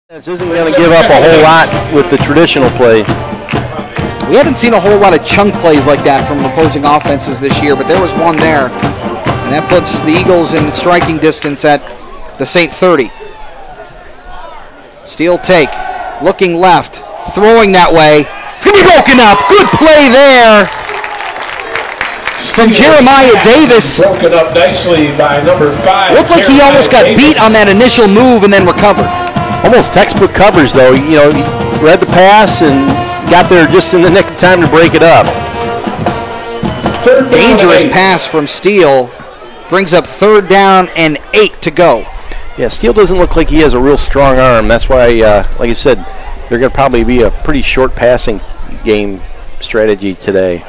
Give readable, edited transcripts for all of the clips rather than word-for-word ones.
This isn't going to give up a whole lot with the traditional play. We haven't seen a whole lot of chunk plays like that from opposing offenses this year, but there was one there, and that puts the Eagles in striking distance at the St. 30. Steele take, looking left, throwing that way. It's going to be broken up. Good play there from Jeremiah Davis. Broken up nicely by number 5. Looked like he almost got beat on that initial move and then recovered. Almost textbook coverage, though. You know, he read the pass and got there just in the nick of time to break it up. Dangerous pass from Steele. Brings up 3rd down and 8 to go. Yeah, Steele doesn't look like he has a real strong arm. That's why, like I said, they're going to probably be a pretty short passing game strategy today.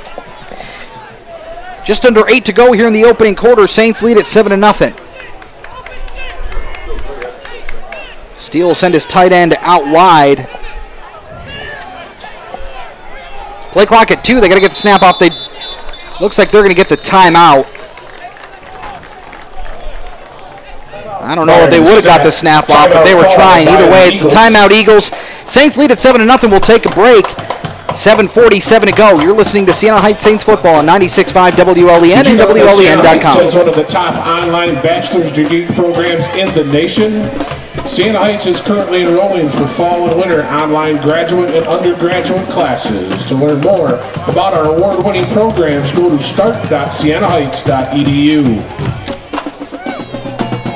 Just under 8 to go here in the opening quarter. Saints lead at 7-0. Steele will send his tight end out wide. Play clock at 2. They got to get the snap off. Looks like they're going to get the timeout. I don't know if they would have got the snap off, but they were trying. Either way, it's a timeout, Eagles. Saints lead at 7-0. We'll take a break. 7:47 to go. You're listening to Siena Heights Saints football on 96.5 WLEN and WLEN.com. It's one of the top online bachelor's degree programs in the nation. Siena Heights is currently enrolling for fall and winter online graduate and undergraduate classes. To learn more about our award-winning programs, go to start.sienaheights.edu.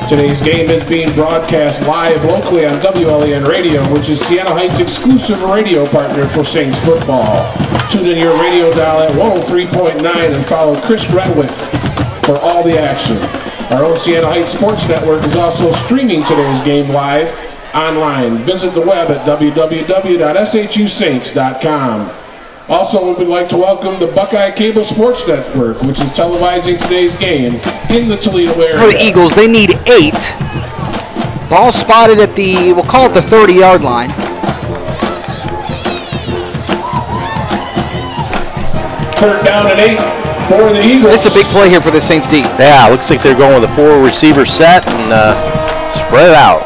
Today's game is being broadcast live locally on WLEN Radio, which is Siena Heights' exclusive radio partner for Saints football. Tune in your radio dial at 103.9 and follow Chris Redwick for all the action. Our own Siena Heights Sports Network is also streaming today's game live online. Visit the web at www.shusaints.com. Also, we would like to welcome the Buckeye Cable Sports Network, which is televising today's game in the Toledo area. For the Eagles, they need 8. Ball spotted at the, we'll call it the 30-yard line. Third down and 8 for the Eagles. This is a big play here for the Saints D. Yeah, looks like they're going with a 4-receiver set and spread it out.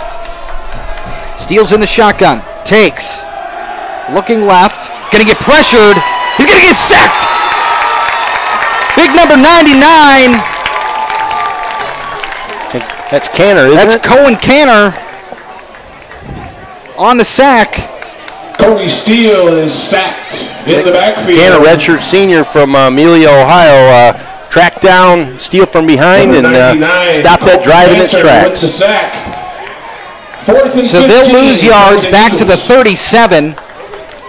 Steele's in the shotgun. Takes. Looking left. Going to get pressured. He's going to get sacked. Big number 99. That's Canner, isn't it? That's Cohen Canner on the sack. Cody Steele is sacked in the backfield. Canner, redshirt senior from Amelia, Ohio, tracked down Steele from behind and stopped that drive in its tracks. So they'll lose yards back to the 37.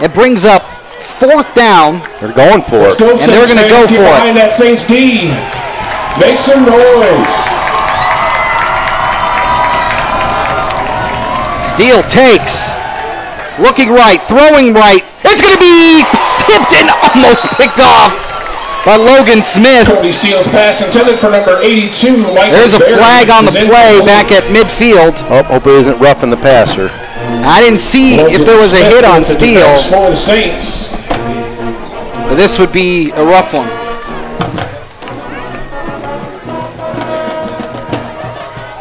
It brings up 4th down. They're going for it. And they're going to go for it. Behind that Saints D. Make some noise. Steele takes. Looking right. Throwing right. It's going to be tipped and almost picked off by Logan Smith. Cody Steele's pass intended for number 82. There's a flag on the play back at midfield. Oh, hope it isn't roughing the passer. I didn't see if there was a hit on Steele. For the Saints. But this would be a rough one.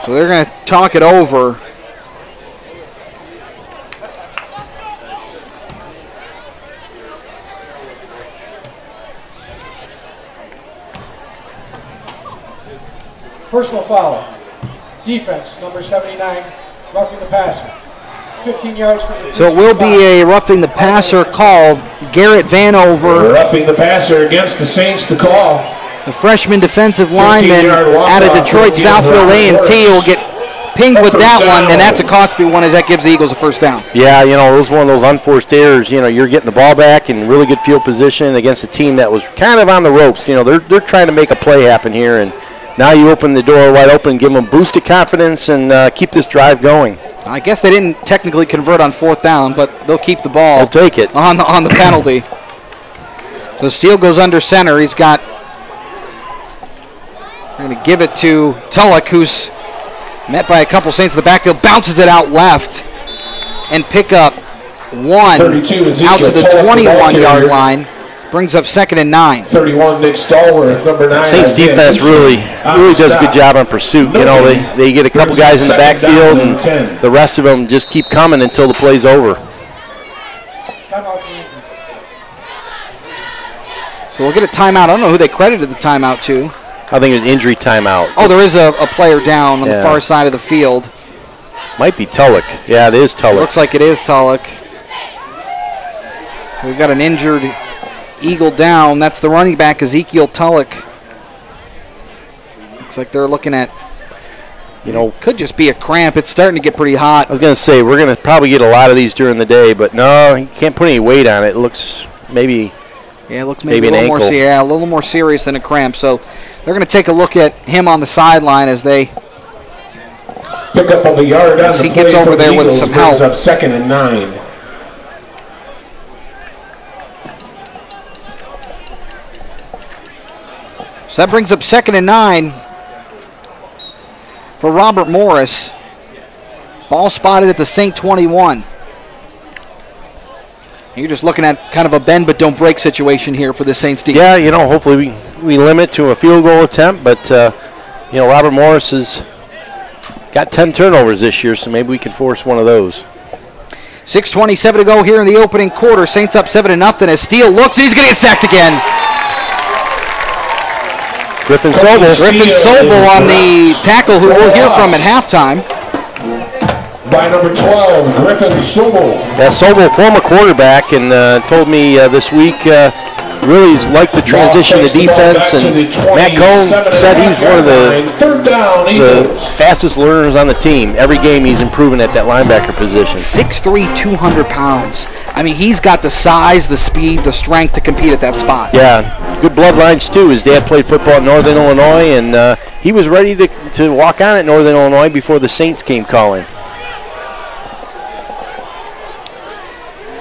So they're going to talk it over. Personal foul. Defense, number 79, roughing the passer. 15 yards from the... So it will be a roughing the passer called. Garrett Vanover. Roughing the passer against the Saints to call. The freshman defensive lineman out of Detroit Southfield A&T will get pinged with that one, and that's a costly one as that gives the Eagles a 1st down. Yeah, you know, it was one of those unforced errors. You know, you're getting the ball back in really good field position against a team that was kind of on the ropes. You know, they're trying to make a play happen here, and now you open the door wide open, give them a boost of confidence, and keep this drive going. I guess they didn't technically convert on 4th down, but they'll keep the ball. They'll take it. On the penalty. So Steele goes under center. He's got... They're going to give it to Tulloch, who's met by a couple Saints in the backfield. Bounces it out left and pick up 1 out to the 21-yard line. Brings up 2nd and 9. 31, Nick Stallworth, number 9. Saints defense really does a good job on pursuit. You know, they get a couple guys in the backfield, and the rest of them just keep coming until the play's over. So we'll get a timeout. I don't know who they credited the timeout to. I think it was injury timeout. Oh, there is a player down on the far side of the field. Might be Tulloch. Yeah, it is Tulloch. Looks like it is Tulloch. We've got an injured Eagle down. That's the running back, Ezekiel Tulloch. Looks like they're looking at, could just be a cramp. It's starting to get pretty hot. I was going to say, we're going to probably get a lot of these during the day, but no, you can't put any weight on it. It looks maybe... Yeah, it looks maybe a little more serious than a cramp. So they're going to take a look at him on the sideline as they pick up on the yard. As he gets over there with some help. Up 2nd and 9. So that brings up 2nd and 9 for Robert Morris. Ball spotted at the St. 21. You're just looking at kind of a bend but don't break situation here for the Saints team. Yeah, hopefully we limit to a field goal attempt, but, Robert Morris has got 10 turnovers this year, so maybe we can force one of those. 6:27 to go here in the opening quarter. Saints up 7-0 as Steele looks. He's going to get sacked again. Griffin Sobel on the tackle, who we'll hear from at halftime. By number 12, Griffin Sobel. Yeah, Sobel, former quarterback, and told me this week really has liked the transition to defense. And Matt Cohn said he was one of the fastest learners on the team. Every game he's improving at that linebacker position. 6'3", 200 pounds. I mean, he's got the size, the speed, the strength to compete at that spot. Yeah, good bloodlines too. His dad played football at Northern Illinois, and he was ready to walk on at Northern Illinois before the Saints came calling.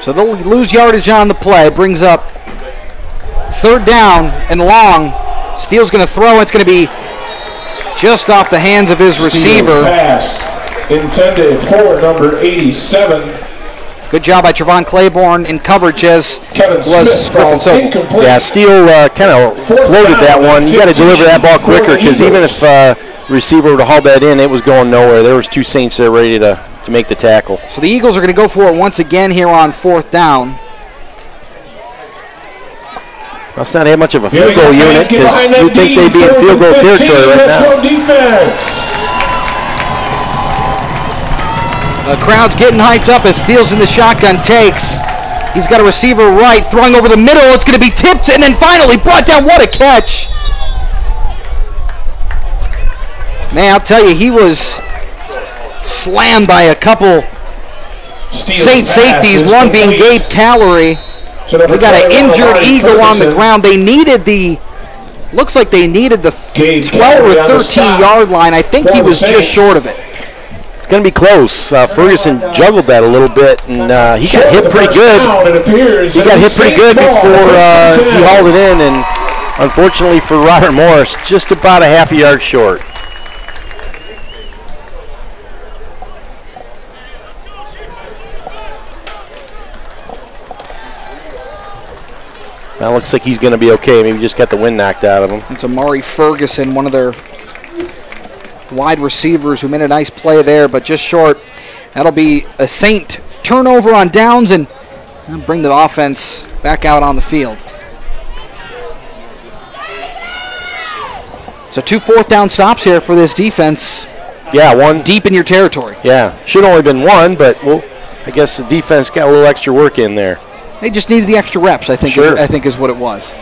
So they'll lose yardage on the play. Brings up 3rd down and long. Steele's going to throw. It's going to be just off the hands of his receiver. Pass intended for number 87. Good job by Trevon Claiborne in coverage as Kevin was Griffin Sobel. Yeah, Steele kind of floated that one. You got to deliver that ball quicker, because even if receiver would have hauled that in, it was going nowhere. There was 2 Saints there ready to make the tackle. So the Eagles are going to go for it once again here on 4th down. That's not that much of a field goal unit, because you'd think they'd be in field goal territory right now. Defense. The crowd's getting hyped up as Steele's in the shotgun takes. He's got a receiver right, throwing over the middle. It's going to be tipped and then finally brought down. What a catch. Man, I'll tell you, he was slammed by a couple Saints safeties, one being Gabe Callery. We got an injured Eagle on the ground. They needed looks like they needed the 12 or 13 yard line. I think he was just short of it. It's going to be close. Ferguson juggled that a little bit, and he got hit pretty good. He got hit pretty good before he hauled it in, and unfortunately for Robert Morris, just about a half a yard short. That looks like he's going to be okay. Maybe just got the wind knocked out of him. It's Amari Ferguson, one of their wide receivers, who made a nice play there, but just short. That'll be a Saint turnover on downs and bring the offense back out on the field. So 2 4th down stops here for this defense. Yeah, one. Deep in your territory. Yeah, should have only been one, but I guess the defense got a little extra work in there. They just needed the extra reps, I think. Sure. I think is what it was.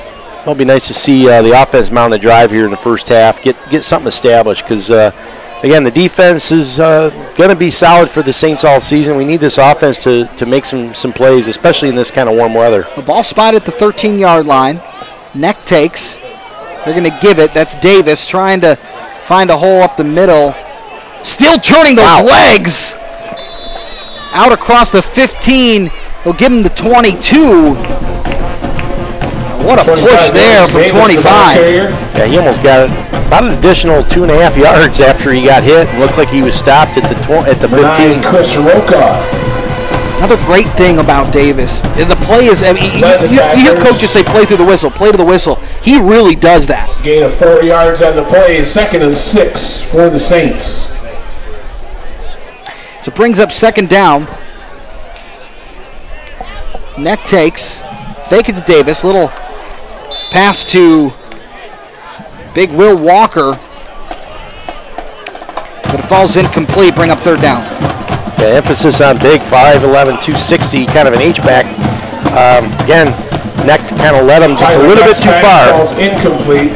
It'll be nice to see the offense mount a drive here in the first half, get something established, because, again, the defense is going to be solid for the Saints all season. We need this offense to make some plays, especially in this kind of warm weather. The ball spotted at the 13-yard line. Neck takes. They're going to give it. That's Davis trying to find a hole up the middle. Still turning those legs. Out across the 15. They'll give him the 22. What a push there from 25. Yeah, he almost got about an additional 2.5 yards after he got hit. It looked like he was stopped at the 15. Chris Roca. Another great thing about Davis, the play is, I mean, you hear coaches say play through the whistle, play to the whistle. He really does that. Gain of 4 yards on the play, 2nd and 6 for the Saints. So it brings up 2nd down. Neck takes, fake it to Davis, little pass to big Will Walker, but it falls incomplete, bring up 3rd down. Yeah, emphasis on big, 5'11", 260, kind of an H-back. Again, neck kind of led him just a little bit too far. Falls incomplete,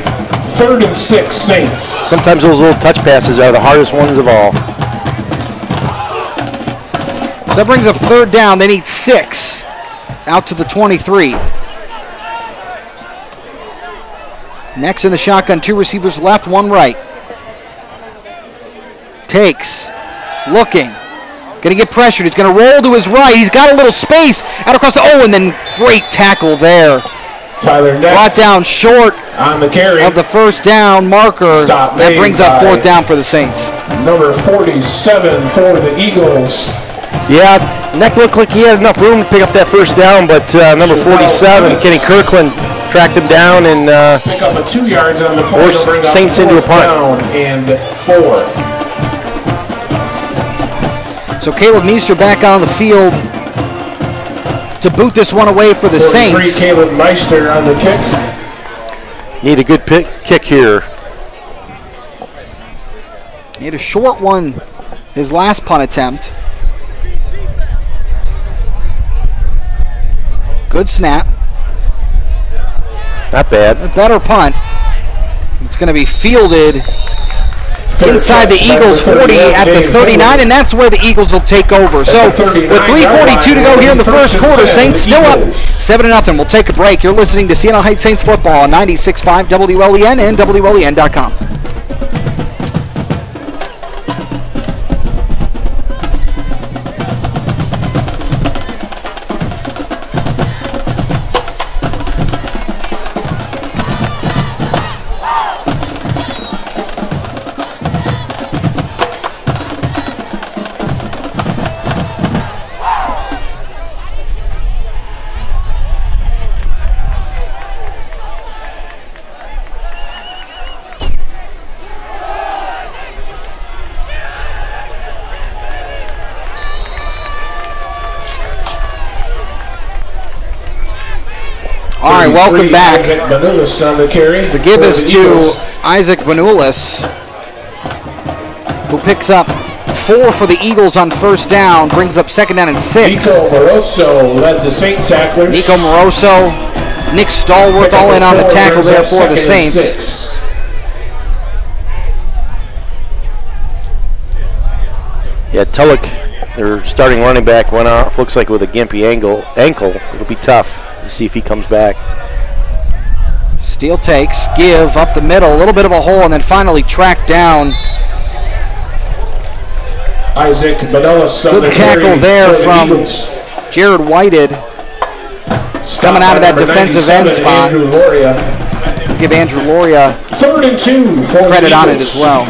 3rd and 6 Saints. Sometimes those little touch passes are the hardest ones of all. So that brings up 3rd down. They need 6 out to the 23. Next in the shotgun, 2 receivers left, 1 right. Takes, looking, going to get pressured. He's going to roll to his right. He's got a little space out across the, and then great tackle there. Tyler Neck brought down short on the carry of the 1st down marker. That brings up 4th down for the Saints. Number 47 for the Eagles. Yeah, Neck looked like he had enough room to pick up that 1st down, but number 47, Kenny Kirkland, tracked him down and pick up a 2 yards on the play, forced Saints into a punt. Down and 4. So Caleb Meester back on the field to boot this one away for the Saints. Caleb Meister on the kick. Need a good kick here. He had a short one his last punt attempt. Good snap. Not bad. A better punt. It's going to be fielded inside the Eagles 40 at the 39, and that's where the Eagles will take over. So with 3:42 to go here in the 1st quarter, Saints still up 7-0. We'll take a break. You're listening to Siena Heights Saints football on 96.5 WLEN and WLEN.com. All right, welcome back. The give is to Isaac Benulis, who picks up 4 for the Eagles on 1st down, brings up 2nd down and 6. Nico Moroso led the Saint tacklers. Nico Moroso, Nick Stallworth all in on the tackle there for the Saints. Yeah, Tulloch, their starting running back, went off, looks like with a gimpy ankle. It'll be tough to see if he comes back. Steele takes, give up the middle, a little bit of a hole, and then finally tracked down. Isaac Benulis. Good tackle there from Jared Whited. Coming out of that defensive end spot. Give Andrew Loria 3rd and 2 for credit on it as well.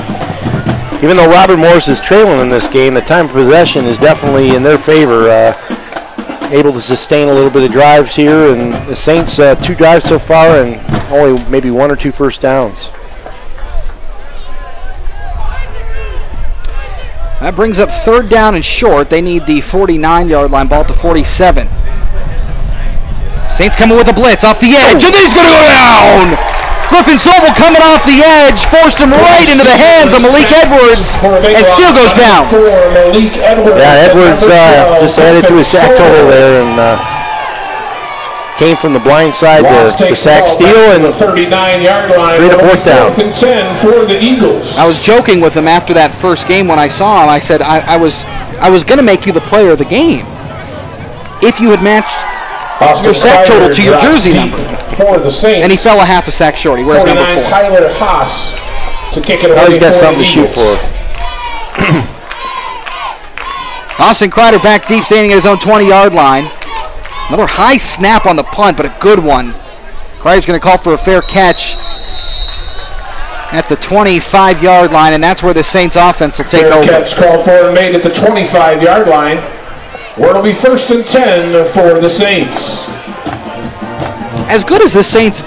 Even though Robert Morris is trailing in this game, the time of possession is definitely in their favor. Able to sustain a little bit of drives here, and the Saints 2 drives so far and only maybe 1 or 2 first downs. That brings up 3rd down and short. They need the 49-yard line, ball at the 47. Saints coming with a blitz off the edge, and then he's going to go down! Griffin Sobel coming off the edge, forced him right into the hands of Malik Edwards, and still goes down. Yeah, Edwards just added to his sack total there and came from the blind side to sack Steele and 39-yard line. 3 to 4th down. 4th and 10 for the Eagles. I was joking with him after that first game when I saw him. I said I was going to make you the player of the game if you had matched your sack total to your jersey number. For the Saints. And he fell a half a sack short. He wears number 4. Tyler Haas to kick it away. Now he's got something to shoot for. Austin Kreider back deep, standing at his own 20-yard line. Another high snap on the punt, but a good one. Kreider's going to call for a fair catch at the 25-yard line, and that's where the Saints offense will take over. Catch called for and made at the 25-yard line. where it'll be 1st and 10 for the Saints. As good as the Saints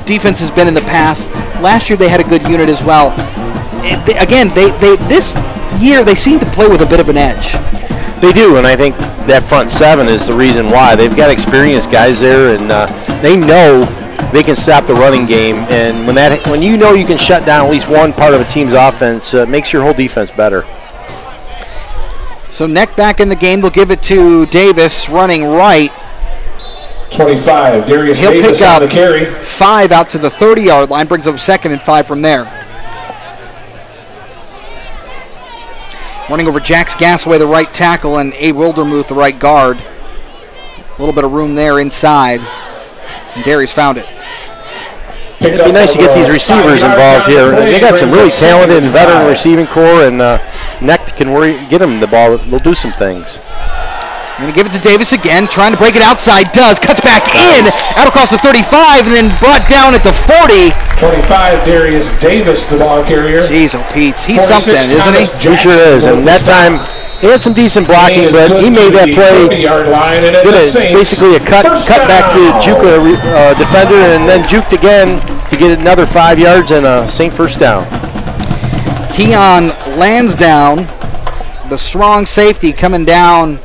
defense has been in the past, last year they had a good unit as well. This year they seem to play with a bit of an edge. They do, and I think that front seven is the reason why. They've got experienced guys there, and they know they can stop the running game. And when you know you can shut down at least one part of a team's offense, it makes your whole defense better. So Neck back in the game. They'll give it to Davis running right. 25, Darius He'll Davis pick up on the carry. 5 out to the 30-yard line, brings up 2nd and 5 from there. Running over Jax Gasaway, the right tackle, and A. Wildermuth, the right guard. A little bit of room there inside. And Darius found it. It'd be nice to get these receivers involved here. They got some really talented and veteran receiving core, and Neck can get them the ball. They'll do some things. I'm going to give it to Davis again, trying to break it outside. Does. Cuts back in, out across the 35, and then brought down at the 40. 25, Darius Davis, the ball carrier. Jeez, oh, Pete's. He's something, isn't he? He sure is. And that time, he had some decent blocking, but he made that play. Did basically a cut back to juke a defender, and then juked again to get another 5 yards and a Saint first down. Keon Lansdowne, the strong safety, coming down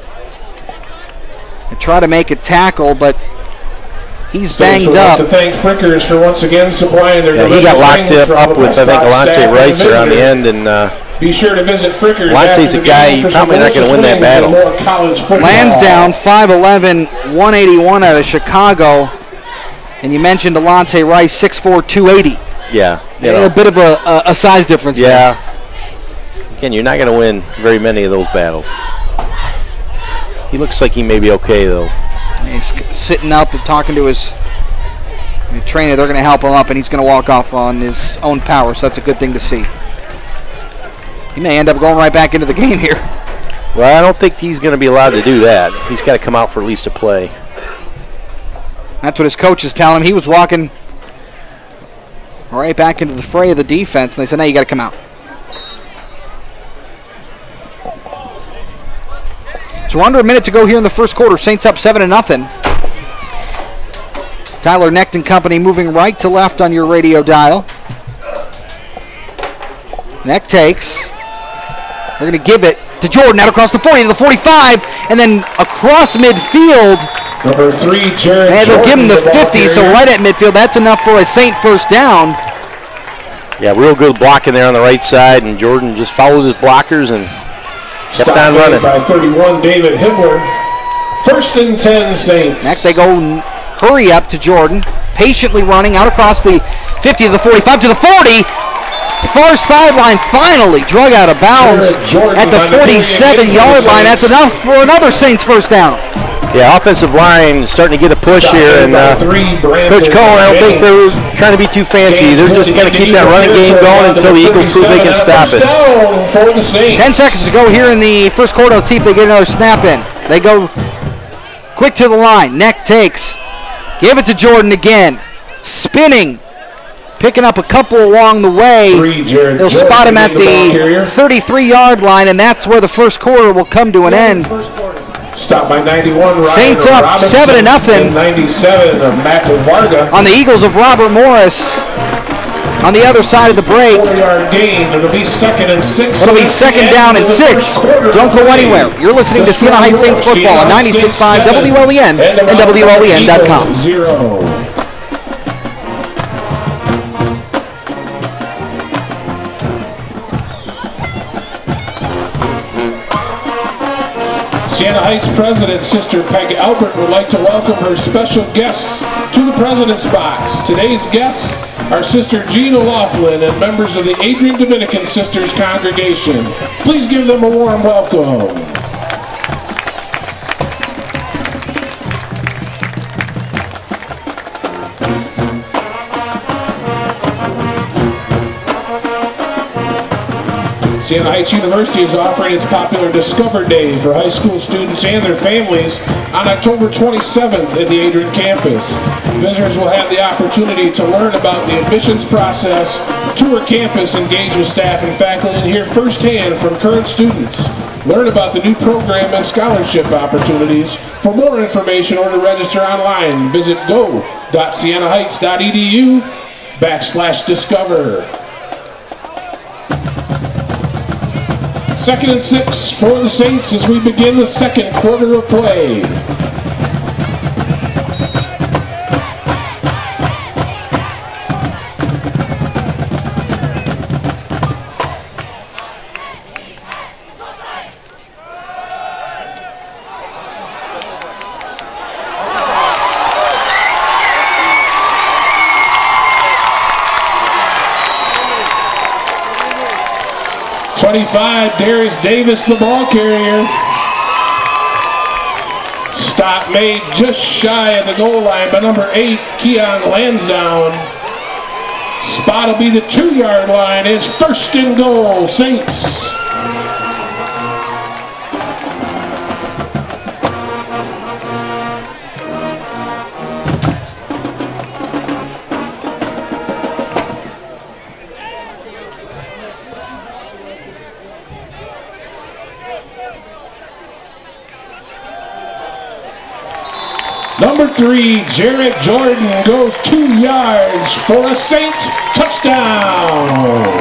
and try to make a tackle, but he's banged up. To thank Frickers for once again supplying their he got locked up with, I think, Alante Rice there on the end, and be sure to visit Frickers. Alante's a guy, he's probably not going to win that battle. Lansdowne, 5'11", 181 out of Chicago, and you mentioned Alante Rice, 6'4", 280. Yeah. A bit of a size difference there. Yeah. Again, you're not going to win very many of those battles. He looks like he may be okay, though. He's sitting up and talking to his trainer. They're going to help him up, and he's going to walk off on his own power, so that's a good thing to see. He may end up going right back into the game here. Well, I don't think he's going to be allowed to do that. He's got to come out for at least a play. That's what his coach is telling him. He was walking right back into the fray of the defense, and they said, no, you got to come out. So under a minute to go here in the first quarter. Saints up 7-0. Tyler Neck and company moving right to left on your radio dial. Neck takes. They're going to give it to Jordan out across the 40 to the 45, and then across midfield. Number 3, Jared. And they'll give him the 50, so right at midfield. That's enough for a Saint first down. Yeah, real good blocking there on the right side, and Jordan just follows his blockers and kept on running. By 31, David Hibbler. 1st and 10, Saints. Next they go hurry up to Jordan, patiently running out across the 50 to the 45 to the 40. Far sideline, finally drug out of bounds at the 47-yard line. That's enough for another Saints first down. Yeah, offensive line starting to get a push here, and Coach Cohen, I don't think they're trying to be too fancy. They're just going to keep that running game going until the Eagles prove they can stop it. 10 seconds to go here in the first quarter. Let's see if they get another snap in. They go quick to the line. Neck takes. Give it to Jordan again. Spinning. Picking up a couple along the way. They'll spot him at the 33-yard line, and that's where the first quarter will come to an end. Stopped by 91. Saints up 7-0. 97 of Matt Varga. On the Eagles of Robert Morris. On the other side of the break. 4-yard gain. It'll be 2nd and 6. It'll be 2nd down and 6. Don't go anywhere. You're listening to Siena Heights Saints football on 96.5 WLEN and WLEN.com. 0. Siena Heights President, Sister Peg Albert, would like to welcome her special guests to the President's Box. Today's guests are Sister Jean O'Laughlin and members of the Adrian Dominican Sisters congregation. Please give them a warm welcome. Siena Heights University is offering its popular Discover Day for high school students and their families on October 27th at the Adrian campus. Visitors will have the opportunity to learn about the admissions process, tour campus, engage with staff and faculty, and hear firsthand from current students. Learn about the new program and scholarship opportunities. For more information or to register online, visit go.sienaheights.edu/discover. 2nd and 6 for the Saints as we begin the second quarter of play. Darius Davis, the ball carrier. Stop made just shy of the goal line by number 8, Keon Lansdowne. Spot will be the 2-yard line. It's 1st and goal, Saints. Number 3, Jarrett Jordan goes 2 yards for a Saint touchdown.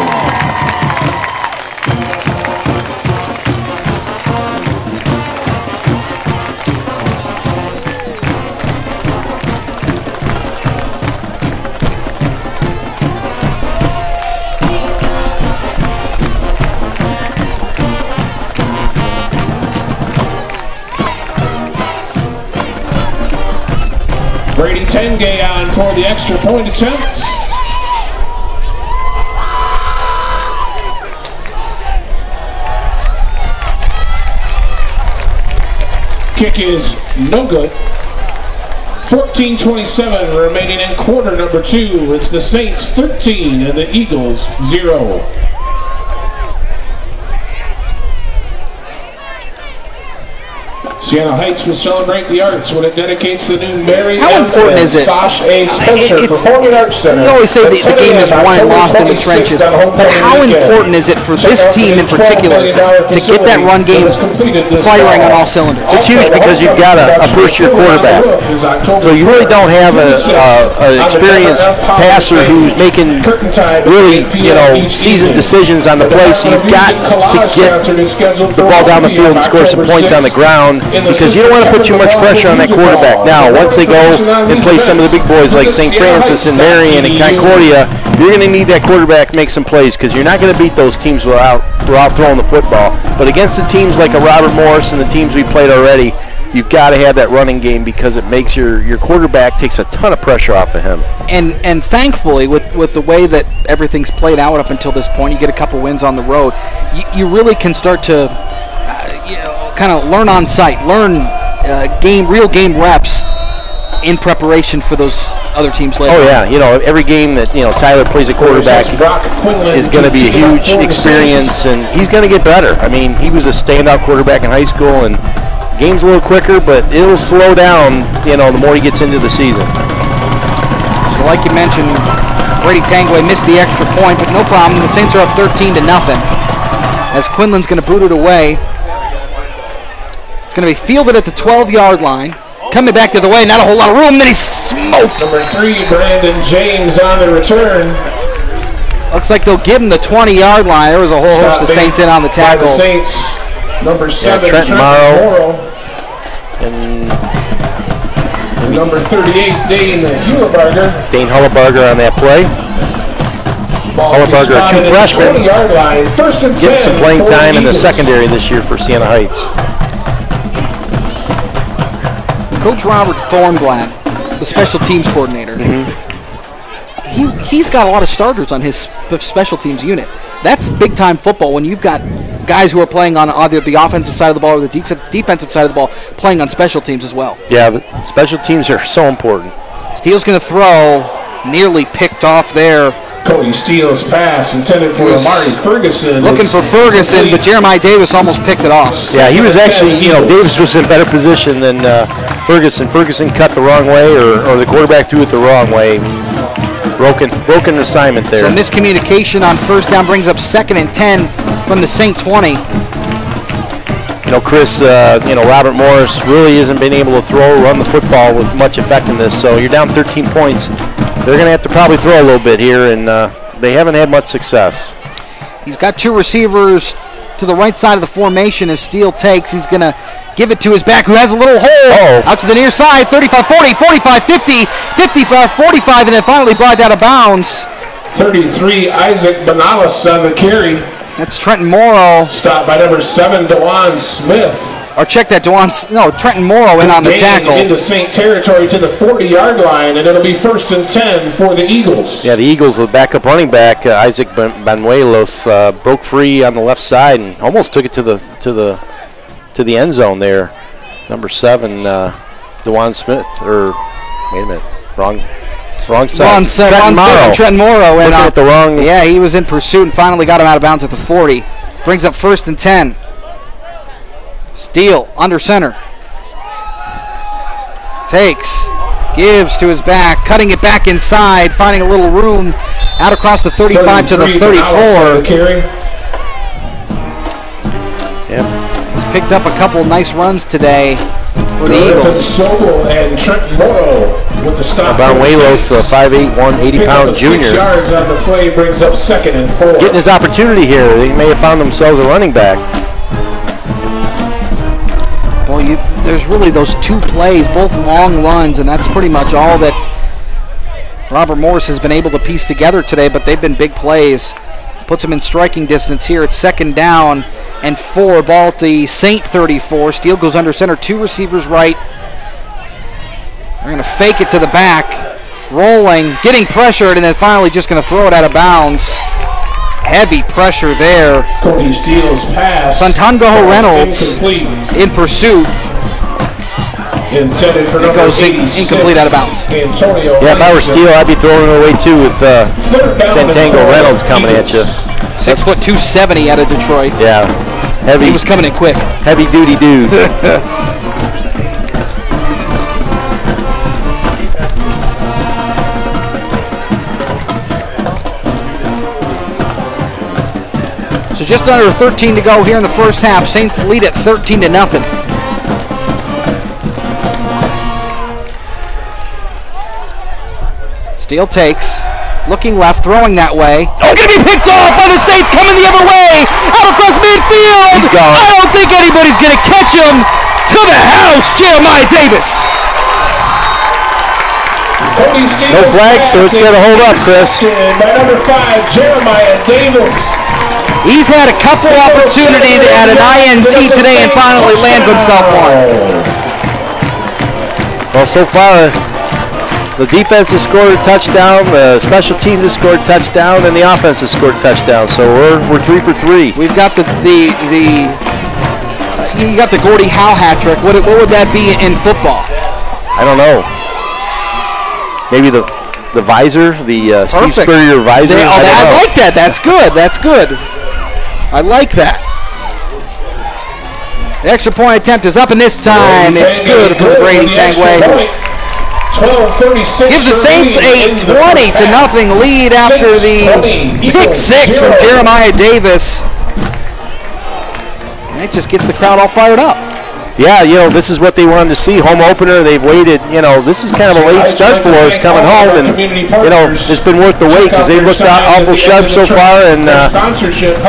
Brady Tenge on for the extra point attempt. Kick is no good. 14:27 remaining in quarter number 2. It's the Saints 13 and the Eagles 0. Siena Heights will celebrate the arts when it dedicates the new Mary How important is it? Sash A. Spencer Performing Arts Center. You always say the game is won and lost in the trenches, but how important is it for this team in particular to get that run game firing on all cylinders? It's huge because you've got a first-year quarterback. So you really don't have an experienced passer who's making really, seasoned decisions on the play. So you've got to get the ball down the field and score some points on the ground, because you don't want to put too much pressure on that quarterback. Now, once they go and play some of the big boys like St. Francis and Marion and Concordia, you're going to need that quarterback make some plays, because you're not going to beat those teams without throwing the football. But against the teams like a Robert Morris and the teams we played already, you've got to have that running game, because it makes your quarterback takes a ton of pressure off of him. And thankfully, with the way that everything's played out up until this point, you get a couple wins on the road, you really can start to kind of learn on site, learn real game reps in preparation for those other teams later. Oh yeah, every game that Tyler plays a quarterback is going to be a huge experience, and he's going to get better. I mean, he was a standout quarterback in high school, and game's a little quicker, but it'll slow down, the more he gets into the season. So like you mentioned, Brady Tangway missed the extra point, but no problem. The Saints are up 13-0 as Quinlan's going to boot it away. It's going to be fielded at the 12-yard line. Coming back the other way, not a whole lot of room, then he's smoked. Number 3, Brandon James on the return. Looks like they'll give him the 20-yard line. There was a whole host of Saints in on the tackle. The Saints. Number 7, Trent Morrow. And number 38, Dane Hullebarger. Dane Hullebarger on that play. Hullebarger, 2 freshmen, getting some playing time in the secondary this year for Siena Heights. Coach Robert Thornblatt, the special teams coordinator, he's got a lot of starters on his special teams unit. That's big-time football when you've got guys who are playing on either the offensive side of the ball or the defensive side of the ball playing on special teams as well. Yeah, the special teams are so important. Steele's going to throw, nearly picked off there Cody Steele's pass intended for Amari Ferguson. Looking for Ferguson, but Jeremiah Davis almost picked it off. Yeah, he was actually, Davis was in better position than Ferguson. Ferguson cut the wrong way, or the quarterback threw it the wrong way. Broken assignment there. So miscommunication on first down brings up 2nd and 10 from the St. 20. Chris, Robert Morris really hasn't been able to run the football with much effectiveness. So you're down 13 points. They're going to have to probably throw a little bit here, and they haven't had much success. He's got 2 receivers to the right side of the formation as Steele takes. He's going to give it to his back, who has a little hole. Out to the near side, 35-40, 45-50, 55-45, and then finally brought out of bounds. 33, Isaac Benalis on the carry. That's Trenton Morrow. Stopped by number 7, DeJuan Smith. Or check that, Trenton Morrow in on the tackle. Into St. territory to the 40-yard line, and it'll be 1st and 10 for the Eagles. Yeah, the Eagles, the backup running back, Isaac Banuelos, broke free on the left side and almost took it to the end zone there. Number 7, DeJuan Smith, wait a minute, wrong side. Trenton Morrow. Looking at the wrong. Yeah, he was in pursuit and finally got him out of bounds at the 40. Brings up 1st and 10. Steele under center. Takes. Gives to his back. Cutting it back inside. Finding a little room out across the 35 to the 34. Yep. He's picked up a couple nice runs today for the Eagles. Sobel and Trenton Morrow with the stop. Banuelos, 5'8", 180-pound junior. 6 yards on the play brings up 2nd and 4. Getting his opportunity here. They may have found themselves a running back. Well, there's really those 2 plays, both long runs, and that's pretty much all that Robert Morris has been able to piece together today, but they've been big plays. Puts him in striking distance here. It's 2nd down and 4. Ball at the St. 34. Steele goes under center. 2 receivers right. They're going to fake it to the back. Rolling, getting pressured, and then finally just going to throw it out of bounds. Heavy pressure there. Cody Steele's pass. Santango Reynolds in pursuit. Intended for it goes incomplete, out of bounds. Yeah, if I were Steele, I'd be throwing it away too with Santango Reynolds coming at you. 6'2", 270 out of Detroit. Yeah, heavy. He was coming in quick. Heavy duty dude. So just under 13 to go here in the first half. Saints lead at 13-0. Steele takes, looking left, throwing that way. Oh, going to be picked off by the Saints, coming the other way, out across midfield. He's gone. I don't think anybody's going to catch him. To the house, Jeremiah Davis. No flag, so it's going to hold up, Chris. By number 5, Jeremiah Davis. He's had a couple opportunities to add an INT today and finally lands himself one. Well, so far, the defense has scored a touchdown, the special team has scored a touchdown, and the offense has scored a touchdown. So we're 3 for 3. We've got you got the Gordie Howe hat trick. What would that be in football? I don't know. Maybe the visor, the Steve Spurrier visor. I like that. That's good. That's good. I like that. The extra point attempt is up, and this time it's good for the Grady Tangway. 12:36. Gives the Saints a 20-0 lead after the pick 6 from Jeremiah Davis. That just gets the crowd all fired up. Yeah, this is what they wanted to see. Home opener. They've waited. This is kind of a late start for us coming home, and it's been worth the wait because they've looked awful sharp so far. And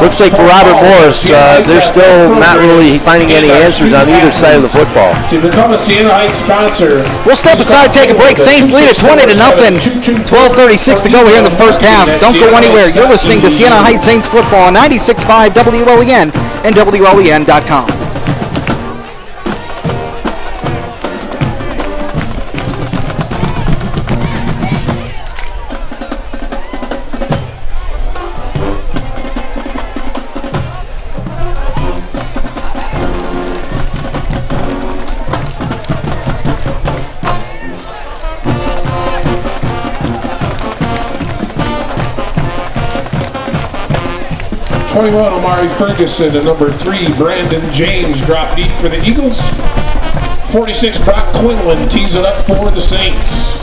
looks like for Robert Morris, they're still not really finding any answers on either side of the football. To become a Siena Heights sponsor, we'll step aside, take a break. Saints lead at 20-0. 12:36 to go here in the first half. Don't go anywhere. You're listening to Siena Heights Saints football on 96.5 WLEN and WLEN.com. 21, Omari Ferguson, and number 3, Brandon James drop deep for the Eagles. 46, Brock Quinlan tees it up for the Saints.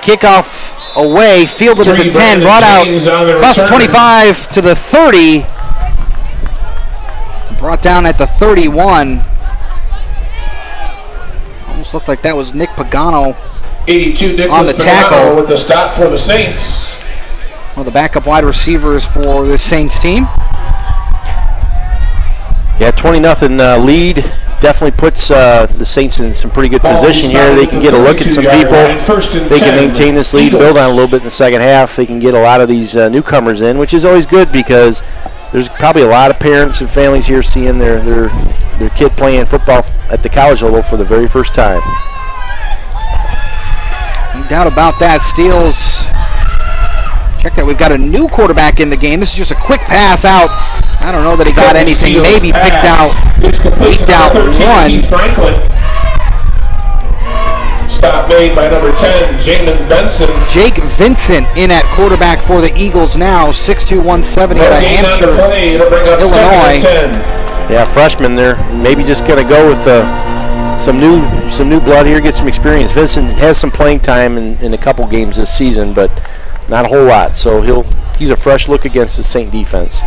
Kickoff away, fielded at the 10, brought out across the 25 to the 30. Brought down at the 31. Almost looked like that was Nick Pagano 82, Nicholas on the tackle. with the stop for the Saints. One of the backup wide receivers for the Saints team. Yeah, 20-0 lead. Definitely puts the Saints in some pretty good position here. They can get a look at some people. They can maintain this lead, build on a little bit in the second half. They can get a lot of these newcomers in, which is always good because there's probably a lot of parents and families here seeing their kid playing football at the college level for the very first time. No doubt about that. Steele's check that we've got a new quarterback in the game. This is just a quick pass out. I don't know that he got anything. Maybe picked out one. Franklin. Stop made by number 10, Jamin Benson. Jake Vincent in at quarterback for the Eagles now. 6'2", 170 out of Hampshire, Illinois. Yeah, freshman there. Maybe just going to go with some new blood here, get some experience. Vincent has some playing time in a couple games this season, but not a whole lot. So he's a fresh look against the Saint defense.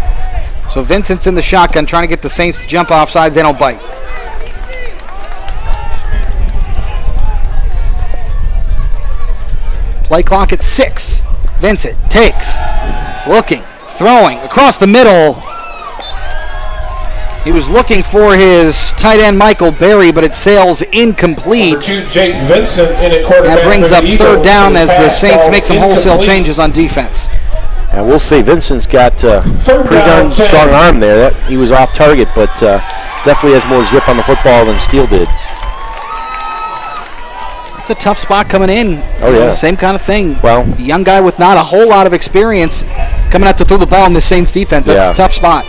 So Vincent's in the shotgun trying to get the Saints to jump off sides. They don't bite. Play clock at 6. Vincent takes, looking, throwing across the middle. He was looking for his tight end Michael Berry, but it sails incomplete. Number 2, Jake Vincent in at quarterback. That brings up third down as the Saints make some wholesale changes on defense. And we'll say Vincent's got a pretty darn strong arm there. He was off target, but definitely has more zip on the football than Steele did. It's a tough spot coming in. Oh, yeah. Same kind of thing. Well, a young guy with not a whole lot of experience coming out to throw the ball in the Saints defense. That's a tough spot.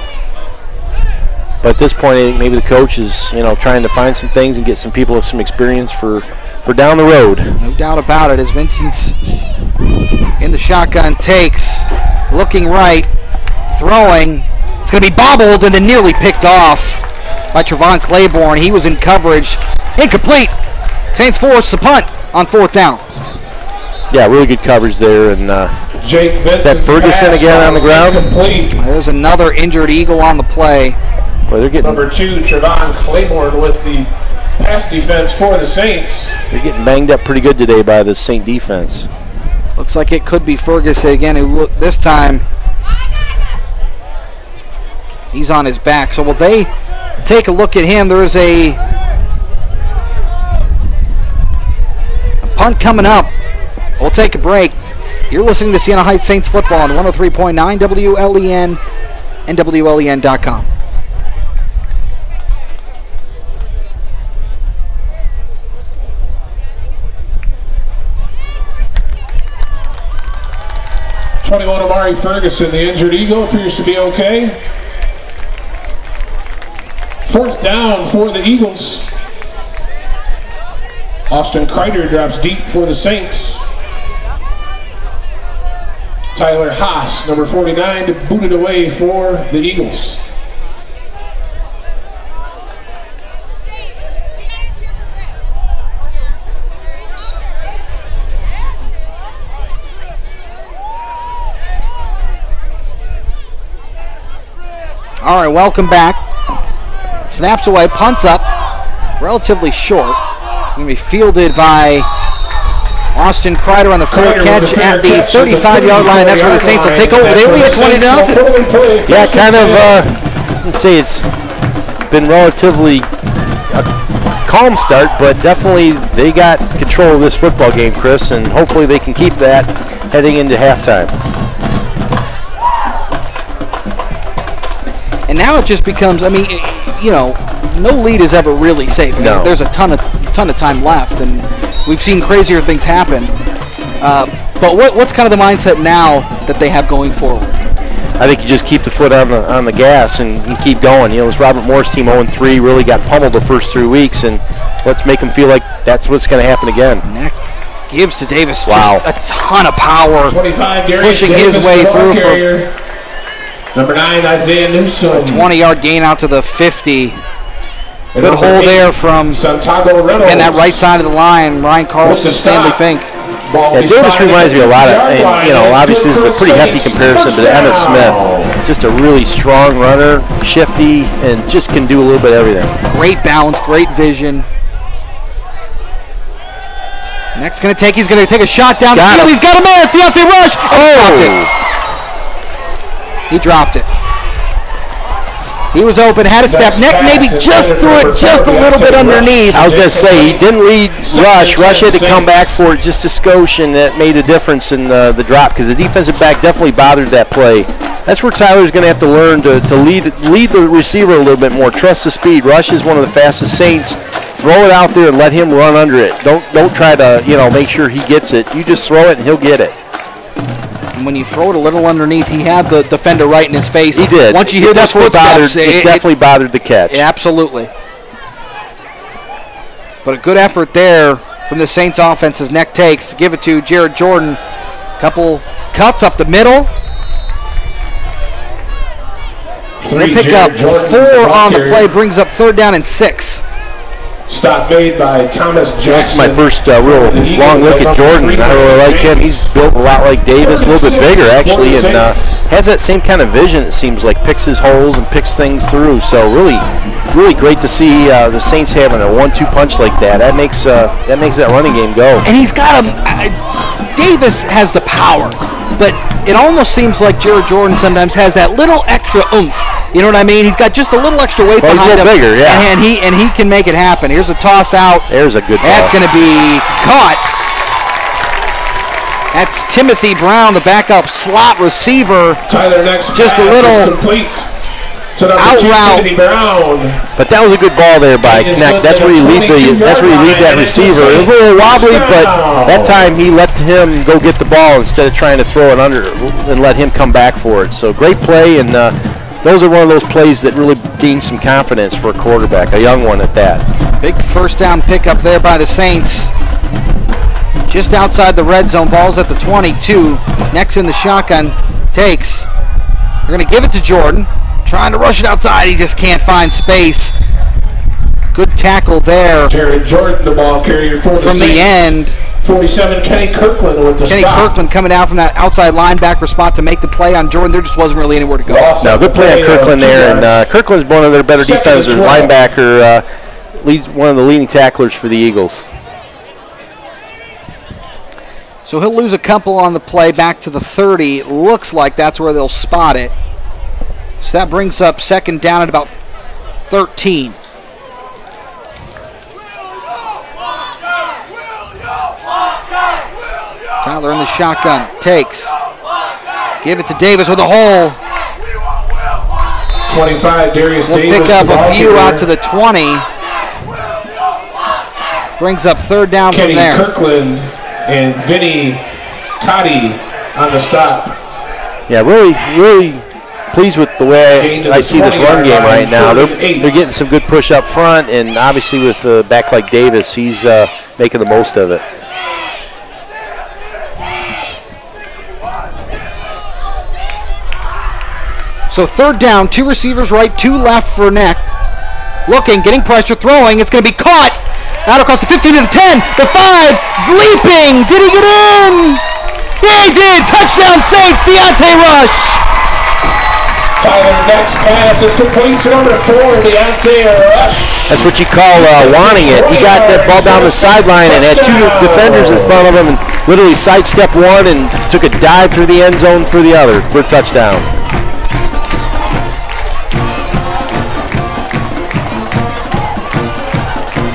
But at this point, I think maybe the coach is, trying to find some things and get some people with some experience for down the road. No doubt about it. As Vincent's in the shotgun, takes, looking right, throwing. It's going to be bobbled and then nearly picked off by Trevon Claiborne. He was in coverage. Incomplete. Saints force the punt on fourth down. Yeah, really good coverage there. And Jake is that Ferguson again on the ground? Incomplete. There's another injured Eagle on the play. Well, they're getting number 2, Trevon Claiborne with the pass defense for the Saints. They're getting banged up pretty good today by the Saint defense. Looks like it could be Ferguson again, who looked this time. He's on his back. So will they take a look at him? There's a punt coming up. We'll take a break. You're listening to Siena Heights Saints football on 103.9 WLEN and WLEN.com. Omari Ferguson, the injured Eagle, appears to be okay. Fourth down for the Eagles. Austin Kreider drops deep for the Saints. Tyler Haas, number 49, to boot it away for the Eagles. All right, welcome back. Snaps away, punts up, relatively short. Going to be fielded by Austin Kreider on the fair catch at the 35-yard line. That's where the Saints will take over. They lead at 20-0. Yeah, kind of, let's say it's been relatively a calm start, but definitely they got control of this football game, Chris, and hopefully they can keep that heading into halftime. And now it just becomes, I mean, no lead is ever really safe. I mean, No. there's a ton of time left, and we've seen crazier things happen. But what's kind of the mindset now that they have going forward? I think you just keep the foot on the gas and keep going. This Robert Morris team 0-3 really got pummeled the first 3 weeks, and let's make them feel like that's what's going to happen again. And that gives to Davis Wow. just a ton of power, 25, Darius pushing Davis, his way the ball through carrier. Number 9, Isaiah Newsom. 20-yard gain out to the 50. And Good number hole 8, there from Santiago Reynolds. and that right side of the line, Ryan Carlson, With the Stanley stop. Fink. Ball Yeah, is Davis fired reminds me a lot of, at the yard line. and obviously this is a Good pretty for hefty Saints. comparison, First but Emmett down. Smith, just a really strong runner, shifty, and just can do a little bit of everything. Great balance, great vision. Next he's going to take a shot down the Got field. him. He's got a man. It's Deontay Rush. He dropped it. He was open, had a step. Neck maybe just threw it just a little bit underneath. I was going to say, he didn't lead Rush. Rush had to come back for it just a skosh, and that made a difference in the drop because the defensive back definitely bothered that play. That's where Tyler's going to have to learn to lead the receiver a little bit more. Trust the speed. Rush is one of the fastest Saints. Throw it out there and let him run under it. Don't try to make sure he gets it. You just throw it and he'll get it. And when you throw it a little underneath, he had the defender right in his face. He did. Once you hear those footsteps, it definitely bothered the catch. Absolutely. But a good effort there from the Saints offense as Neck takes. Give it to Jared Jordan. Couple cuts up the middle. We'll pick up 4 on the play, brings up 3rd down and 6. Stop made by Thomas Jackson. That's my first real long look at Jordan. I really like him. He's built a lot like Davis, a little bit bigger actually, and has that same kind of vision. It seems like picks his holes and picks things through. So really great to see the Saints having a 1-2 punch like that. That makes that running game go. And he's got Davis has the power, but it almost seems like Jared Jordan sometimes has that little extra oomph. You know what I mean? He's got just a little extra weight behind him. He's a little bigger, yeah. And he can make it happen. Here's a toss out. There's a good ball. That's going to be caught. That's Timothy Brown, the backup slot receiver. Tyler, next just a little complete to out route. Timothy Brown. But that was a good ball there by Knecht. That's where you lead that receiver. It was a little wobbly, but that time he let him go get the ball instead of trying to throw it under and let him come back for it. So great play, and those are one of those plays that really gain some confidence for a quarterback, a young one at that. Big first down pickup there by the Saints. Just outside the red zone, ball's at the 22. Next in the shotgun, takes. They're going to give it to Jordan. Trying to rush it outside, he just can't find space. Good tackle there. Jared Jordan, the ball carrier for the From the end. 47, Kenny Kirkland with the Kenny stop. Kirkland coming out from that outside linebacker spot to make the play on Jordan. There just wasn't really anywhere to go. No, good play on Kirkland there, and Kirkland's one of their better defenders, linebacker, leads one of the leading tacklers for the Eagles. So he'll lose a couple on the play back to the 30. Looks like that's where they'll spot it. So that brings up 2nd down at about 13. Tyler in the shotgun, takes. Give it to Davis with a hole. 25, Darius We'll Davis. pick up the ball a few carrier. out to the 20. Brings up 3rd down Kenny from there. Kirkland and Vinny Cotty on the stop. Yeah, really pleased with the way I see this run game right now. They're getting some good push up front, and obviously with a back like Davis, he's making the most of it. So 3rd down, 2 receivers right, 2 left for Neck. Looking, getting pressure, throwing. It's going to be caught. Out across the 15 to the 10, the 5, leaping. Did he get in? Yeah, he did. Touchdown Saints, Deontay Rush. Tyler, next pass is complete to number 4, Deontay Rush. That's what you call wanting it. He got that ball down the sideline and had 2 defenders in front of him and literally sidestepped one and took a dive through the end zone for the other for a touchdown.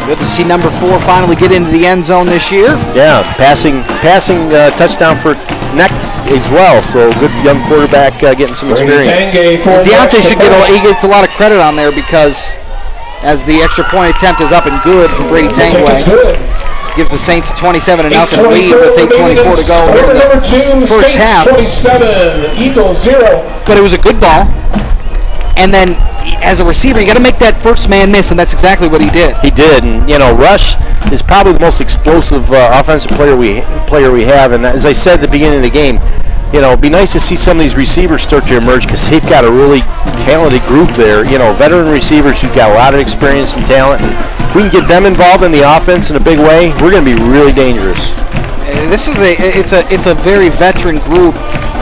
Good to see number 4 finally get into the end zone this year. Yeah, passing touchdown for Neck as well. So good young quarterback getting some experience. Deontay he gets a lot of credit on there because as the extra point attempt is up and good from Brady Tangway. Gives the Saints a 27-0 lead with 8:24 to go in the first half. 27, Eagles 0. But it was a good ball. And then as a receiver, you got to make that first man miss, and that's exactly what he did. He did, and Rush is probably the most explosive offensive player we have. And as I said at the beginning of the game, it'd be nice to see some of these receivers start to emerge because they've got a really talented group there. Veteran receivers who've got a lot of experience and talent. And if we can get them involved in the offense in a big way, we're going to be really dangerous. It's a very veteran group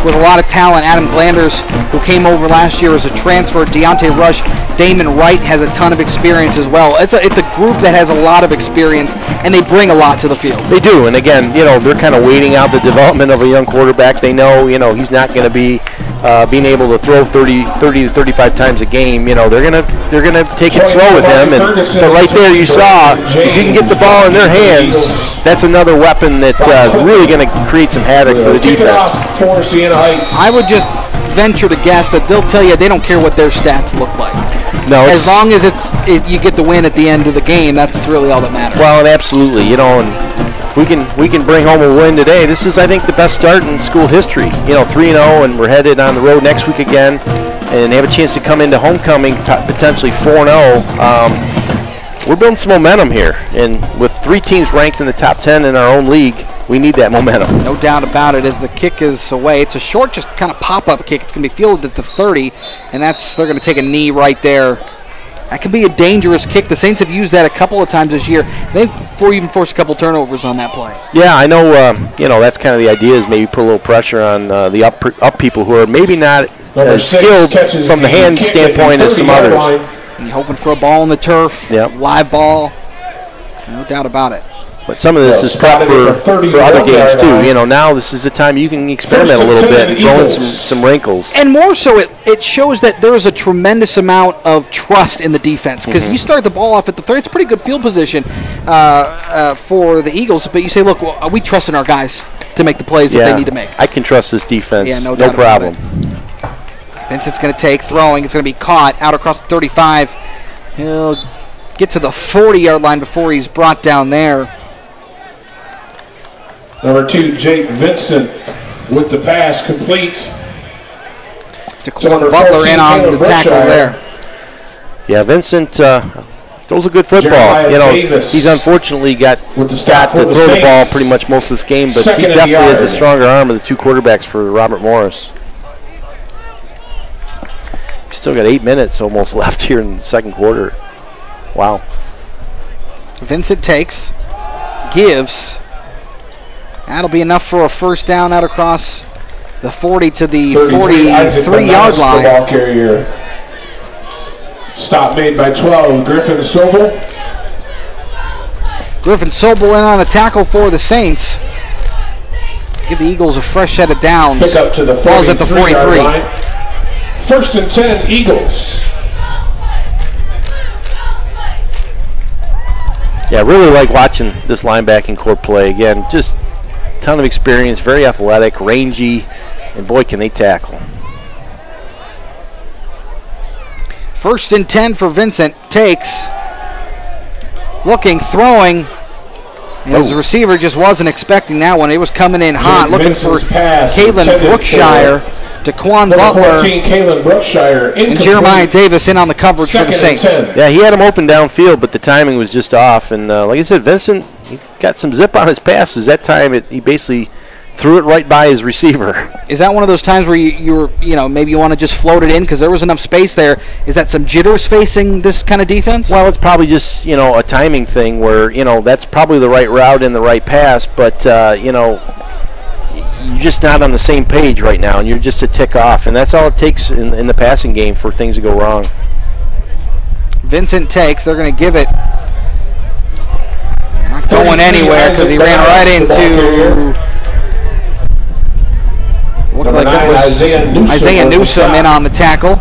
with a lot of talent. Adam Glanders, who came over last year as a transfer, Deontay Rush, Damon Wright has a ton of experience as well. It's a group that has a lot of experience, and they bring a lot to the field. They do, and again, they're kind of waiting out the development of a young quarterback. They know, he's not going to be being able to throw 30 to 35 times a game. They're gonna take it slow with him. But right there, you saw if you can get the ball in their hands, that's another weapon that's really going to create some havoc for the defense. I would just venture to guess that they'll tell you they don't care what their stats look like. No, as long as you get the win at the end of the game, that's really all that matters. Well, and absolutely, and we can bring home a win today. This is, I think, the best start in school history. 3-0, and we're headed on the road next week again, and have a chance to come into homecoming potentially 4-0. We're building some momentum here, and with 3 teams ranked in the top 10 in our own league, we need that momentum. No doubt about it. As the kick is away, it's a short, just kind of pop-up kick. It's going to be fielded at the 30, and they're going to take a knee right there. That can be a dangerous kick. The Saints have used that a couple of times this year. They've even forced a couple turnovers on that play. Yeah, I know. That's kind of the idea, is maybe put a little pressure on the up people who are maybe not as skilled from the hand standpoint as some others. And you're hoping for a ball in the turf, live ball. No doubt about it. But some of this is prep for other games too. Now this is the time you can experiment a little bit and throw in some wrinkles. And more so, it shows that there is a tremendous amount of trust in the defense because you start the ball off at the 30. It's a pretty good field position for the Eagles. But you say, look, we trust in our guys to make the plays that they need to make. I can trust this defense. Yeah, no problem. Vincent's going to take throwing. It's going to be caught out across the 35. He'll get to the 40-yard line before he's brought down there. Number 2, Jake Vincent with the pass complete. Daquan Butler in on the tackle there. Yeah, Vincent throws a good football. He's unfortunately got to throw the ball pretty much most of this game, but he definitely has the stronger arm of the 2 quarterbacks for Robert Morris. Still got 8 minutes almost left here in the second quarter. Wow. Vincent takes, gives. That'll be enough for a first down out across the 40 to the 43-yard line. Ball carrier. Stop made by 12, Griffin Sobel. Griffin Sobel in on the tackle for the Saints. Give the Eagles a fresh set of downs. Pick up to the 43. Ball's at the 43. Line. 1st and 10, Eagles. Yeah, I really like watching this linebacking core play. Again, just a ton of experience, very athletic, rangy, and boy, can they tackle. 1st and 10 for Vincent. Takes. Looking, throwing. And his receiver just wasn't expecting that one. It was coming in hot, looking for Kalen Brookshire. Daquan Butler 14, Kalen Brookshire, and Jeremiah Davis in on the coverage for the Saints. Yeah, he had him open downfield, but the timing was just off. And like I said, Vincent, he got some zip on his passes. That time, he basically threw it right by his receiver. Is that one of those times where maybe you want to just float it in because there was enough space there? Is that some jitters facing this kind of defense? Well, it's probably just, a timing thing where, that's probably the right route and the right pass, but, you're just not on the same page right now, and you're just a tick off, and that's all it takes in the passing game for things to go wrong. Vincent takes. They're going to give it. Not going anywhere because he ran right into. Looked like that was Isaiah Newsom in on the tackle.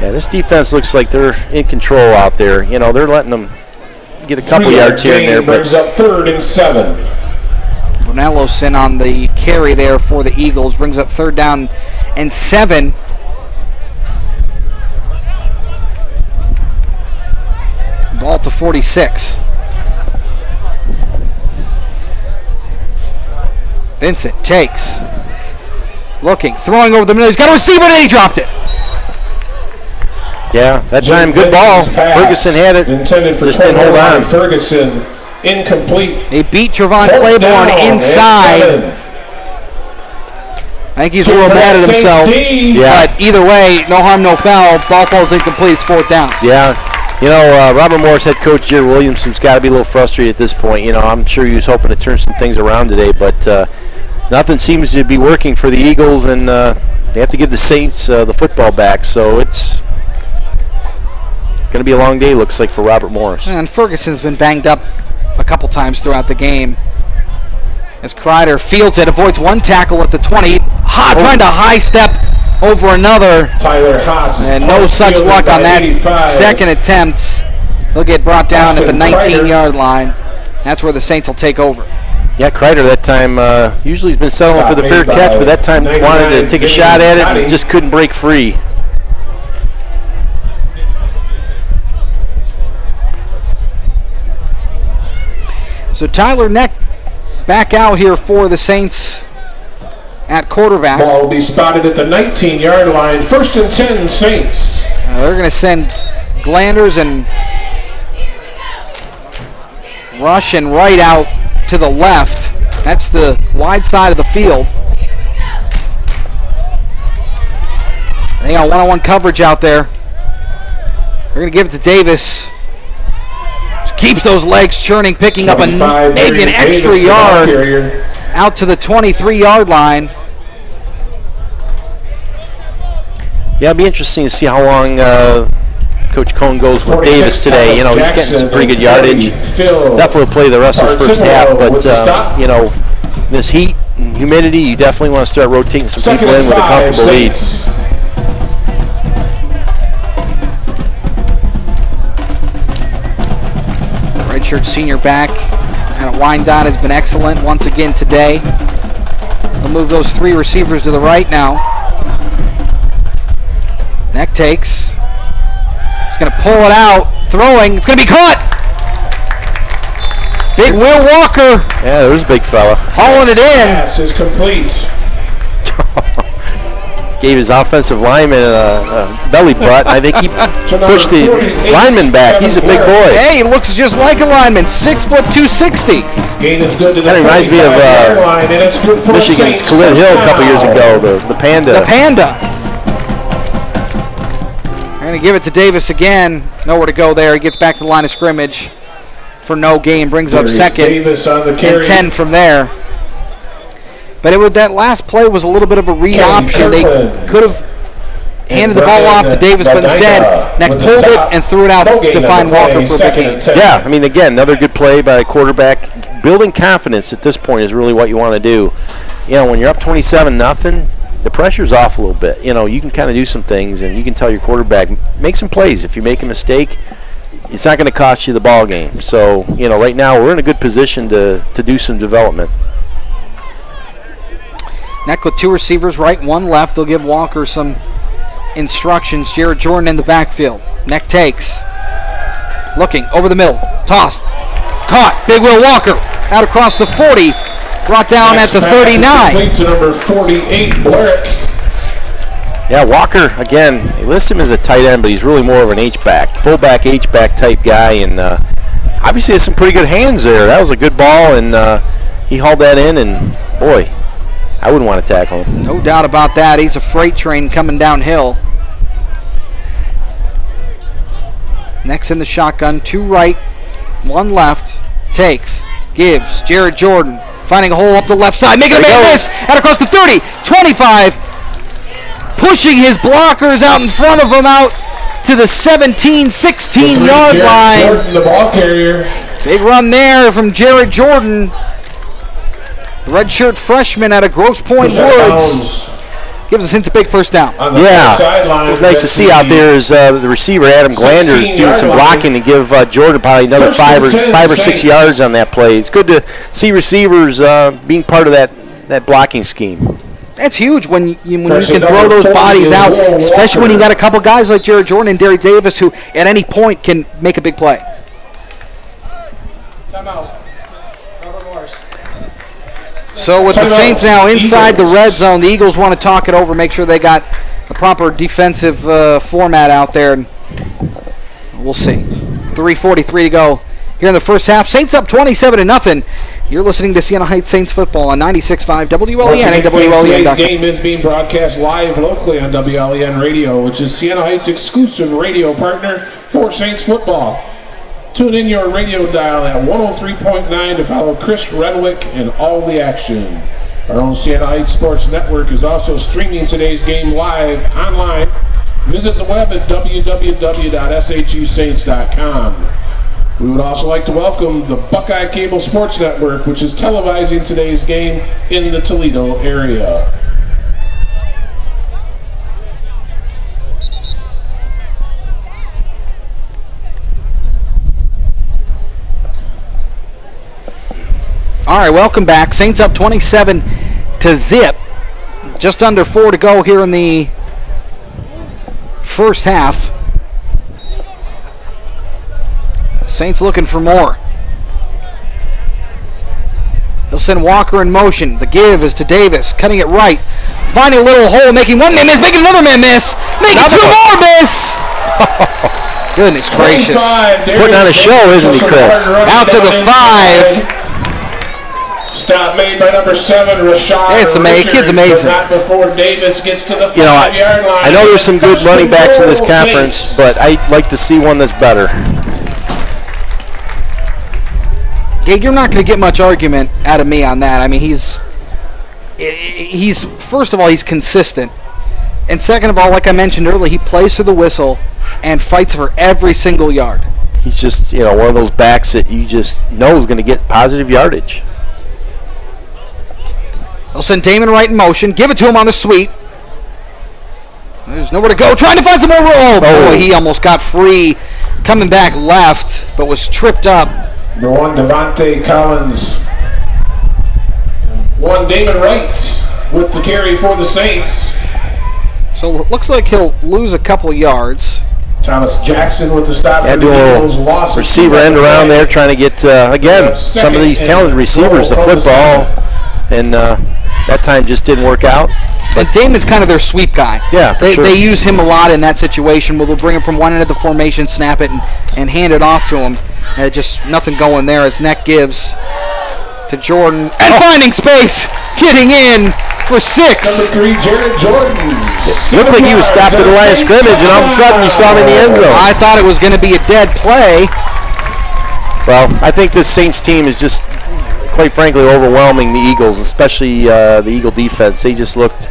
Yeah, this defense looks like they're in control out there. They're letting them get a couple yards here and there, but brings up 3rd and 7. Bonellosin on the carry there for the Eagles. Brings up 3rd down and 7. Ball to 46. Vincent takes. Looking, throwing over the middle. He's got a receiver and he dropped it. Yeah, that time good ball. Ferguson had it, intended for just didn't hold on. Ferguson, incomplete. They beat Trevon Claiborne inside. I think he's a little mad at himself. Yeah. But either way, no harm, no foul. Ball falls incomplete. It's 4th down. Yeah. You know, Robert Morris head coach Jared Williamson's got to be a little frustrated at this point. You know, I'm sure he was hoping to turn some things around today, but nothing seems to be working for the Eagles, and they have to give the Saints the football back. So it's going to be a long day, looks like, for Robert Morris. And Ferguson's been banged up a couple times throughout the game. As Kreider fields it, avoids one tackle at the 20. Trying to high step over another. Tyler Haas, and no such luck on that 2nd attempt. They'll get brought down at the 19-yard line. That's where the Saints will take over. Yeah, Kreider that time usually has been settling for the fair catch, but that time wanted to take a shot at it and just couldn't break free. So Tyler Neck back out here for the Saints at quarterback. Ball will be spotted at the 19-yard line. 1st and 10, Saints. They're going to send Glanders and Rush and Wright out to the left. That's the wide side of the field. They got one-on-one coverage out there. They're going to give it to Davis. Just keeps those legs churning, picking up maybe an extra yard out to the 23-yard line. Yeah, it'll be interesting to see how long Coach Cohn goes with Davis today. You know, he's getting some pretty good yardage. Definitely will play the rest of his first half, but, you know, this heat and humidity, you definitely want to start rotating some people in with a comfortable lead. Redshirt senior back and a wind down has been excellent once again today. They'll move those 3 receivers to the right now. Neck takes. He's going to pull it out. Throwing. It's going to be caught. Big Will Walker. Yeah, there's a big fella. Hauling it in. Pass is complete. Gave his offensive lineman a belly butt. I think he pushed the lineman back. He's a big boy. Hey, he looks just like a lineman. 6 foot 260. Gain is good to the That reminds me of Michigan's Khalid Hill a couple years ago, the Panda. The Panda. They're going to give it to Davis again. Nowhere to go there. He gets back to the line of scrimmage for no gain. Brings up 2nd and 10 from there. But that last play was a little bit of a read option. They could have handed the ball off to Davis, but instead, Neck pulled it and threw it out to find Walker for a big gain. Yeah, I mean, again, another good play by a quarterback. Building confidence at this point is really what you want to do. You know, when you're up 27-0, the pressure's off a little bit. You know, you can kind of do some things, and you can tell your quarterback, make some plays. If you make a mistake, it's not going to cost you the ball game. So, you know, right now we're in a good position to do some development. Neck with 2 receivers, right, 1 left. They'll give Walker some instructions. Jared Jordan in the backfield. Neck takes. Looking over the middle. Tossed. Caught. Big Will Walker out across the 40. Brought down at the 39. Complete to number 48, Blerick. Yeah, Walker, again, they list him as a tight end, but he's really more of an H-back, fullback, H-back type guy, and obviously has some pretty good hands there. That was a good ball, and he hauled that in, and boy, I wouldn't want to tackle him. No doubt about that. He's a freight train coming downhill. Next in the shotgun, 2 right, 1 left. Takes, gives, Jared Jordan finding a hole up the left side, making a miss, out across the 30, 25, pushing his blockers out in front of him out to the 17, 16-yard line. Jordan, the ball carrier. Big run there from Jared Jordan. The redshirt freshman out of Grosse Pointe Woods gives the Saints a big first down. Yeah, it was nice to see out there is the receiver, Adam Glander, is doing some blocking to give Jordan probably another 5 or 6 yards on that play. It's good to see receivers being part of that blocking scheme. That's huge when you can throw those bodies out, especially when you got a couple guys like Jared Jordan and Derek Davis who at any point can make a big play. Timeout. So with the Saints now inside the red zone, the Eagles want to talk it over, make sure they got the proper defensive format out there. And we'll see. 3:43 to go here in the first half. Saints up 27-0. You're listening to Siena Heights Saints football on 96.5 WLEN and WLEN.com. Today's game is being broadcast live locally on WLEN Radio, which is Siena Heights' exclusive radio partner for Saints football. Tune in your radio dial at 103.9 to follow Chris Redwick and all the action. Our own Siena Heights Sports Network is also streaming today's game live online. Visit the web at www.shusaints.com. We would also like to welcome the Buckeye Cable Sports Network, which is televising today's game in the Toledo area. All right, welcome back. Saints up 27-0. Just under 4 to go here in the first half. Saints looking for more. They'll send Walker in motion. The give is to Davis, cutting it right. Finding a little hole, making one man miss, making another man miss, making two more miss. Goodness gracious. Putting on a show, isn't he, Chris? Out to the 5. Stop made by number 7, Rashad. It's amazing. Kid's amazing. Not before Davis gets to the 5-yard line. I know there's some good running backs in this conference, but I'd like to see one that's better. Gabe, you're not going to get much argument out of me on that. I mean, he's first of all, he's consistent. And second of all, like I mentioned earlier, he plays to the whistle and fights for every single yard. He's just, one of those backs that you just know is going to get positive yardage. They'll send Damon Wright in motion. Give it to him on the sweep. There's nowhere to go. Trying to find some more room. Oh, boy, he almost got free. Coming back left, but was tripped up. Number 1, Devontae Collins. 1, Damon Wright with the carry for the Saints. So it looks like he'll lose a couple yards. Thomas Jackson with the stop for the Eagles. Lost receiver end around there trying to get, again, some of these talented receivers the football. And that time just didn't work out. And Damon's kind of their sweep guy. Yeah, for sure. They use him a lot in that situation where they'll bring him from one end of the formation, snap it, and hand it off to him. And just nothing going there as Neck gives to Jordan. And finding space, getting in for 6. Number 3, Jared Jordan. It looked like he was stopped at the line of scrimmage, and all of a sudden you saw him in the end zone. I thought it was going to be a dead play. Well, I think this Saints team is just, quite frankly, overwhelming the Eagles, especially the Eagle defense. They just looked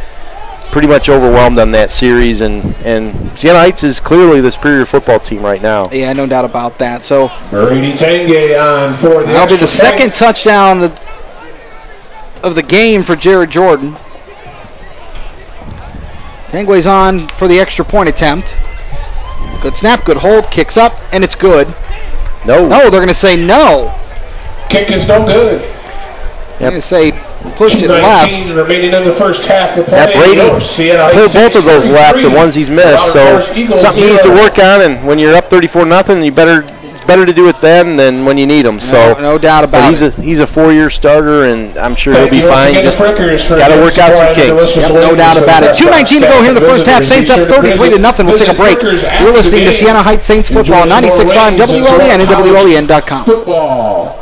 pretty much overwhelmed on that series, and Siena Heights is clearly the superior football team right now. Yeah, no doubt about that. So Brady Tanguay on for the that'll be the second touchdown of the game for Jared Jordan. Tanguay's on for the extra point attempt. Good snap, good hold, kicks up, and it's good. No, they're going to say no. Kick is no good. They're going to say pushed it left. Remaining in the first half to play. Yeah, Brady pulled both of those left, the ones he's missed. So something he needs to work on, and when you're up 34-0, it's better to do it then than when you need them. So no doubt about it. He's a 4-year starter, and I'm sure he'll be fine. Just got to work out some kinks. Yep, no doubt about it. 2:19 to go here in the first half. Saints up 33-0. We'll take a break. You're listening to Siena Heights Saints football on 96.5 WLEN and WLEN.com. Football.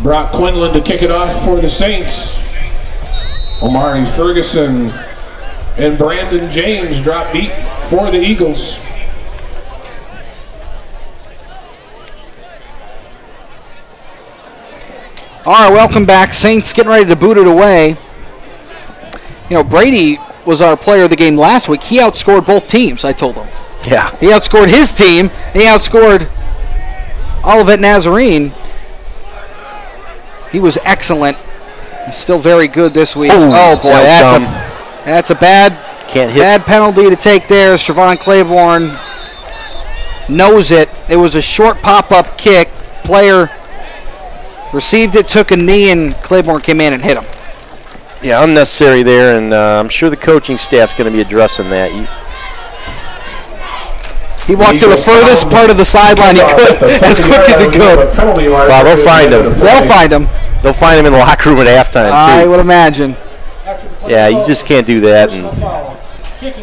Brock Quinlan to kick it off for the Saints. Omari Ferguson and Brandon James drop deep for the All right, welcome back. Saints getting ready to boot it away. You know, Brady was our player of the game last week. He outscored both teams, I told him. Yeah. He outscored his team. He outscored Olivet Nazarene. He was excellent. He's still very good this week. Oh boy, that's a bad penalty to take there. Trevon Claiborne knows it. It was a short pop-up kick. Player received it, took a knee, and Claiborne came in and hit him. Yeah, unnecessary there, and I'm sure the coaching staff's going to be addressing that. He walked to the furthest part of the sideline he could, as quick as he could. Wow, they'll find him. They'll find him. They'll find him in the locker room at halftime, too. I would imagine. Yeah, you just can't do that. And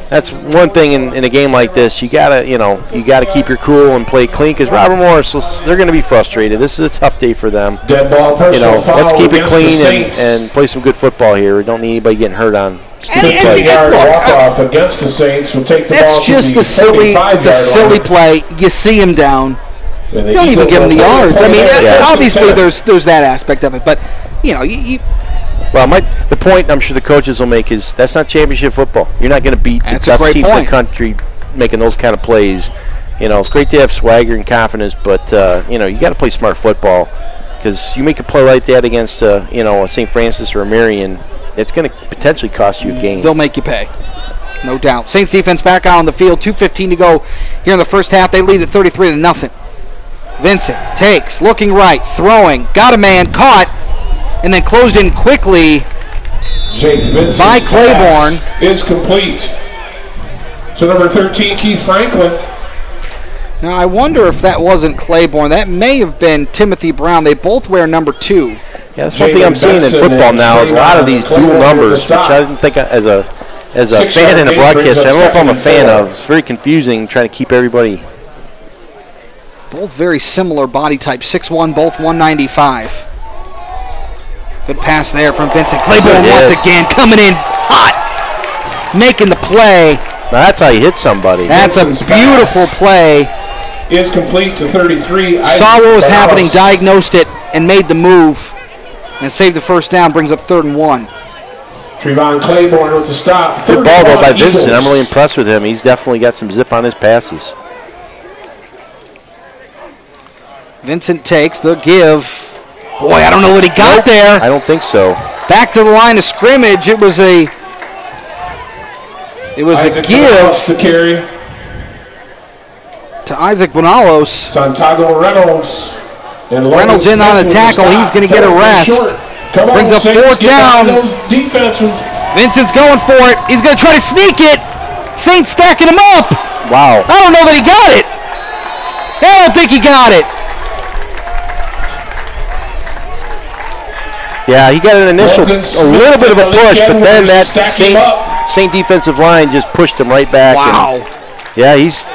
that's one thing in a game like this. You gotta keep your cool and play clean, because Robert Morris, they're going to be frustrated. This is a tough day for them. Let's keep it clean and play some good football here. We don't need anybody getting hurt on. Walk-off against the Saints will take the ball. That's just a silly play. You see him down. You don't even give him the yards. I mean, obviously there's that aspect of it, but Well, the point I'm sure the coaches will make is that's not championship football. You're not going to beat the best teams in the country making those kind of plays. It's great to have swagger and confidence, but you got to play smart football, because you make a play like that against a St. Francis or a Marion, it's going to potentially cost you a game. They'll make you pay, no doubt. Saints defense back out on the field. 2:15 to go here in the first half. They lead at 33-0. Vincent takes, looking right, throwing, got a man, caught, and then closed in quickly by Claiborne. Is complete. So number 13, Keith Franklin. Now I wonder if that wasn't Claiborne. That may have been Timothy Brown. They both wear number 2. Yeah, that's one thing I'm seeing in football now is a lot of these dual numbers, which I didn't think as a fan and a broadcaster, I don't know if I'm a fan of. It's very confusing trying to keep everybody. Both very similar body type, 6'1", both 195. Good pass there from Vincent Claiborne once again, coming in hot, making the play. Now that's how you hit somebody. That's a beautiful play. Is complete to 33. Saw what was happening, diagnosed it, and made the move, and saved the first down, brings up 3rd and 1. Trevon Claiborne with the stop. Good ball though by Vincent. I'm really impressed with him. He's definitely got some zip on his passes. Vincent takes the give. Boy, I don't know what he got there. I don't think so. Back to the line of scrimmage. It was a give to Isaac Bonalos. Santiago Reynolds. Reynolds in on a tackle. He's going to get a rest. Brings up 4th down. Vincent's going for it. He's going to try to sneak it. Saints stacking him up. Wow. I don't know that he got it. I don't think he got it. Yeah, he got an initial, a little bit of a push, but then that Saint defensive line just pushed him right back. Wow. Yeah, he's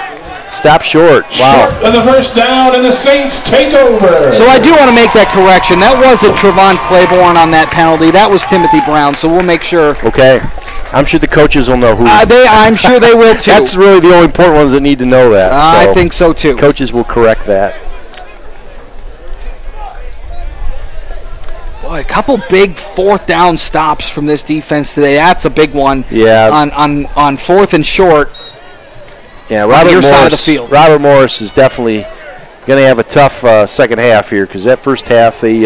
stopped short. Wow. Short of the first down, and the Saints take over. So I do want to make that correction. That wasn't Trevon Claiborne on that penalty. That was Timothy Brown, so we'll make sure. Okay. I'm sure the coaches will know who. I'm sure they will, too. That's really the only important ones that need to know that. I think so, too. Coaches will correct that. Boy, a couple big 4th down stops from this defense today. That's a big one. Yeah. On 4th and short. Yeah, Robert Morris is definitely going to have a tough second half here, because that first half they.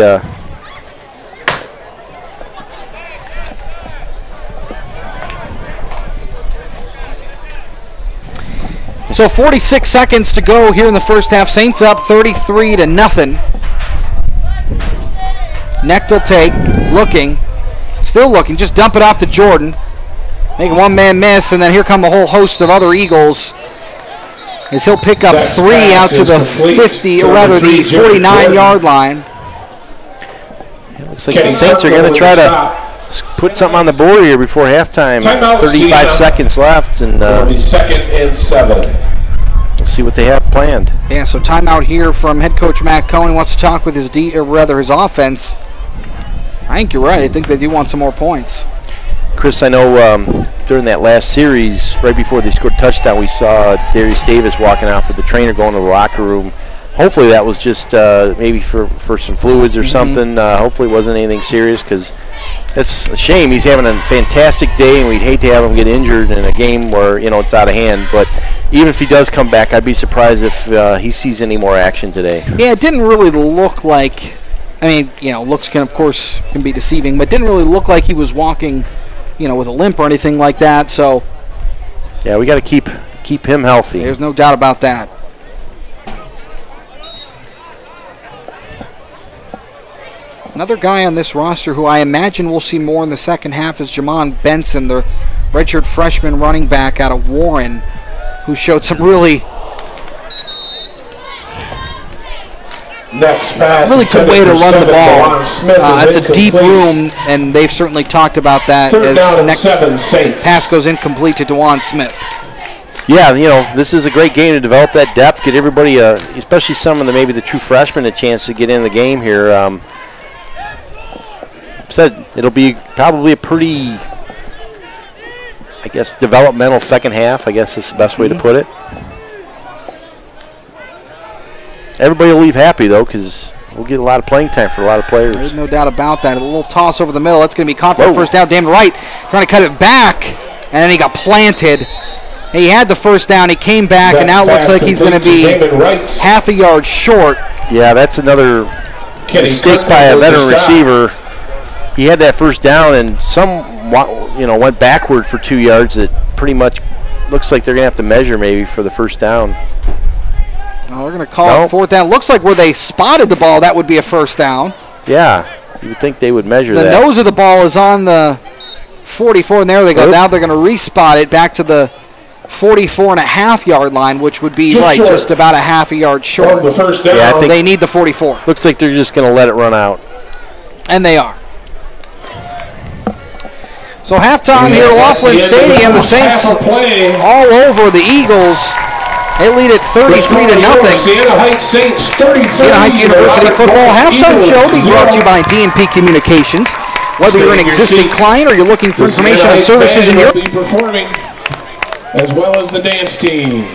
So 46 seconds to go here in the first half. Saints up 33-0. Necht take, still looking, just dump it off to Jordan. Make a one-man miss, and then here come a whole host of other Eagles as he'll pick up 3 out to the 50, or rather the 49-yard line. It looks like the Saints are going to try to put something on the board here before halftime. 35 seconds left, and 2nd and 7. We'll see what they have planned. Yeah, so timeout here from head coach Matt Cohen. He wants to talk with his his offense. I think you're right. I think they do want some more points. Chris, I know during that last series, right before they scored a touchdown, we saw Darius Davis walking out with the trainer going to the locker room, hopefully that was just maybe for some fluids or something. Hopefully it wasn't anything serious, because it's a shame. He's having a fantastic day, and we'd hate to have him get injured in a game where, it's out of hand. But even if he does come back, I'd be surprised if he sees any more action today. Yeah, it didn't really look like, looks can be deceiving, but it didn't really look like he was walking, with a limp or anything like that. So yeah, we got to keep him healthy. There's no doubt about that. Another guy on this roster who I imagine we'll see more in the second half is Jamon Benson, the redshirt freshman running back out of Warren, who showed some really good way to run the ball. It's a deep room, and they've certainly talked about that as next pass goes incomplete to DeJuan Smith. Yeah, this is a great game to develop that depth, get everybody, especially some of maybe the true freshmen, a chance to get in the game here. Said it'll be probably a pretty, developmental second half. I guess is the best way to put it. Everybody will leave happy, though, because we'll get a lot of playing time for a lot of players. There's no doubt about that. A little toss over the middle. That's going to be caught for the first down. Damon Wright trying to cut it back, and then he got planted. He had the first down. He came back, and now it looks like he's going to be half a yard short. Yeah, that's another mistake by a veteran receiver. He had that first down, and went backward for 2 yards. It pretty much looks like they're going to have to measure maybe for the first down. Oh, they're going to call it fourth down. Looks like where they spotted the ball, that would be a first down. Yeah, you would think they would measure that. The nose of the ball is on the 44, and there they go. Oops. Now they're going to re-spot it back to the 44.5-yard line, which would be just about a half a yard short. The first down. Yeah, I think they need the 44. Looks like they're just going to let it run out. And they are. So halftime here at Laughlin Stadium, the Saints all over the Eagles. They lead at 33-0. Siena Heights Saints 33. Siena Heights University football halftime show being brought to you by D&P Communications. Whether you're an existing client or you're looking for information on services in your performing, as well as the dance team.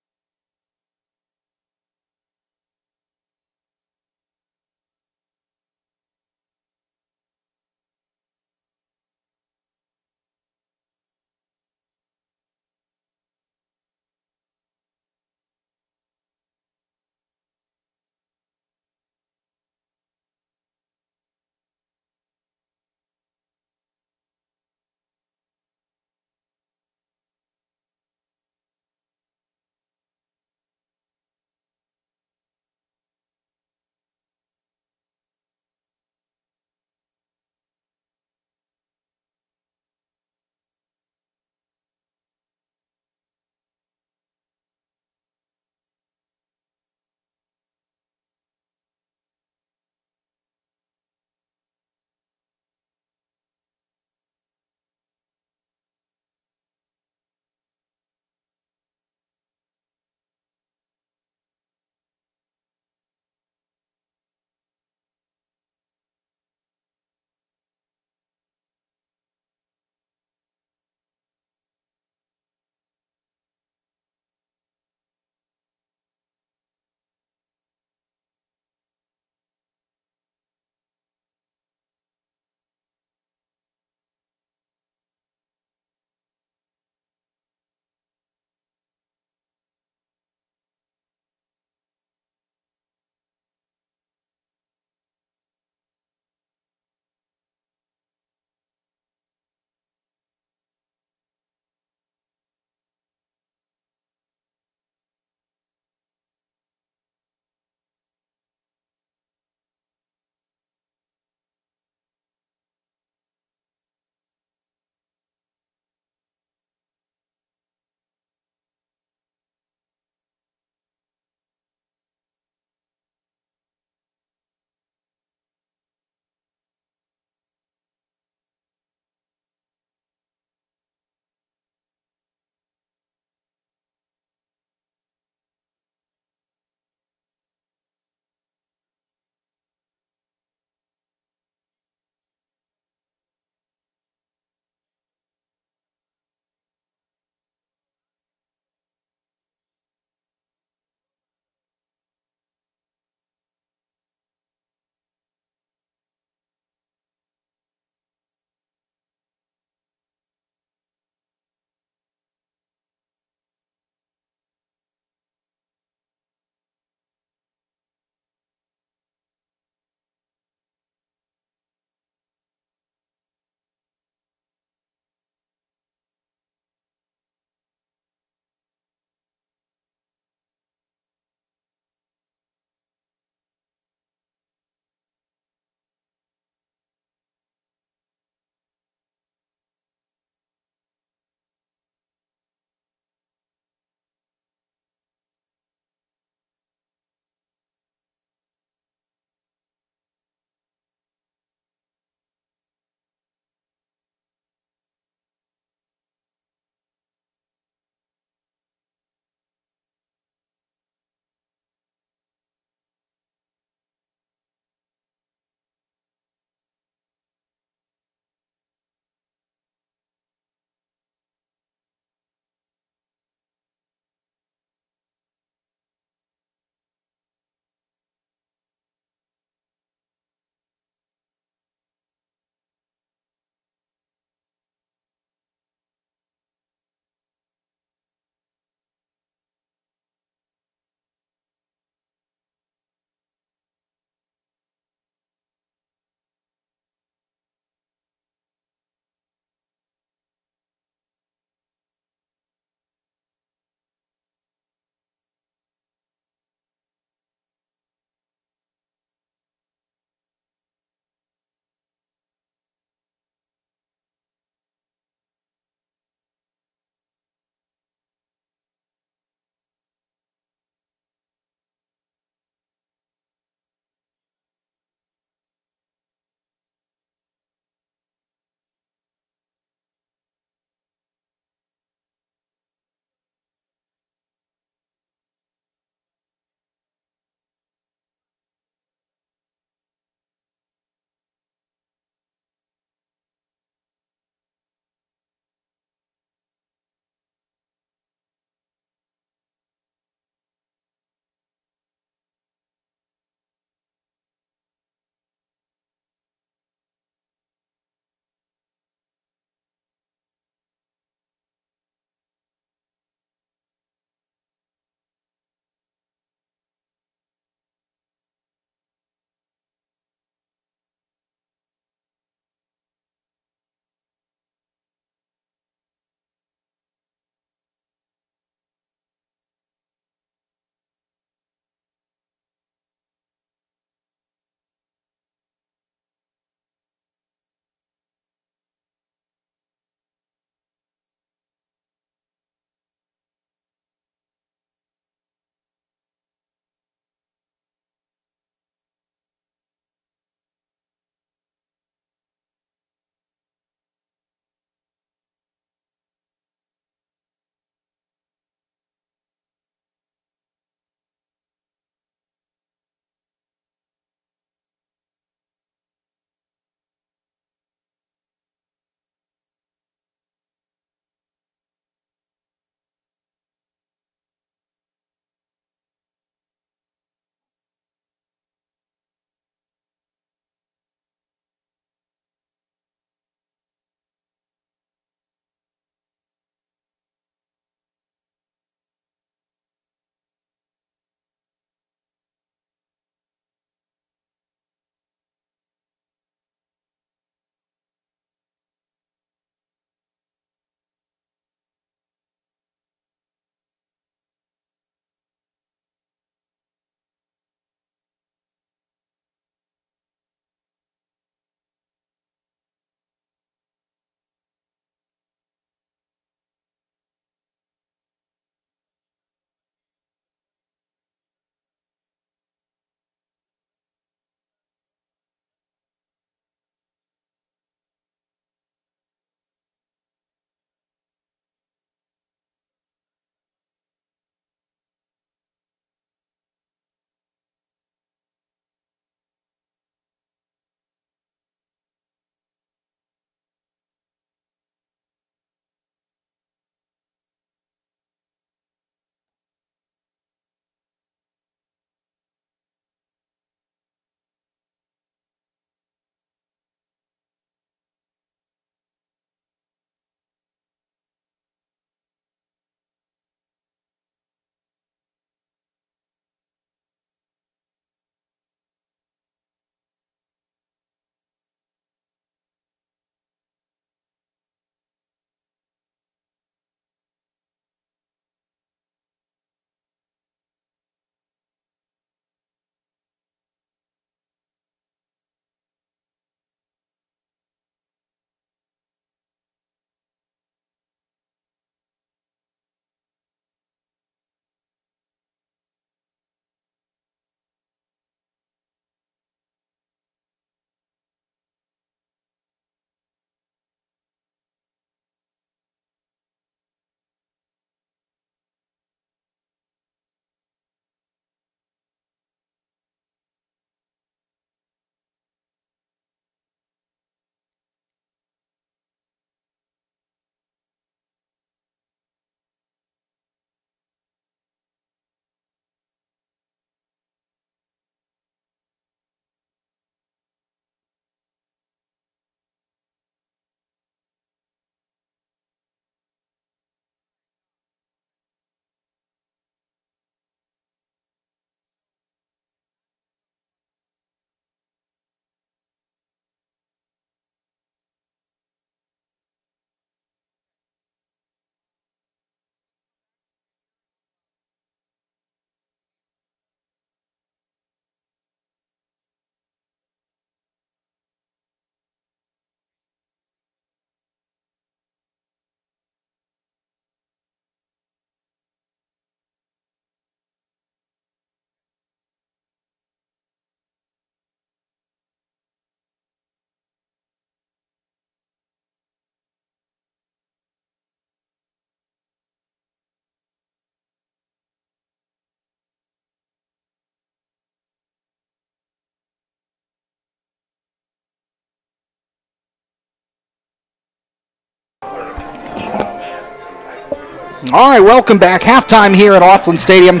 All right, welcome back. Halftime here at Laughlin Stadium.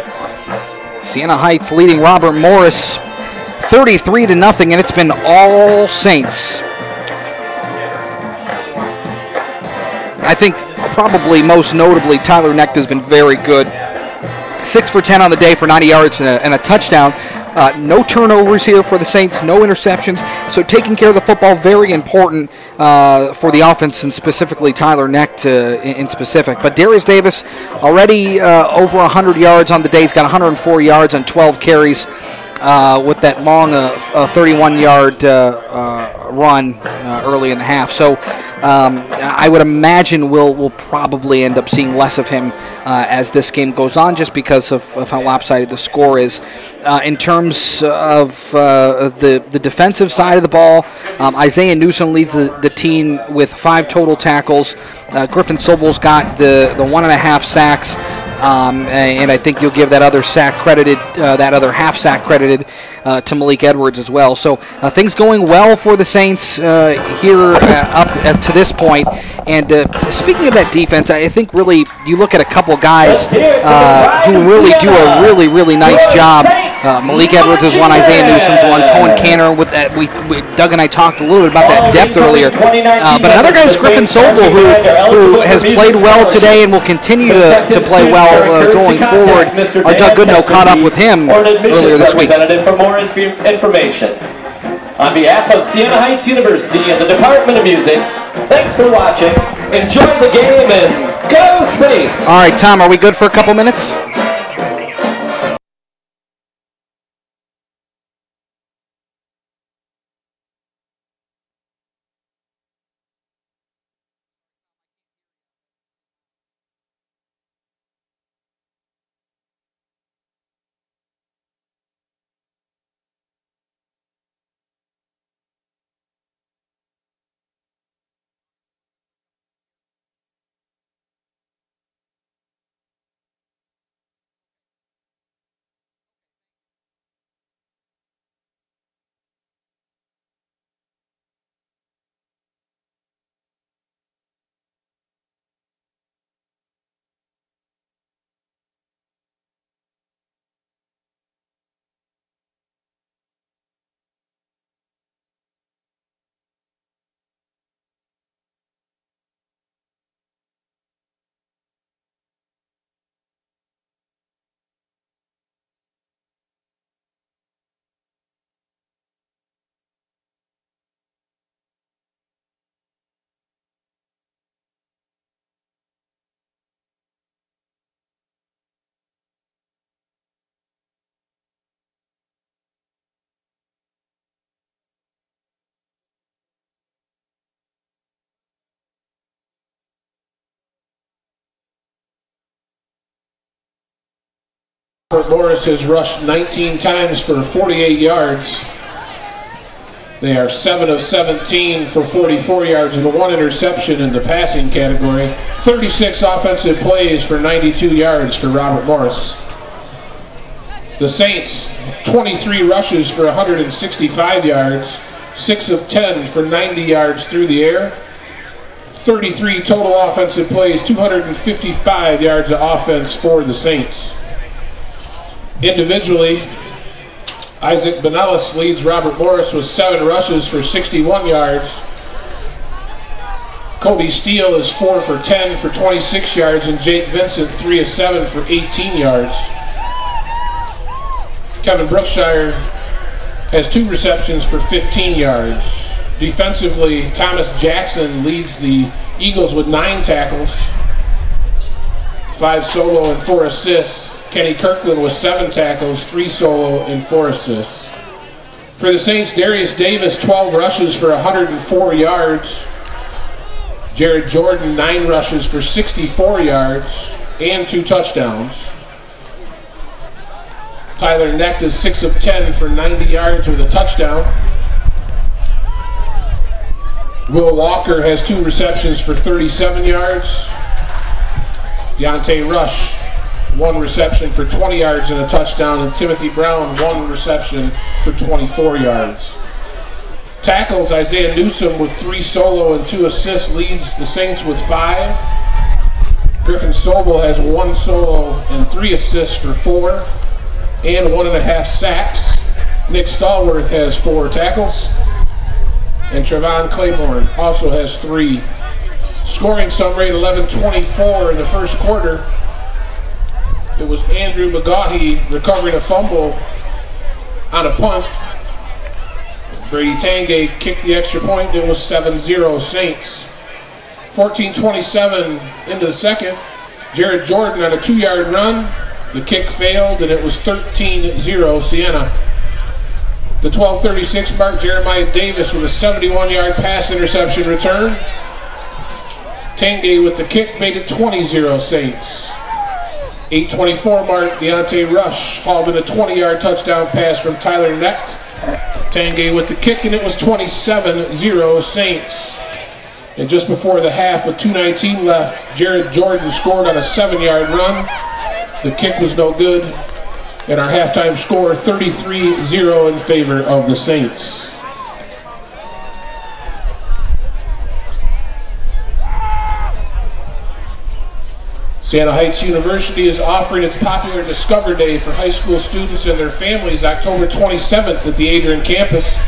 Siena Heights leading Robert Morris 33-0, and it's been all Saints. I think probably most notably Tyler Necht has been very good. 6 for 10 on the day for 90 yards and a touchdown. No turnovers here for the Saints, no interceptions. So taking care of the football, very important for the offense, and specifically Tyler Necht in specific. But Darius Davis already over 100 yards on the day. He's got 104 yards on 12 carries with that long 31-yard run early in the half. So I would imagine we'll probably end up seeing less of him as this game goes on, just because of how lopsided the score is. In terms of the defensive side of the ball, Isaiah Newsom leads the team with 5 total tackles. Griffin Sobel's got the 1.5 sacks. And I think you'll give that other sack credited, that other half sack credited to Malik Edwards as well. So things going well for the Saints here up to this point. And speaking of that defense, I think really you look at a couple guys who really do a really nice job. Malik Edwards is one, Isaiah Newsom's one, Cohen Canner with that. Doug and I talked a little bit about that depth earlier. But another guy is Griffin Sobel, who has played well today and will continue to play well going forward. Our Doug Goodnow caught up with him earlier this week. For more information. On behalf of Siena Heights University and the Department of Music, thanks for watching. Enjoy the game and go Saints! All right, Tom, are we good for a couple minutes? Robert Morris has rushed 19 times for 48 yards. They are 7 of 17 for 44 yards and 1 interception in the passing category. 36 offensive plays for 92 yards for Robert Morris. The Saints, 23 rushes for 165 yards, 6 of 10 for 90 yards through the air. 33 total offensive plays, 255 yards of offense for the Saints. Individually, Isaac Benelis leads Robert Morris with 7 rushes for 61 yards. Cody Steele is 4 for 10 for 26 yards, and Jake Vincent 3 of 7 for 18 yards. Kevin Brookshire has 2 receptions for 15 yards. Defensively, Thomas Jackson leads the Eagles with 9 tackles, 5 solo and 4 assists. Kenny Kirkland with 7 tackles, 3 solo and 4 assists. For the Saints, Darius Davis, 12 rushes for 104 yards. Jared Jordan, 9 rushes for 64 yards and 2 touchdowns. Tyler Necht is 6 of 10 for 90 yards with a touchdown. Will Walker has 2 receptions for 37 yards. Deontay Rush, 1 reception for 20 yards and a touchdown, and Timothy Brown, 1 reception for 24 yards. Tackles, Isaiah Newsom with 3 solo and 2 assists leads the Saints with 5. Griffin Sobel has 1 solo and 3 assists for 4 and 1.5 sacks. Nick Stallworth has 4 tackles. And Trevon Claiborne also has 3. Scoring summary at 11:24 in the first quarter. It was Andrew McGaughey recovering a fumble on a punt. Brady Tangay kicked the extra point. It was 7-0 Saints. 14:27 into the second. Jared Jordan on a 2-yard run. The kick failed, and it was 13-0 Siena. The 12:36 mark, Jeremiah Davis with a 71-yard pass interception return. Tangay with the kick made it 20-0 Saints. 8:24 mark, Deontay Rush hauled in a 20-yard touchdown pass from Tyler Necht. Tangay with the kick, and it was 27-0 Saints. And just before the half, with 2:19 left, Jared Jordan scored on a 7-yard run. The kick was no good. And our halftime score, 33-0 in favor of the Saints. Siena Heights University is offering its popular Discover Day for high school students and their families October 27th at the Adrian campus.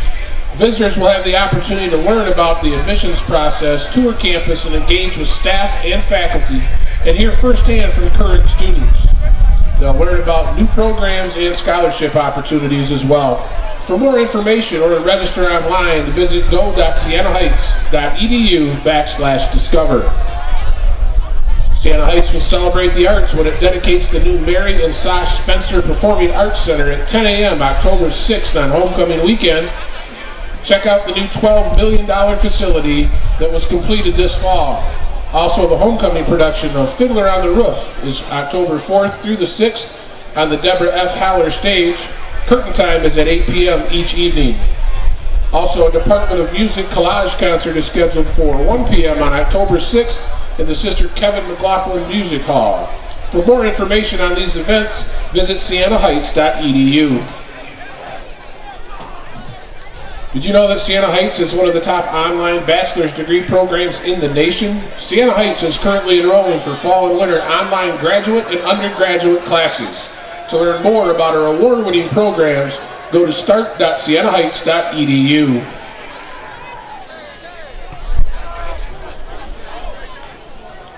Visitors will have the opportunity to learn about the admissions process, tour campus, and engage with staff and faculty, and hear firsthand from current students. They'll learn about new programs and scholarship opportunities as well. For more information or to register online, visit go.sienaheights.edu/discover. Siena Heights will celebrate the arts when it dedicates the new Mary and Sash Spencer Performing Arts Center at 10 a.m. October 6th on homecoming weekend. Check out the new $12 million facility that was completed this fall. Also, the homecoming production of Fiddler on the Roof is October 4th through the 6th on the Deborah F. Haller stage. Curtain time is at 8 p.m. each evening. Also, a Department of Music collage concert is scheduled for 1 p.m. on October 6th in the Sister Kevin McLaughlin Music Hall. For more information on these events, visit sienaheights.edu. Did you know that Siena Heights is one of the top online bachelor's degree programs in the nation? Siena Heights is currently enrolling for fall and winter online graduate and undergraduate classes. To learn more about our award-winning programs, go to start.sienaheights.edu.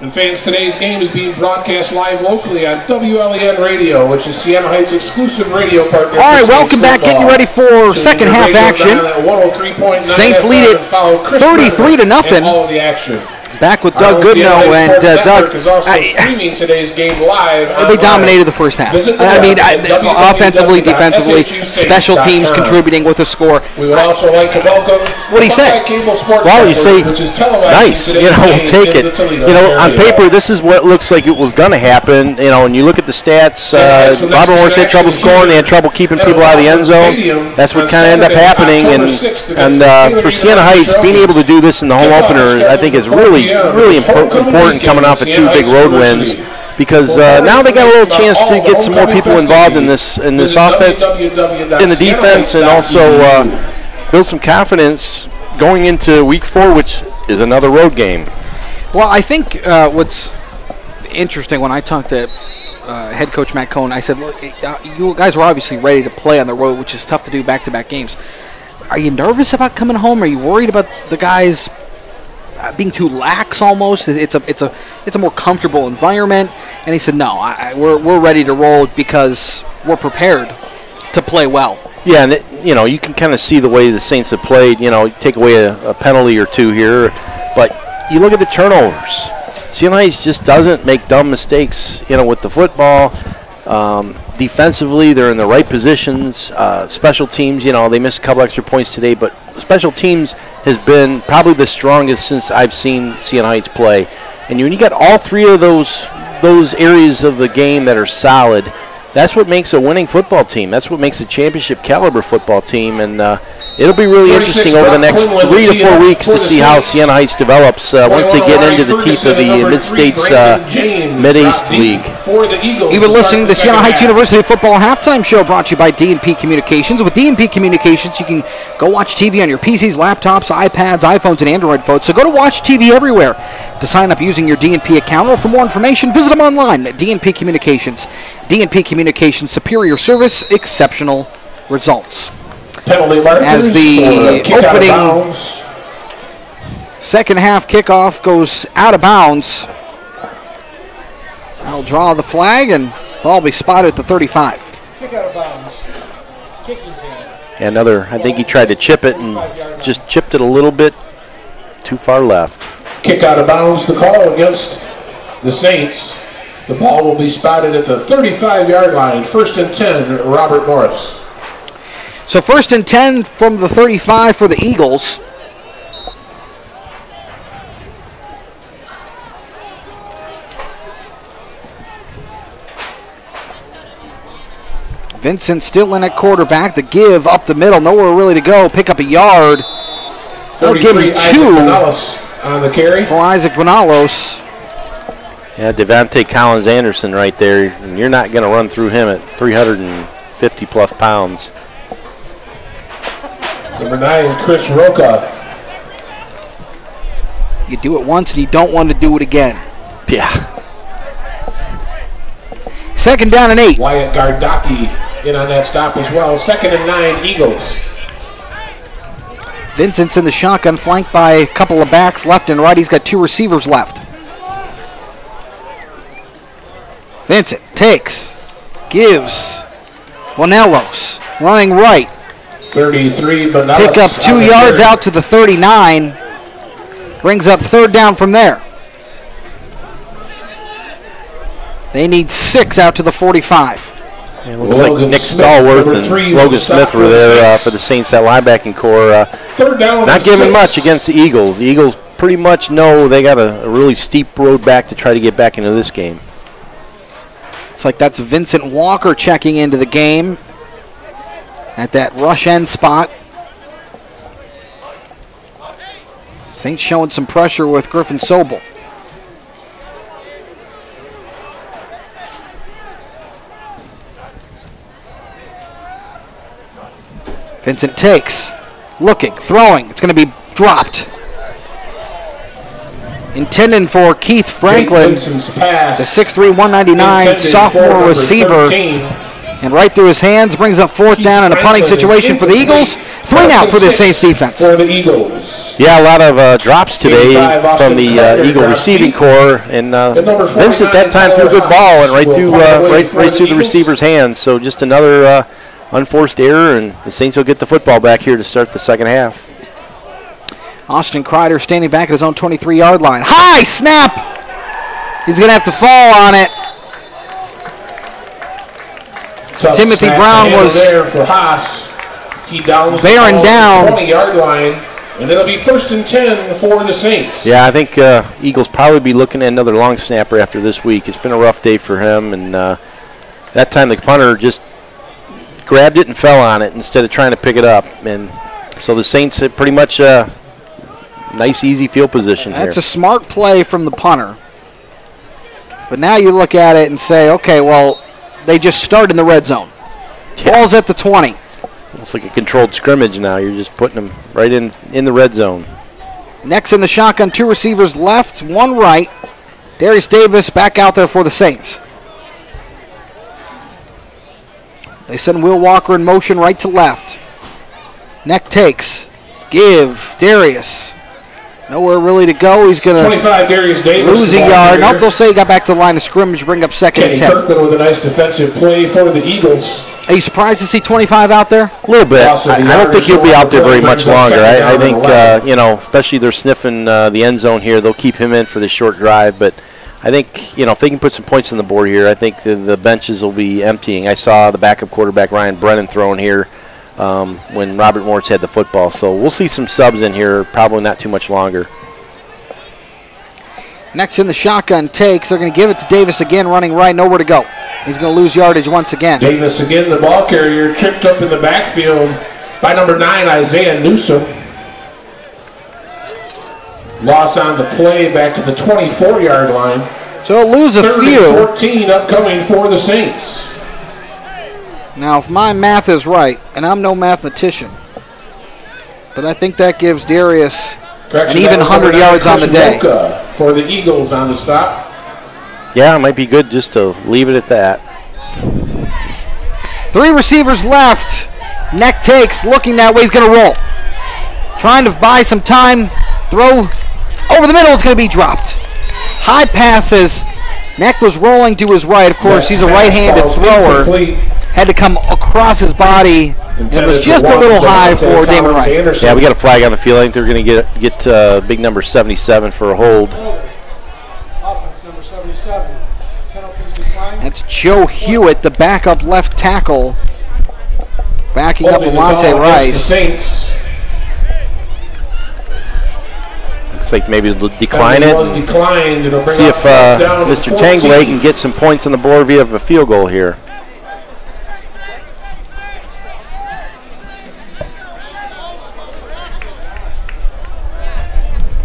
And fans, today's game is being broadcast live locally on WLEN Radio, which is Siena Heights' exclusive radio partner. All right, welcome back. Getting ready for second half action. Saints lead it 33-0. All of the action. Back with Doug Goodnow, and Doug, today's game live. They dominated the first half. Offensively, defensively, special teams contributing with a score. We would also like to welcome. What do you say? Well, you say, nice. We'll take it. On paper, this is what looks like it was going to happen. And you look at the stats. Auburn Wars had trouble scoring. They had trouble keeping people out of the end zone. That's what kind of ended up happening. And for Siena Heights, being able to do this in the home opener, I think is really important coming off of 2 big road wins, because now they got a little chance to get some more people involved in this offense, in the defense, and also build some confidence going into week 4, which is another road game. Well, I think what's interesting, when I talked to head coach Matt Cohn, I said, look, you guys were obviously ready to play on the road, which is tough to do back-to-back games. Are you nervous about coming home? Are you worried about the guys being too lax almost? It's a more comfortable environment. And he said, no, we're ready to roll because we're prepared to play well. Yeah, and you can kind of see the way the Saints have played. Take away a penalty or 2 here, but you look at the turnovers. Siena Heights just doesn't make dumb mistakes, with the football. Defensively, they're in the right positions. Special teams, they missed a couple extra points today, but special teams has been probably the strongest since I've seen Siena Heights play. And when you got all 3 of those areas of the game that are solid, that's what makes a winning football team. That's what makes a championship caliber football team. And It'll be really interesting over the next 3 to 4 weeks to see how Siena Heights develops once they get into the teeth of the Mid-States Mid-East League. You've been listening to the Siena Heights University Football Halftime Show, brought to you by D&P Communications. With D&P Communications, you can go watch TV on your PCs, laptops, iPads, iPhones, and Android phones. So go to Watch TV Everywhere to sign up using your D&P account, or for more information, visit them online at D&P Communications. D&P Communications, superior service, exceptional results. As the opening second half kickoff goes out of bounds, I'll draw the flag and ball will be spotted at the 35. Kick out of bounds. Kicking team. Another, I think he tried to chip it and just chipped it a little bit too far left. Kick out of bounds, the call against the Saints. The ball will be spotted at the 35-yard line. 1st and 10, Robert Morris. So 1st and 10 from the 35 for the Eagles. Vincent still in at quarterback. The give up the middle, nowhere really to go. Pick up a yard. They'll give him 2 on the carry for Isaac Bonalos. Yeah, Devontae Collins-Anderson right there, and you're not going to run through him at 350-plus pounds. Number 9, Chris Roca. You do it once and you don't want to do it again. Yeah. 2nd down and 8. Wyatt Gardaki in on that stop as well. 2nd and 9, Eagles. Vincent's in the shotgun, flanked by a couple of backs left and right. He's got 2 receivers left. Vincent takes, gives, Bonalos running right. 33, but pick up 2 yards out to the 39. Brings up 3rd down from there. They need 6 out to the 45. It looks like Nick Stallworth and Logan Smith were there for the Saints, that linebacking core. 3rd down, not giving much against the Eagles. The Eagles pretty much know they got a really steep road back to try to get back into this game. Looks like that's Vincent Walker checking into the game at that rush end spot. Saints showing some pressure with Griffin Sobel. Vincent takes, looking, throwing. It's going to be dropped. Intended for Keith Franklin, the 6'3", 199 sophomore receiver. 13. And right through his hands, brings up 4th down in a punting situation for the Eagles. 3 out for the Saints defense. For the Eagles. Yeah, a lot of drops today from the Eagle receiving core, and Vincent that time threw a good ball and right through the receiver's hands. So just another unforced error, and the Saints will get the football back here to start the second half. Austin Kreider standing back at his own 23-yard line. High snap! He's going to have to fall on it. Timothy Brown was there for Haas. He downs bearing down 20-yard line, and it'll be 1st and 10 for the Saints. Yeah, I think Eagles probably be looking at another long snapper after this week. It's been a rough day for him, and that time the punter just grabbed it and fell on it instead of trying to pick it up. And so the Saints had pretty much a nice, easy field position here. That's a smart play from the punter. But now you look at it and say, okay, well, they just start in the red zone. Yeah. Ball's at the 20. It's like a controlled scrimmage now. You're just putting them right in the red zone. Next in the shotgun, 2 receivers left, 1 right. Darius Davis back out there for the Saints. They send Will Walker in motion right to left. Neck takes. Give. Darius. Nowhere really to go. He's going to 25, Darius Davis lose a yard. Nope, they'll say he got back to the line of scrimmage, bring up 2nd and 10. Kirkland with a nice defensive play for the Eagles. Are you surprised to see 25 out there? A little bit. I don't think he'll be out there very much longer. I think, especially they're sniffing the end zone here. They'll keep him in for the short drive. But I think, if they can put some points on the board here, I think the benches will be emptying. I saw the backup quarterback, Ryan Brennan, throwing here when Robert Morris had the football. So we'll see some subs in here, probably not too much longer. Next in the shotgun takes. They're going to give it to Davis again, running right, nowhere to go. He's going to lose yardage once again. Davis again, the ball carrier, tripped up in the backfield by number 9, Isaiah Newsom. Loss on the play back to the 24-yard line. So he'll lose a Third few. and 14 upcoming for the Saints. Now, if my math is right, and I'm no mathematician, but I think that gives Darius an even 100 yards on the day. Mocha for the Eagles on the stop. Yeah, it might be good just to leave it at that. 3 receivers left. Neck takes, looking that way, he's going to roll. Trying to buy some time. Throw over the middle, it's going to be dropped. High passes. Neck was rolling to his right. Of course, he's a right-handed thrower. Had to come across his body. It was just a little high for Damon Wright. Yeah, we got a flag on the field. I think they're going to get big number 77 for a hold. Offense number 77. Penalties declined. That's Joe Hewitt, the backup left tackle, backing up Alante Rice. Saints. Looks like maybe they'll decline it. Was declined. It'll bring See up if down to Mr. 14. Tangley can get some points on the board via a field goal here.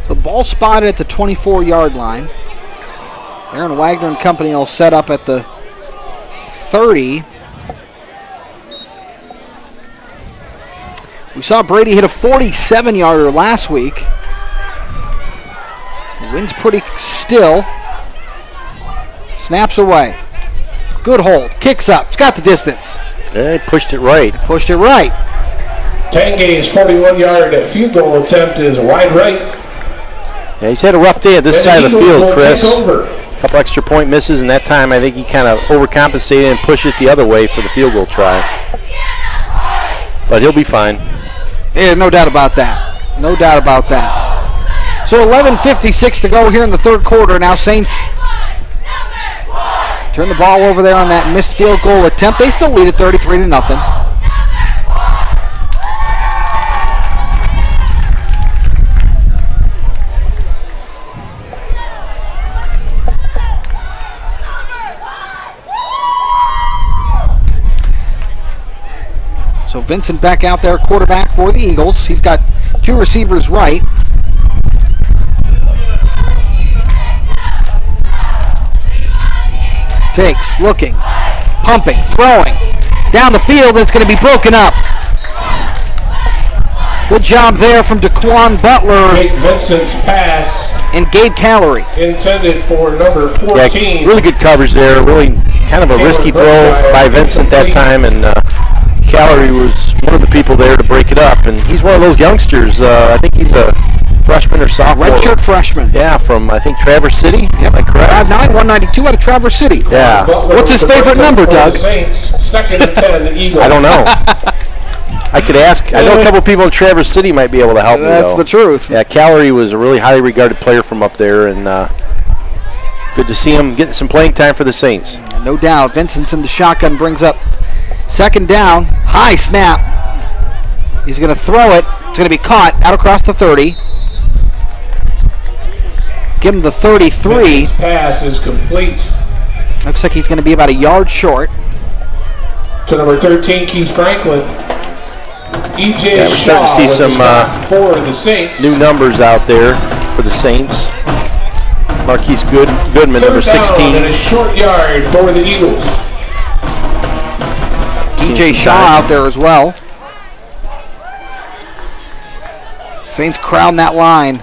So ball spotted at the 24-yard line. Aaron Wagner and company all set up at the 30. We saw Brady hit a 47-yarder last week. The wind's pretty still. Snaps away. Good hold. Kicks up. It's got the distance. Yeah, he pushed it right. Pushed it right. Tangay's 41-yard field goal attempt is wide right. Yeah, he's had a rough day at this side of the Eagles field, will Chris. take over. A couple extra point misses, and that time I think he kind of overcompensated and pushed it the other way for the field goal try. But he'll be fine. Yeah, no doubt about that. No doubt about that. So 11:56 to go here in the third quarter. Now Saints turn the ball over there on that missed field goal attempt. They still lead at 33-0. So Vincent back out there, quarterback for the Eagles. He's got 2 receivers right. Takes, looking, pumping, throwing. Down the field, and it's going to be broken up. Good job there from Daquan Butler. Jake Vincent's pass And Gabe Callery. intended for number 14. Yeah, really good coverage there. Really kind of a risky throw by Vincent that time, and Callery was one of the people there to break it up. And he's one of those youngsters. I think he's a freshman or sophomore. Redshirt freshman. Yeah, from I think Traverse City. Am I correct? 5'9", 192 out of Traverse City. Yeah. Butler What's his with the favorite breakup number, for the Doug? Saints, 2nd and 10, the Eagles. I don't know. I could ask. I know a couple people in Traverse City might be able to help me, That's though. the truth. Yeah, Callery was a really highly regarded player from up there, and good to see him getting some playing time for the Saints. No doubt. Vincent's in the shotgun, brings up 2nd down. High snap. He's going to throw it. It's going to be caught out across the 30. Give him the 33. Vincent's pass is complete Looks like he's going to be about a yard short. to number 13, Keith Franklin. E.J. Yeah, we're starting to see Shaw with the some stop for the Saints. New numbers out there for the Saints. Marquise Goodman, number 16. And a short yard for the Eagles. E.J. some Shaw time. out there as well. Saints crown that line.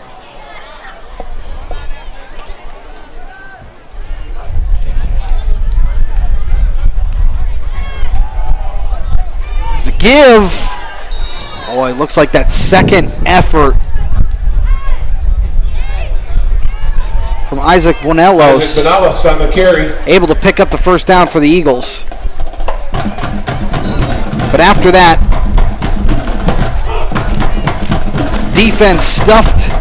There's a give. Oh, it looks like that second effort from Isaac Bonelos. Isaac Benalis on the carry. Able to pick up the first down for the Eagles. But after that, defense stuffed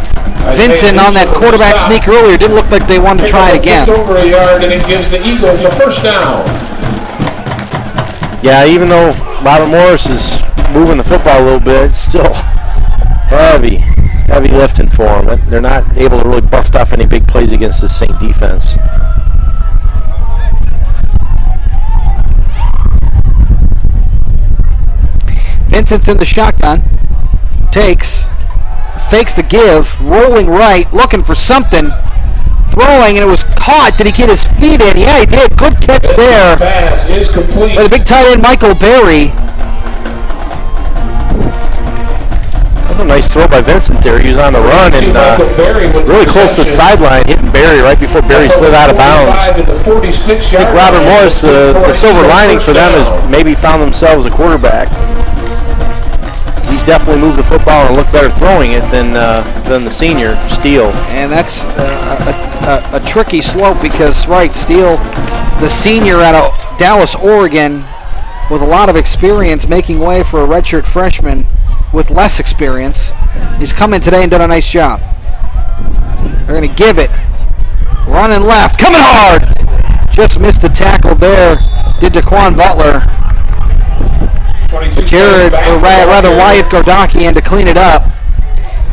Vincent on that quarterback sneak earlier. Didn't look like they wanted to try it again. Just over a yard, and it gives the Eagles a first down. Yeah, even though Robert Morris is moving the football a little bit, it's still heavy lifting for them. They're not able to really bust off any big plays against the Saint defense. Vincent's in the shotgun. Takes. Fakes the give. Rolling right. Looking for something. Throwing, and it was caught. Did he get his feet in? Yeah, he did. Good catch there. Pass is complete. By the big tight end, Michael Berry. That was a nice throw by Vincent there. He was on the run and really close to the sideline, hitting Berry right before Berry slid out of bounds. I think Robert Morris, the silver lining for them is maybe found themselves a quarterback. He's definitely moved the football and looked better throwing it than the senior, Steele. And that's a tricky slope because, right, Steele, the senior out of Dallas, Oregon, with a lot of experience, making way for a redshirt freshman with less experience. He's come in today and done a nice job. They're going to give it. Running left, coming hard. Just missed the tackle there, did Daquan Butler. Jared, or rather Wyatt Gordaki in to clean it up.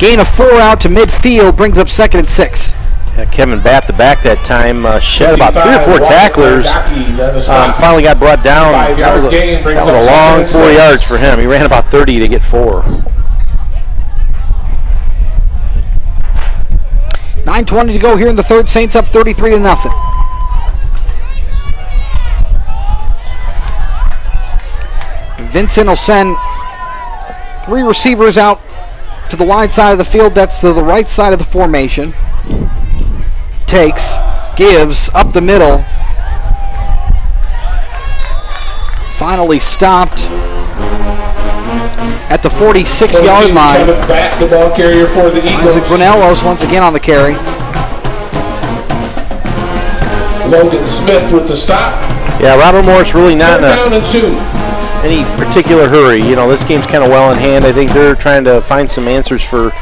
Gain of 4 out to midfield, brings up 2nd and 6. Yeah, Kevin Batt, the back that time, shed about 3 or 4 tacklers. Finally got brought down. That was a long 4 yards for him. He ran about 30 to get 4. 9:20 to go here in the third. Saints up 33-0. Vincent will send 3 receivers out to the wide side of the field. That's to the right side of the formation. Takes, gives, up the middle. Finally stopped at the 46-yard line. Back the ball carrier for the Eagles. Isaac Bonellos once again on the carry. Logan Smith with the stop. Yeah, Robert Morris really not down and 2. Any particular hurry. You know, this game's kind of well in hand. I think they're trying to find some answers for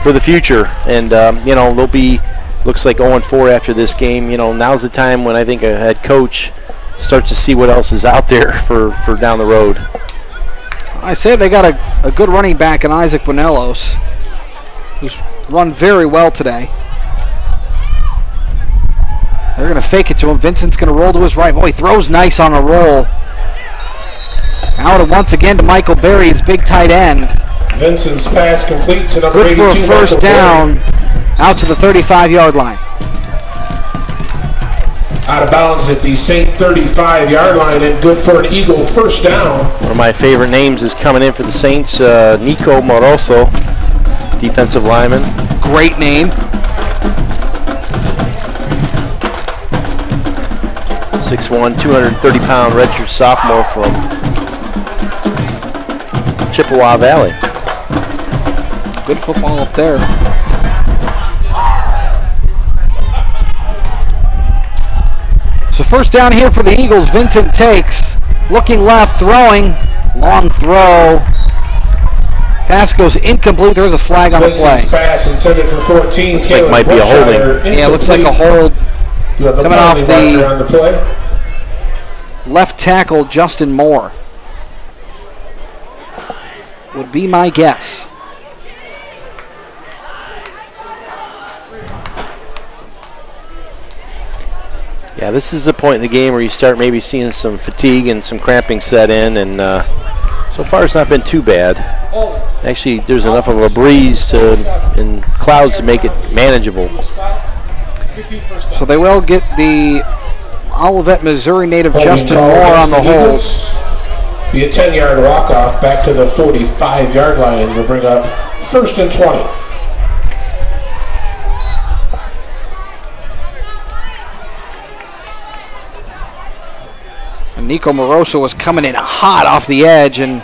the future. And, you know, they'll be, looks like 0-4 after this game. You know, now's the time when I think a head coach starts to see what else is out there for down the road. I said they got a good running back in Isaac Bonellos, who's run very well today. They're going to fake it to him. Vincent's going to roll to his right. Boy, he throws nice on a roll. Out once again to Michael Berry, his big tight end. Vincent's pass complete to number 82. Good for a first down, out to the 35-yard line. Out of bounds at the Saint 35-yard line, and good for an Eagle first down. One of my favorite names is coming in for the Saints, Nico Moroso, defensive lineman. Great name. 6'1", 230-pound redshirt sophomore from Chippewa Valley. Good football up there. So first down here for the Eagles. Vincent takes, looking left, throwing, long throw. Pass goes incomplete. There's a flag on the play. Vincent's pass intended for 14. Looks like might be a holding. Yeah, looks like a hold. Coming off the left tackle, Justin Moore. Would be my guess. Yeah, this is the point in the game where you start maybe seeing some fatigue and some cramping set in, and so far it's not been too bad. Actually, there's enough of a breeze and clouds to make it manageable. So they will get the Olivet, Missouri native Justin Moore on the hold. Be a 10-yard walk-off back to the 45-yard line to bring up 1st and 20. And Nico Moroso was coming in hot off the edge, and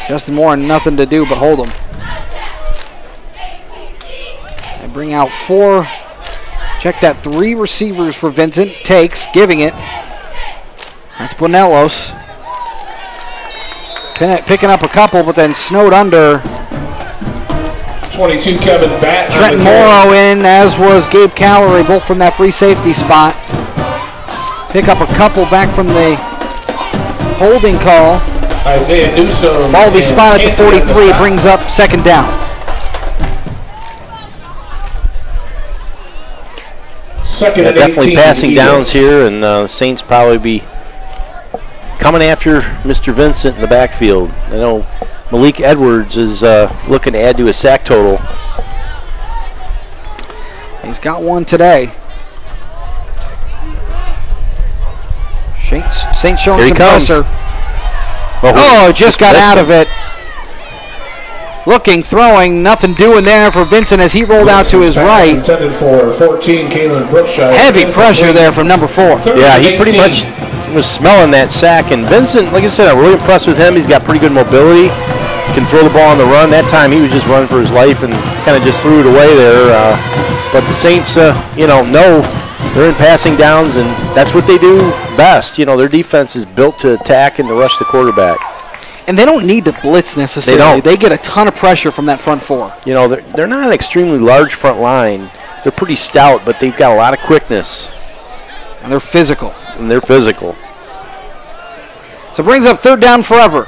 Justin Moore had nothing to do but hold him. They bring out 4. Check that, 3 receivers for Vincent. Takes, giving it. That's Bonellos. Picking up a couple, but then snowed under. 22, Kevin Batt. Trent Morrow in, as was Gabe Callery, both from that free safety spot. Pick up a couple back from the holding call. Isaiah Newsom. Ball will be spotted at the 43, brings up 2nd down. Second and definitely 18 passing downs here, and the Saints probably be coming after Mr. Vincent in the backfield. I know Malik Edwards is looking to add to his sack total. He's got one today. Saints showing some pressure. Oh, just got out of it. Looking, throwing, nothing doing there for Vincent as he rolled out to his right. Intended for 14, Kalen Brookshire. Heavy pressure there from number 4. Yeah, he pretty much was smelling that sack. And Vincent, like I said, I'm really impressed with him. He's got pretty good mobility. Can throw the ball on the run. That time he was just running for his life and kind of just threw it away there. But the Saints, know they're in passing downs, and that's what they do best. Their defense is built to attack and to rush the quarterback. And they don't need to blitz necessarily. They get a ton of pressure from that front 4. They're not an extremely large front line. They're pretty stout, but they've got a lot of quickness. And they're physical. So it brings up 3rd down forever.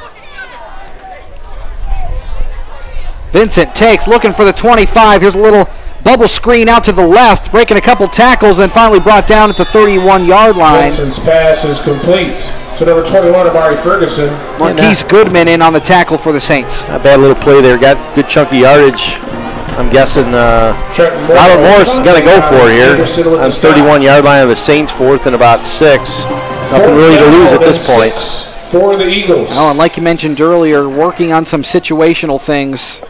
Vincent takes, looking for the 25. Here's a little bubble screen out to the left, breaking a couple tackles, and finally brought down at the 31-yard line. Vincent's pass is complete to number 21, Amari Ferguson. Marquise Goodman in on the tackle for the Saints. Not a bad little play there. Got good chunky yardage. I'm guessing Robert Morris is going to go for it here on the 31-yard line of the Saints, 4th and about 6. Nothing really to lose at this point. For the Eagles. Oh, and like you mentioned earlier, working on some situational things.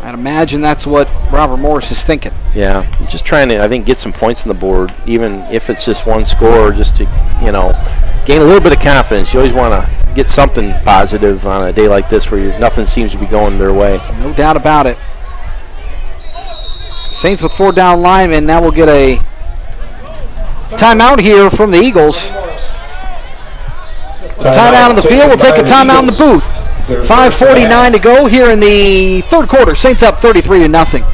I'd imagine that's what Robert Morris is thinking. Yeah, just trying to, I think, get some points on the board, even if it's just one score, just to, gain a little bit of confidence. You always want to get something positive on a day like this where nothing seems to be going their way. No doubt about it. Saints with 4 down linemen. Now we'll get a timeout here from the Eagles. Timeout on the field. We'll take a timeout in the booth. 5:49 to go here in the 3rd quarter. Saints up 33-0.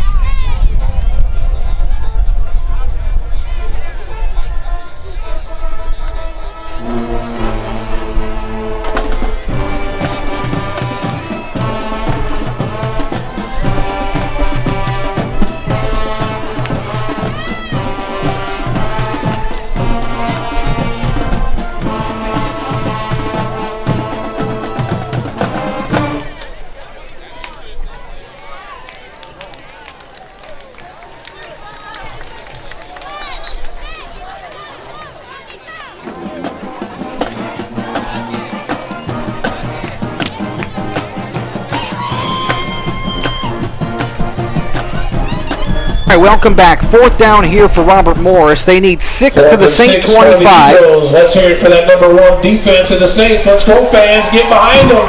Welcome back. 4th down here for Robert Morris. They need 6 to the Saint 25. Let's hear it for that number 1 defense of the Saints. Let's go, fans. Get behind them.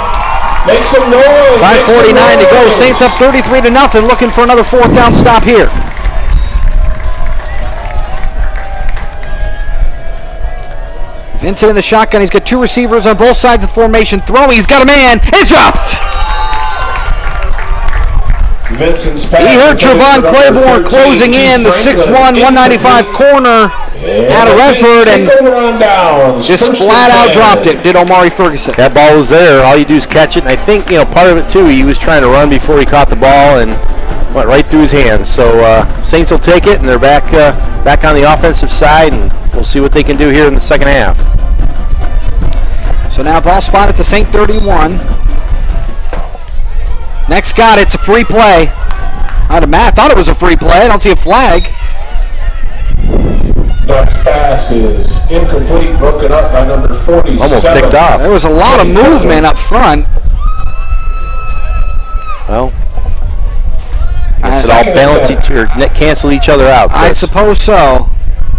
Make some noise. 5:49 to go. Saints up 33-0. Looking for another 4th down stop here. Vincent in the shotgun. He's got 2 receivers on both sides of the formation. Throwing. He's got a man. It's dropped. Vincent's pass. He heard Trevon Claiborne closing in the 6'1", 195 corner out of Redford and just flat out dropped it, did Omari Ferguson. That ball was there. All you do is catch it. And I think, part of it, too, he was trying to run before he caught the ball and went right through his hands. So Saints will take it, and they're back on the offensive side, and we'll see what they can do here in the second half. So now ball spot at the Saint 31. Next got it. It's a free play. I thought it was a free play. I don't see a flag. Next pass is incomplete, broken up by number 47. Almost picked off. There was a lot of movement up front. Well, I guess it all balance cancel each other out, Chris. I suppose so.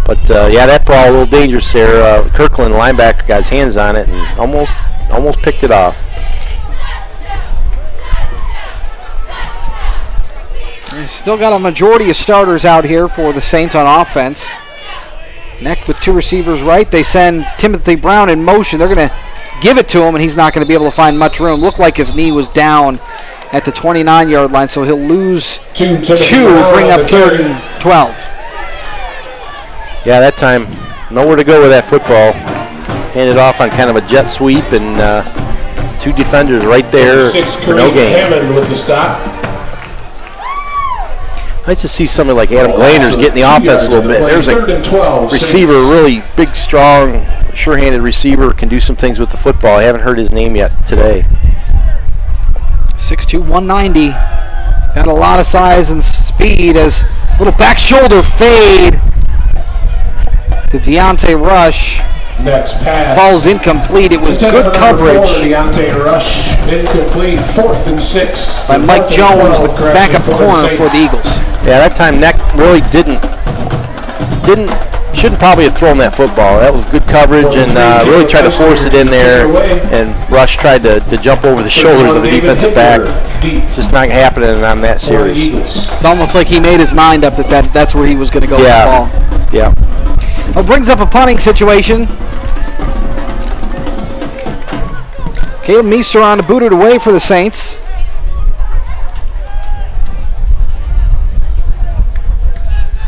But that ball a little dangerous there. Kirkland, the linebacker, got his hands on it and almost picked it off. Still got a majority of starters out here for the Saints on offense. Neck with 2 receivers right. They send Timothy Brown in motion. They're going to give it to him, and he's not going to be able to find much room. Looked like his knee was down at the 29-yard line, so he'll lose 2, bring up 3rd and 12. Yeah, that time, nowhere to go with that football. Handed off on kind of a jet sweep, and 2 defenders right there for no gain. Hammond with the stop. Nice to see somebody like Adam Glanders get in the offense a little bit. There's a receiver, really big, strong, sure-handed receiver, can do some things with the football. I haven't heard his name yet today. 6'2", 190. Got a lot of size and speed as little back shoulder fade to Deontay Rush. Next pass. Falls incomplete. It was good coverage. Deontay Rush, incomplete, 4th and 6. By Mike Jones, the backup corner for the Eagles. Yeah, that time Neck really shouldn't probably have thrown that football. That was good coverage and really tried to force it in there. And Rush tried to jump over the shoulders of the defensive back. Just not happening on that series. It's almost like he made his mind up that's where he was going to go with the ball. Yeah. Well, brings up a punting situation. Caleb Meester on to boot it away for the Saints.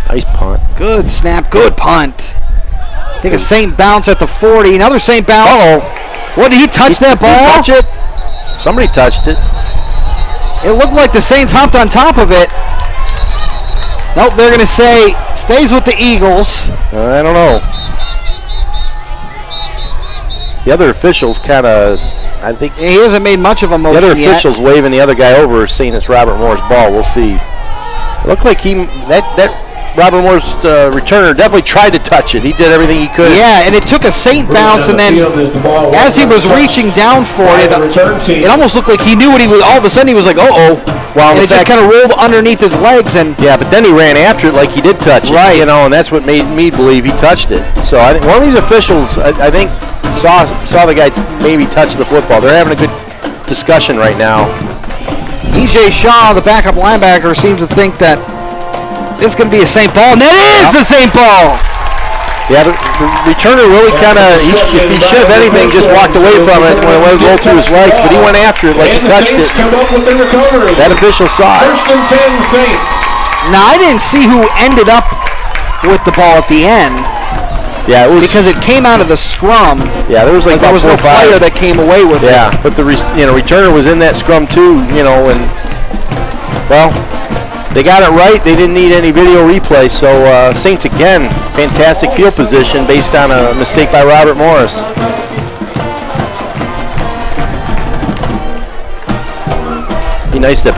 Nice punt. Good snap, good punt. Take a Saint bounce at the 40. Another Saint bounce. Uh-oh. What, did he touch that ball? Did he touch it? Somebody touched it. It looked like the Saints hopped on top of it. Nope, they're going to say stays with the Eagles. I don't know. The other officials kind of, I think. He hasn't made much of a motion The other yet. officials waving the other guy over, saying it's Robert Moore's ball. We'll see. It looked like that Robert Moore's returner definitely tried to touch it. He did everything he could. Yeah, and it took a Saint bounce, and then as he was reaching down for it, it almost looked like he knew what he was. All of a sudden, he was like, "Uh-oh!" Well, and it just kind of rolled underneath his legs, and yeah, but then he ran after it like he did touch it, right? You know, and that's what made me believe he touched it. So I think one of these officials, I think, saw the guy maybe touch the football. They're having a good discussion right now. E.J. Shaw, the backup linebacker, seems to think that it's going to be a Saint ball, and that is a Saint ball. Yeah, the returner really kind of, he should have anything, just walked away from it when it rolled through his legs, but he went after it like he touched it. That official saw it. 1st and 10 Saints. Now, I didn't see who ended up with the ball at the end. Yeah, it was, because it came out of the scrum. Yeah, there was like there was no player that came away with it. Yeah, but the returner was in that scrum too, and well, they got it right. They didn't need any video replay, so Saints again, fantastic field position based on a mistake by Robert Morris. Be nice to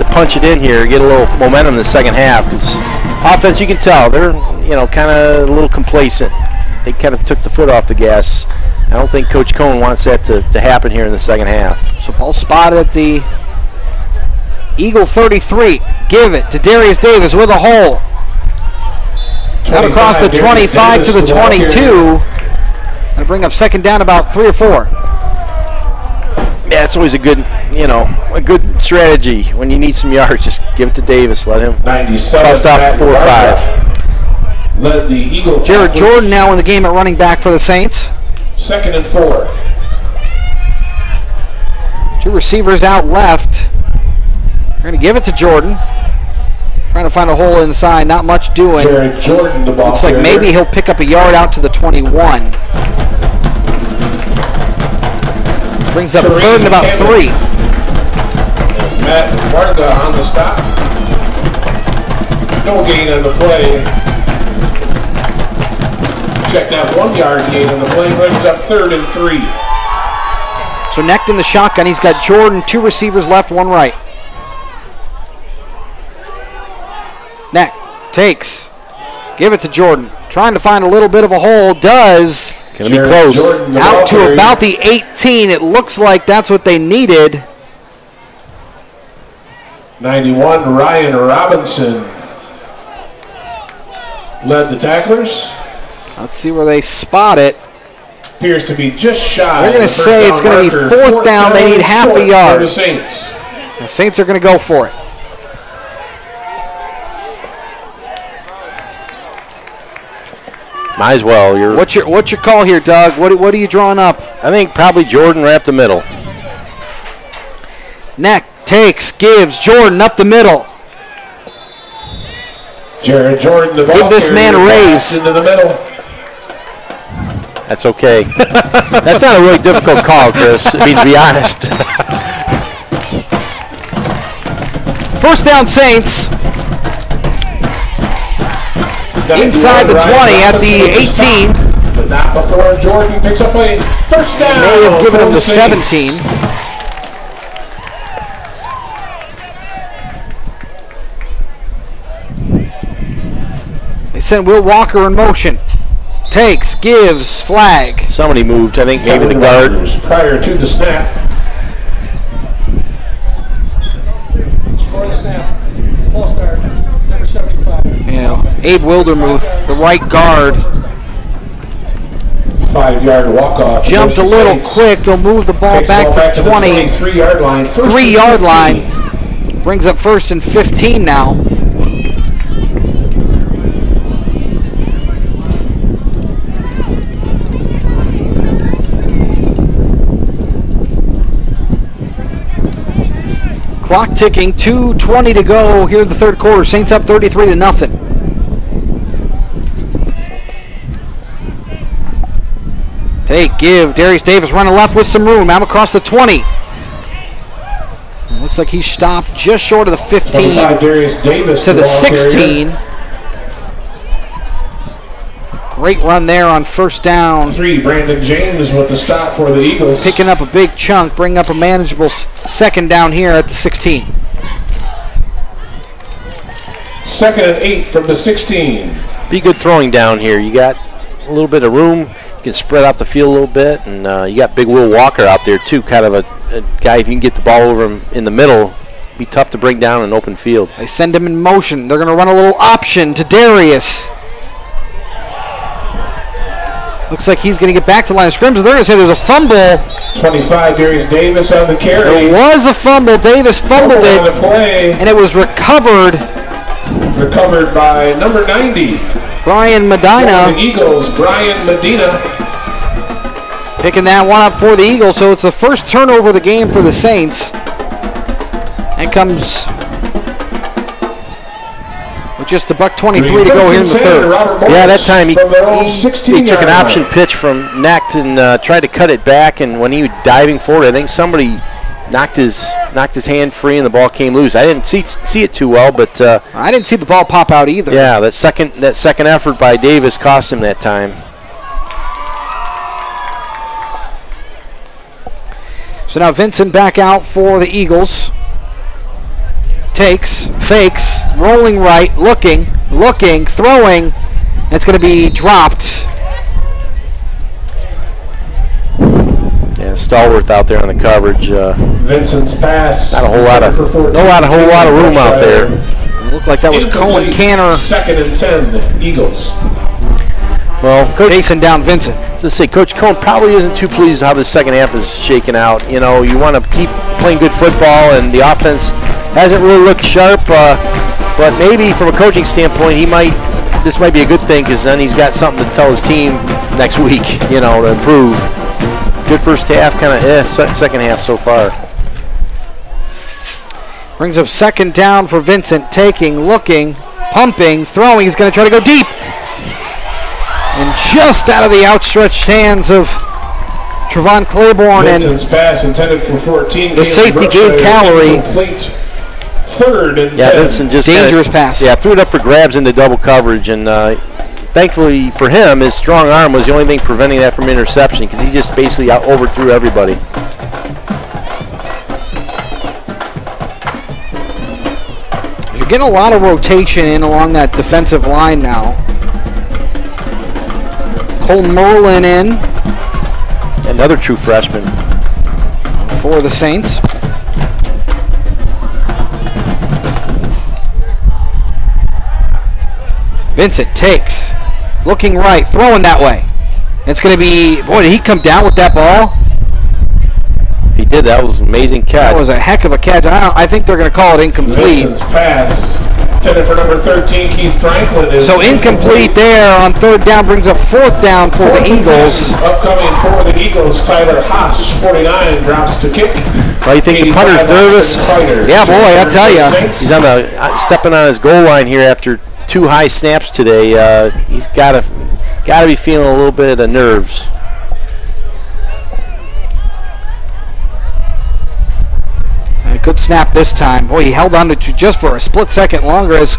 punch it in here, get a little momentum in the second half, because offense, you can tell they're kind of a little complacent. They kind of took the foot off the gas. I don't think Coach Cohn wants that to happen here in the second half. So ball spotted at the Eagle 33. Give it to Darius Davis with a hole. Out across the 25 to the 22. Going to bring up second down about 3 or 4. Yeah, it's always a good strategy when you need some yards. Just give it to Davis. Let him bust off 4 or 5. Led the Eagle. Jared Jordan now in the game at running back for the Saints. 2nd and 4. 2 receivers out left. They're going to give it to Jordan. Trying to find a hole inside. Not much doing. Jared Jordan, the ball. Looks like maybe he'll pick up a yard out to the 21. Brings up Kareem 3rd and about Campbell. 3. Matt Varga on the stop. No gain on the play. Check that 1 yard gain on the play. Brings up 3rd and 3. So necked in the shotgun. He's got Jordan, 2 receivers left, 1 right. Neck takes. Give it to Jordan. Trying to find a little bit of a hole. Does. Gonna be close. Jordan, Out to about the 18. It looks like that's what they needed. 91, Ryan Robinson led the tacklers. Let's see where they spot it. Appears to be just shy. They're going to say it's going to be 4th down. They need half a yard. The Saints. The Saints are going to go for it. Might as well. What's your call here, Doug? What are you drawing up? I think probably Jordan right up the middle. Neck takes, gives Jordan up the middle. Jared Jordan, the ball. Give this man a raise. Into the middle. That's okay. That's not a really difficult call, Chris. I mean, to be honest. 1st down, Saints. Inside the 20 at the 18. but not before Jordan picks up a first down. May have given him the Saints. 17. They sent Will Walker in motion. Takes, gives, flag. Somebody moved. I think maybe the guard. Prior to the snap. Before the snap, false start, number 75. Yeah, Abe Wildermuth, the right guard, 5-yard walk-off. jumped a little quick. They'll move the ball back to 20. 3-yard line. 3-yard line. Brings up first and 15 now. Clock ticking, 2:20 to go here in the third quarter. Saints up 33-0. Take, give, Darius Davis running left with some room. Out across the 20. It looks like he stopped just short of the 15 Darius Davis to the 16. Great run there on first down. 3, Brandon James with the stop for the Eagles. Picking up a big chunk, bringing up a manageable second down here at the 16. 2nd and 8 from the 16. Be good throwing down here. You got a little bit of room. You can spread out the field a little bit, and you got big Will Walker out there too. Kind of a guy, if you can get the ball over him in the middle, be tough to bring down an open field. They send him in motion. They're going to run a little option to Darius. Looks like he's going to get back to the line of scrimmage. They're going to say there's a fumble. 25, Darius Davis on the carry. There was a fumble. Davis fumbled it, on the play. and it was recovered. Recovered by number 90. Brian For Medina the Eagles, Brian Medina. picking that one up for the Eagles. So it's the first turnover of the game for the Saints. And comes with just $1:23 to go here in the third. Yeah, that time he took an option line. pitch from Knacht and tried to cut it back, and when he was diving forward, I think somebody knocked his hand free and the ball came loose. I didn't see it too well, but I didn't see the ball pop out either. yeah, that second effort by Davis cost him that time. So now Vincent back out for the Eagles. Takes, fakes, rolling right, looking, throwing. It's going to be dropped. Yeah, Stallworth out there on the coverage. Vincent's pass. Not a whole lot of room out there. It looked like that was Cohen Canner 2nd and 10, Eagles. Well, Coach, chasing down Vincent. to say, Coach Cohen probably isn't too pleased how the second half is shaking out. You know, you want to keep playing good football, and the offense hasn't really looked sharp. But maybe from a coaching standpoint, this might be a good thing, because then he's got something to tell his team next week, you know, to improve. Good first half, kind of second half so far. Brings up second down for Vincent. Taking, looking, pumping, throwing. He's going to try to go deep. And just out of the outstretched hands of Trevon Claiborne. Vincent's pass intended for 14. The safety gained calorie. Complete 3rd and 10. Vincent just dangerous pass. Yeah, threw it up for grabs into double coverage, and thankfully for him, his strong arm was the only thing preventing that from interception, because he just basically overthrew everybody. You're getting a lot of rotation in along that defensive line now. Cole Merlin in. Another true freshman. For the Saints. Vincent takes. Looking right. Throwing that way. It's going to be... Boy, did he come down with that ball? If he did, that was an amazing catch. That was a heck of a catch. I think they're going to call it incomplete. Vincent's pass intended for number 13, Keith Franklin. So incomplete there on third down, brings up fourth down for the Eagles. Upcoming for the Eagles, Tyler Haas, 49, drops to kick. Well, you think the punter's nervous? Yeah, boy, I tell you. He's on stepping on his goal line here after 2 high snaps today. He's got to be feeling a little bit of nerves. A good snap this time. Boy, he held on to just for a split second longer as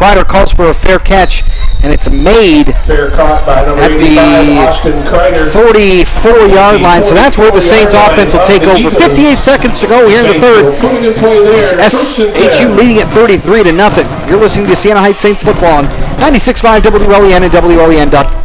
Kreider calls for a fair catch, and it's made Fair caught by number at 85, the Austin Kreider. 44-yard line. So that's where the Saints offense will take over. 58 seconds to go here in the third. Putting in play there. SHU leading at 33-0. You're listening to Siena Heights Saints football on 96.5 WLEN and WLEN.com.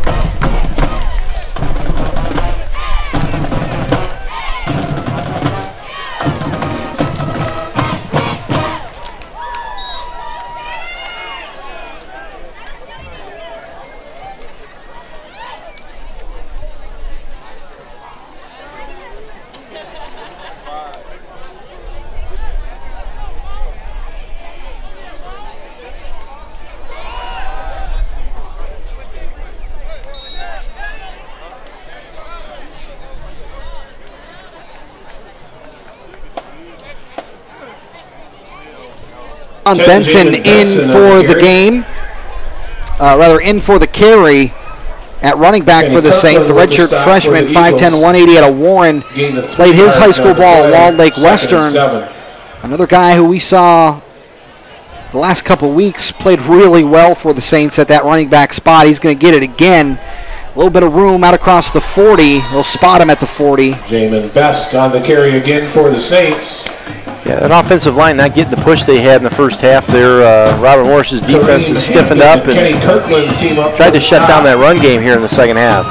Benson in for the game, in for the carry at running back for the Saints. The redshirt freshman, 5'10", 180 out of Warren, played his high school ball at Walled Lake Western. Another guy who we saw the last couple weeks played really well for the Saints at that running back spot. He's going to get it again. A little bit of room out across the 40. They'll spot him at the 40. Jamin Best on the carry again for the Saints. Yeah, that offensive line not getting the push they had in the first half there. Robert Morris's defense is stiffened up and tried to shut down that run game here in the second half.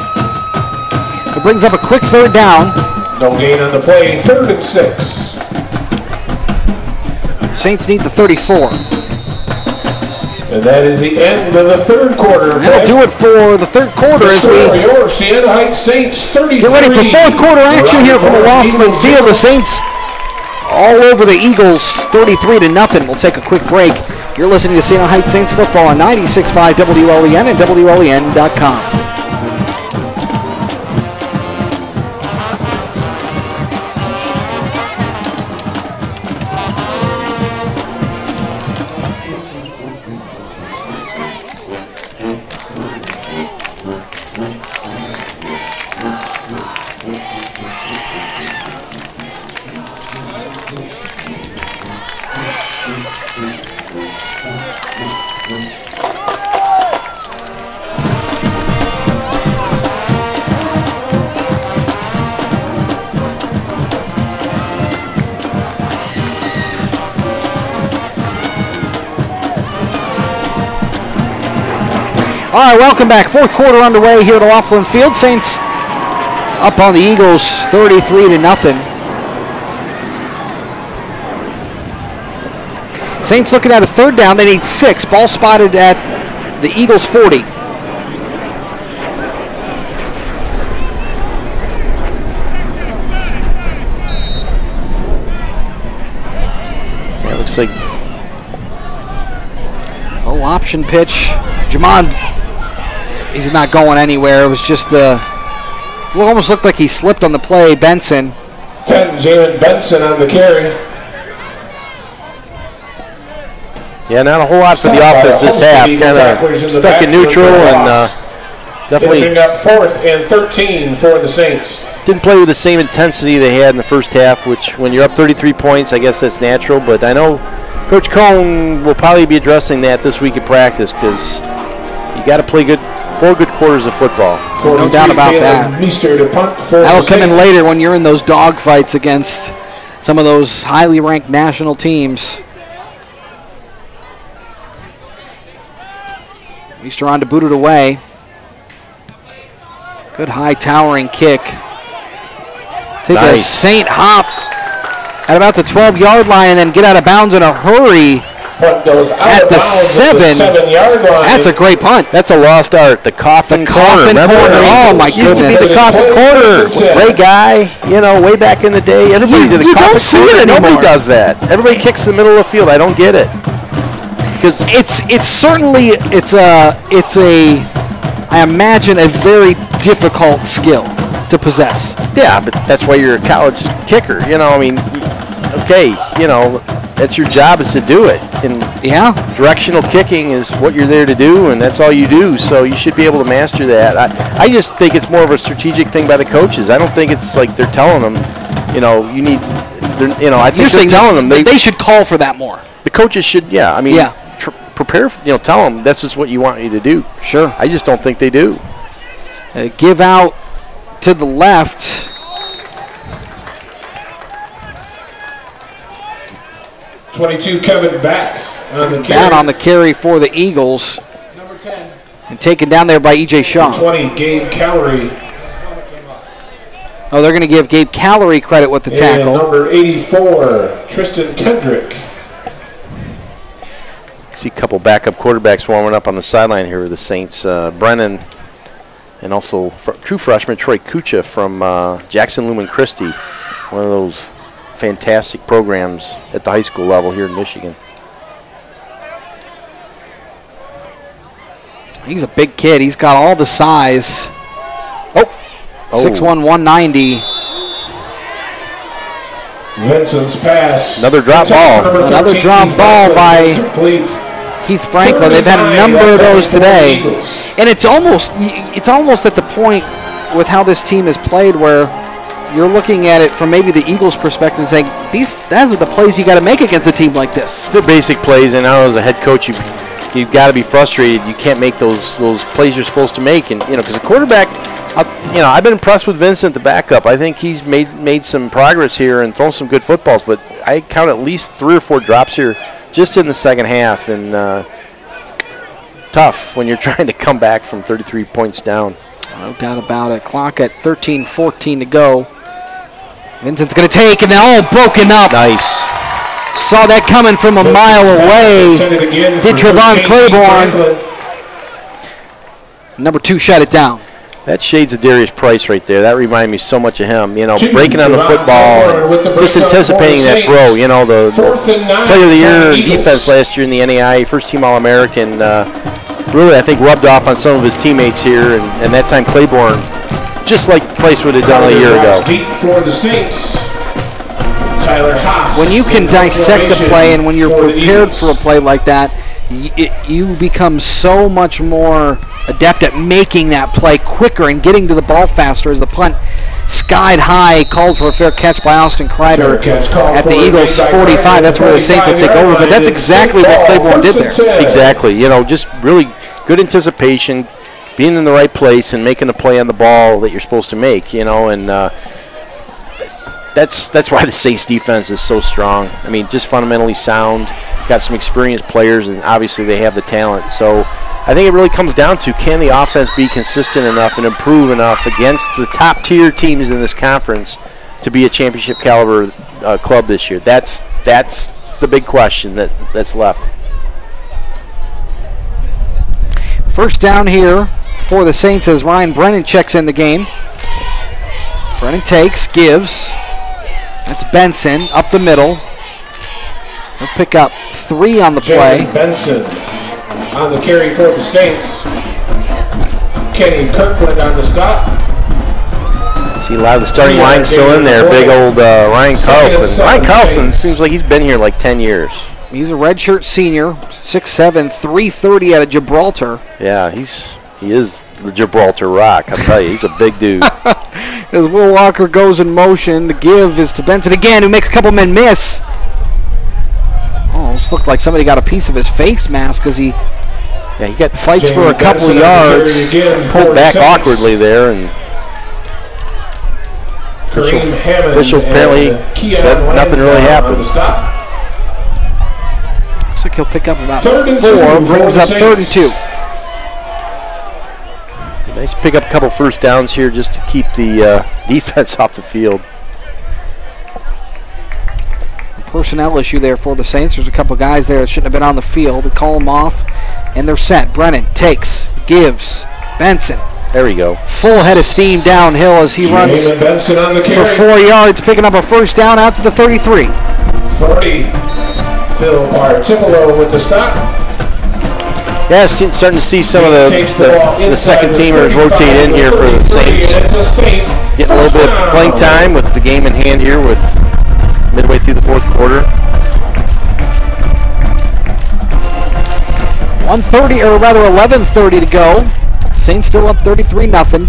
It brings up a quick third down. No gain on the play, 3rd and 6. Saints need the 34. And that is the end of the third quarter. That'll do it for the third quarter as we your Siena Heights Saints 33. get ready for fourth quarter action here from Laughlin Field. The Saints all over the Eagles, 33-0. We'll take a quick break. You're listening to Siena Heights Saints football on 96.5 WLEN and WLEN.com. All right, welcome back. Fourth quarter underway here at Laughlin Field. Saints up on the Eagles 33-0. Saints looking at a third down. They need 6. Ball spotted at the Eagles 40. Yeah, it looks like a little option pitch. Jamon, he's not going anywhere. It was just it almost looked like he slipped on the play. Benson. 10, Jamin Benson on the carry. yeah, not a whole lot for the offense this half. Kind of stuck in neutral and definitely bring up 4th and 13 for the Saints. didn't play with the same intensity they had in the first half, which when you're up 33 points, I guess that's natural. But I know Coach Cohn will probably be addressing that this week in practice because you got to play 4 good quarters of football. No doubt about that. That'll come in later when you're in those dog fights against some of those highly ranked national teams. Meester on to boot it away. Good high towering kick. Take a Saint hop at about the 12-yard line and then get out of bounds in a hurry at the 7-yard line. That's a great punt. That's a lost art. The coffin corner. Oh my goodness. Used to be the coffin corner. Great guy. You know, way back in the day, everybody did the coffin corner. Nobody does that. Everybody kicks the middle of the field. I don't get it. Because I imagine a very difficult skill to possess. Yeah, but that's why you're a college kicker. You know, I mean, okay, you know, that's your job is to do it. And yeah, directional kicking is what you're there to do, and that's all you do. So you should be able to master that. I just think it's more of a strategic thing by the coaches. I don't think it's like they're telling them, you know, you need, you know, I think they're telling them. They should call for that more. The coaches should, yeah. I mean, prepare. Tell them this is what you want you to do. Sure. I just don't think they do. Give out to the left. 22, Kevin Batt on the carry. Batt on the carry for the Eagles. Number 10. And taken down there by E.J. Shaw. 20, Gabe Calorie. Oh, they're going to give Gabe Calorie credit with the tackle. And number 84, Tristan Kendrick. See a couple backup quarterbacks warming up on the sideline here with the Saints. Brennan and also true freshman Troy Kucha from Jackson Lumen Christi, one of those fantastic programs at the high school level here in Michigan. He's a big kid. He's got all the size. 6'1", 190. Vincent's pass. Another drop ball. Another drop ball by Keith Franklin. They've had a number of those today. And it's almost at the point with how this team has played where you're looking at it from maybe the Eagles' perspective and saying, those are the plays you got to make against a team like this. They're basic plays, and now as a head coach, you've got to be frustrated. You can't make those plays you're supposed to make, and because the quarterback, I've been impressed with Vincent, the backup. I think he's made some progress here and thrown some good footballs, but I count at least 3 or 4 drops here just in the second half, and tough when you're trying to come back from 33 points down. No doubt about it. Clock at 13:14 to go. Vincent's going to take, and they're all broken up. Nice. Saw that coming from a mile away. Did Trevon Claiborne. Number 2 shut it down. That shades of Darius Price right there. That reminded me so much of him. Breaking on the football, and just anticipating that throw. The player of the year defense last year in the NAI, first team All-American. Really, I think rubbed off on some of his teammates here, and that time Claiborne, just like Price would have done a year ago. For the Saints. Tyler Haas. When you can dissect a play and when you're prepared for a play like that, you become so much more adept at making that play quicker and getting to the ball faster as the punt skied high, called for a fair catch by Austin Kreider at the Eagles' 45. That's where the Saints will take over, but that's exactly what Claiborne did there. Exactly. Just really good anticipation, being in the right place and making a play on the ball that you're supposed to make, and that's why the Saints defense is so strong. Just fundamentally sound, got some experienced players, and obviously they have the talent. So I think it really comes down to, can the offense be consistent enough and improve enough against the top-tier teams in this conference to be a championship caliber club this year? That's the big question that's left. First down here for the Saints as Ryan Brennan checks in the game. Brennan takes, gives. That's Benson up the middle. He'll pick up 3 on the play. Jared Benson on the carry for the Saints. Kenny Kirkland on the stop. See a lot of the starting line still in there. Big old Ryan Carlson. Ryan Carlson seems like he's been here like 10 years. He's a redshirt senior, 6'7", 330 out of Gibraltar. Yeah, he is the Gibraltar Rock. I'll tell you, he's a big dude. As Will Walker goes in motion, the give is to Benson again, who makes a couple men miss. Almost looked like somebody got a piece of his face mask as he fights for a couple yards. Pulled back awkwardly there, and officials apparently said nothing really happened. Looks like he'll pick up about 4, brings up 3rd and 2. Nice pick up a couple first downs here just to keep the defense off the field. Personnel issue there for the Saints. There's a couple guys there that shouldn't have been on the field. They call them off, and they're set. Brennan takes, gives, Benson. There we go. Full head of steam downhill as he runs for 4 yards, picking up a first down out to the 33. 40. Phil Partipolo with the stop. Yeah, starting to see some of the second teamers rotate in here for the Saints. Getting a little bit of playing time with the game in hand here with midway through the 4th quarter. 11:30 to go. Saints still up 33-0.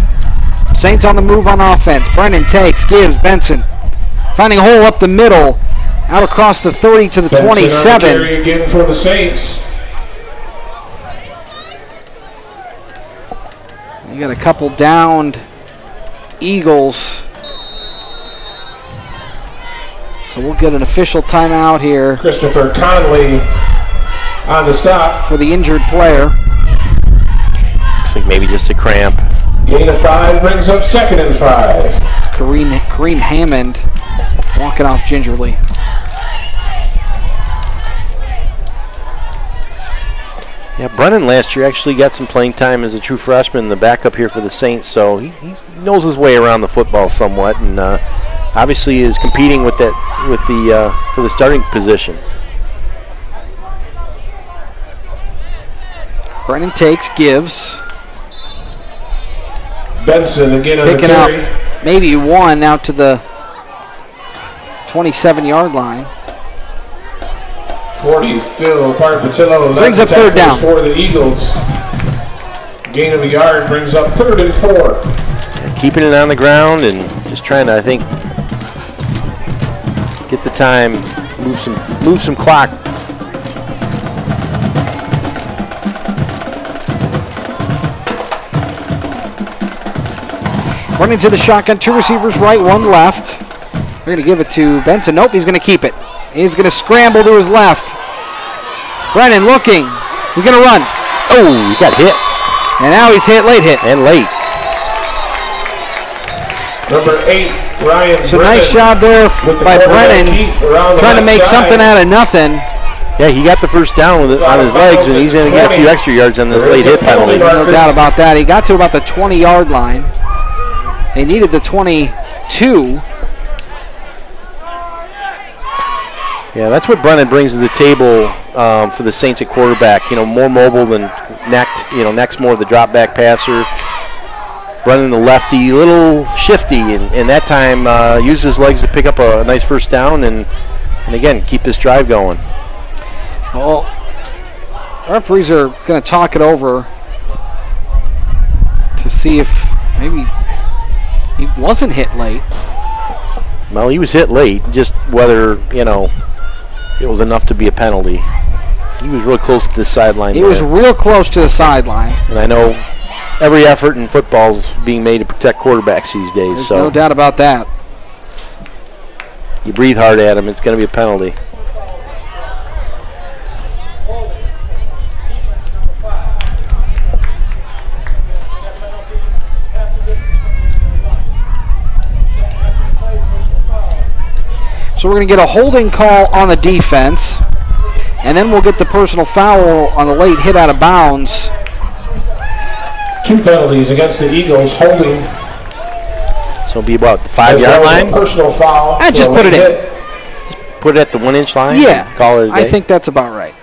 Saints on the move on offense. Brennan takes, gives, Benson. Finding a hole up the middle. Out across the 30 to the 27. Carry again for the Saints. You got a couple downed Eagles. So we'll get an official timeout here. Christopher Conley on the stop. For the injured player. Looks like maybe just a cramp. Gain of 5 brings up 2nd and 5. It's Kareem Hammond walking off gingerly. Yeah, Brennan last year actually got some playing time as a true freshman, the backup here for the Saints, so he knows his way around the football somewhat, and obviously is competing with that for the starting position. Brennan takes, gives. Benson again on the Picking carry. out maybe one out to the 27-yard line. 40, Phil Parpatillo. Brings up 3rd down. For the Eagles. Gain of a yard brings up 3rd and 4. Yeah, keeping it on the ground and just trying to, I think, get the time, move some clock. Running to the shotgun, 2 receivers right, 1 left. We're going to give it to Benson. Nope, he's going to keep it. He's going to scramble to his left. Brennan looking. He's going to run. Oh, he got hit. And now he's late hit. And late. Number 8, Ryan So Brennan, nice job there by Brennan, trying to make something out of nothing. Yeah, he got the first down with it on his legs, and he's going to get a few extra yards on this late hit penalty. No doubt about that. He got to about the 20-yard line. They needed the 22. Yeah, that's what Brennan brings to the table for the Saints at quarterback. You know, more mobile than Necht. You know, Necht's more of the drop back passer. Brennan, the lefty, a little shifty, and that time used his legs to pick up a nice first down and again keep this drive going. Well, referees are going to talk it over to see if maybe he wasn't hit late. Well, he was hit late, just whether, you know, it was enough to be a penalty. He was real close to the sideline. He was real close to the sideline. And I know every effort in football is being made to protect quarterbacks these days. There's so no doubt about that. You breathe hard at him, it's going to be a penalty. So we're going to get a holding call on the defense, and then we'll get the personal foul on the late hit out of bounds. 2 penalties against the Eagles, holding. So it'll be about the 5-yard line? Personal foul. Just put it in. Just put it at the 1-inch line? Yeah, call it a day? I think that's about right.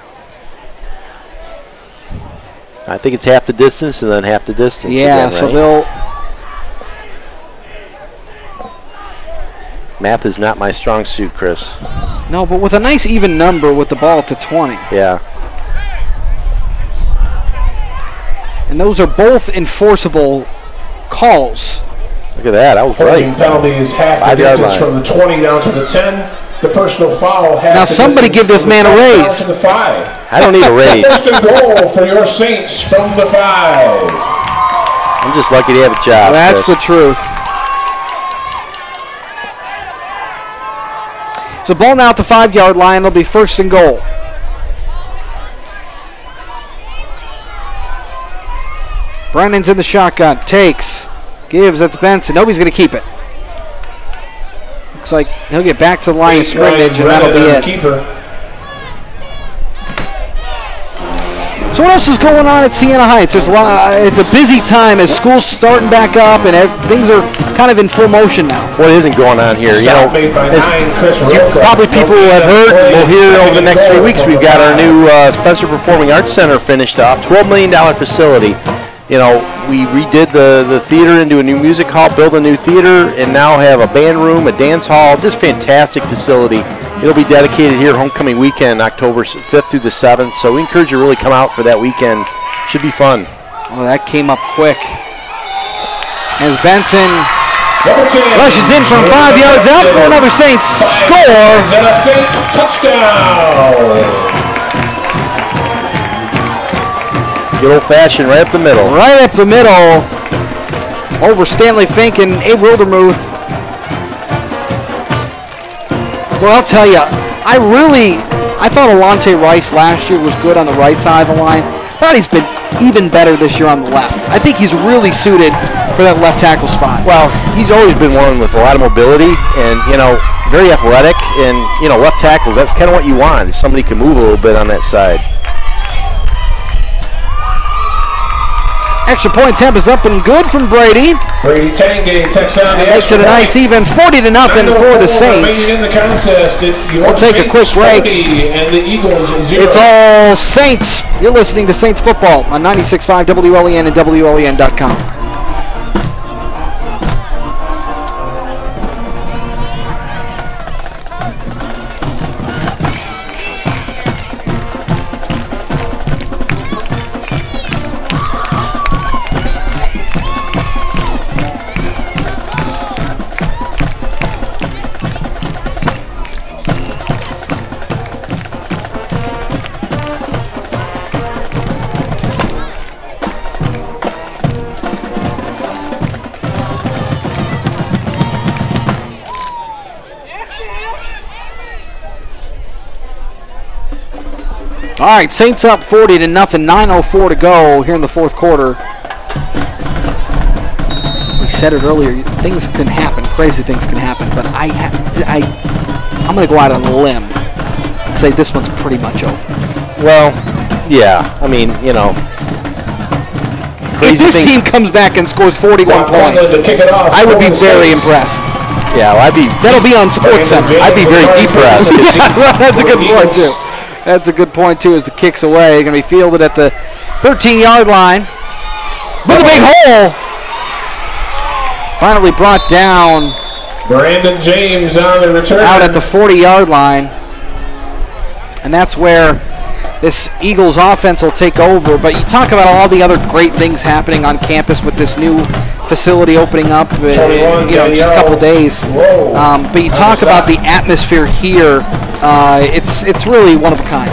I think it's half the distance and then half the distance. Yeah, again, so right? they'll... Math is not my strong suit, Chris. No, but with a nice even number with the ball at the 20. Yeah. And those are both enforceable calls. Look at that. I was Holding right. penalty is half the 5-yard distance line. from the 20 down to the 10. The personal foul half Now the somebody distance give this from the man a 10 down raise. to the 5. I don't need a raise. First and goal for your Saints from the 5. I'm just lucky to have a job. That's Chris. the truth. So ball now at the 5-yard line. It'll be first and goal. Brennan's in the shotgun. Takes. Gives. That's Benson. Nobody's going to keep it. Looks like he'll get back to the line of scrimmage, and that'll be it. Keeper. So what else is going on at Siena Heights? There's a lot. It's a busy time as school's starting back up, and things are kind of in full motion now. What isn't going on here? You know, Stop made by as 9, Chris you Roca. probably people who have heard, will hear over the next 3 weeks, we've got our new Spencer Performing Arts Center finished off, $12 million facility. You know, we redid the theater into a new music hall, built a new theater, and now have a band room, a dance hall, just fantastic facility. It'll be dedicated here homecoming weekend, October 5th through the 7th, so we encourage you to really come out for that weekend. Should be fun. Oh, that came up quick. As Benson rushes in from 5 yards out for another Saints score. And a Saint touchdown. Good old-fashioned right up the middle. Right up the middle. over Stanley Fink and Abe Wildermuth. Well, I'll tell you, I thought Alante Rice last year was good on the right side of the line. I thought he's been even better this year on the left. I think he's really suited for that left tackle spot. Well, he's always been one with a lot of mobility and, very athletic. And, left tackles, that's kind of what you want. Is somebody can move a little bit on that side. Extra point attempt is up and good from Brady. Brady Tangay takes on the makes it a nice even 40-0 for the Saints. In the contest, it's we'll take a quick break. And the Eagles 0. It's all Saints. You're listening to Saints football on 96.5 WLEN and WLEN.com. All right, Saints up 40-0, 9:04 to go here in the fourth quarter. We said it earlier, things can happen, crazy things can happen, but I'm going to go out on a limb and say this one's pretty much over. Well, yeah, I mean, if this team comes back and scores 41 points, I would be very impressed. Yeah, well, that'll be on SportsCenter. I'd be very depressed. Yeah, well, that's a good point, too. That's a good point, too, as the kick's away. Going to be fielded at the 13-yard line with a big hole. Finally brought down. Brandon James on the return. Out at the 40-yard line. And that's where this Eagles offense will take over. But you talk about all the other great things happening on campus with this new facility opening up, just a couple days. But you talk about the atmosphere here. It's really one of a kind.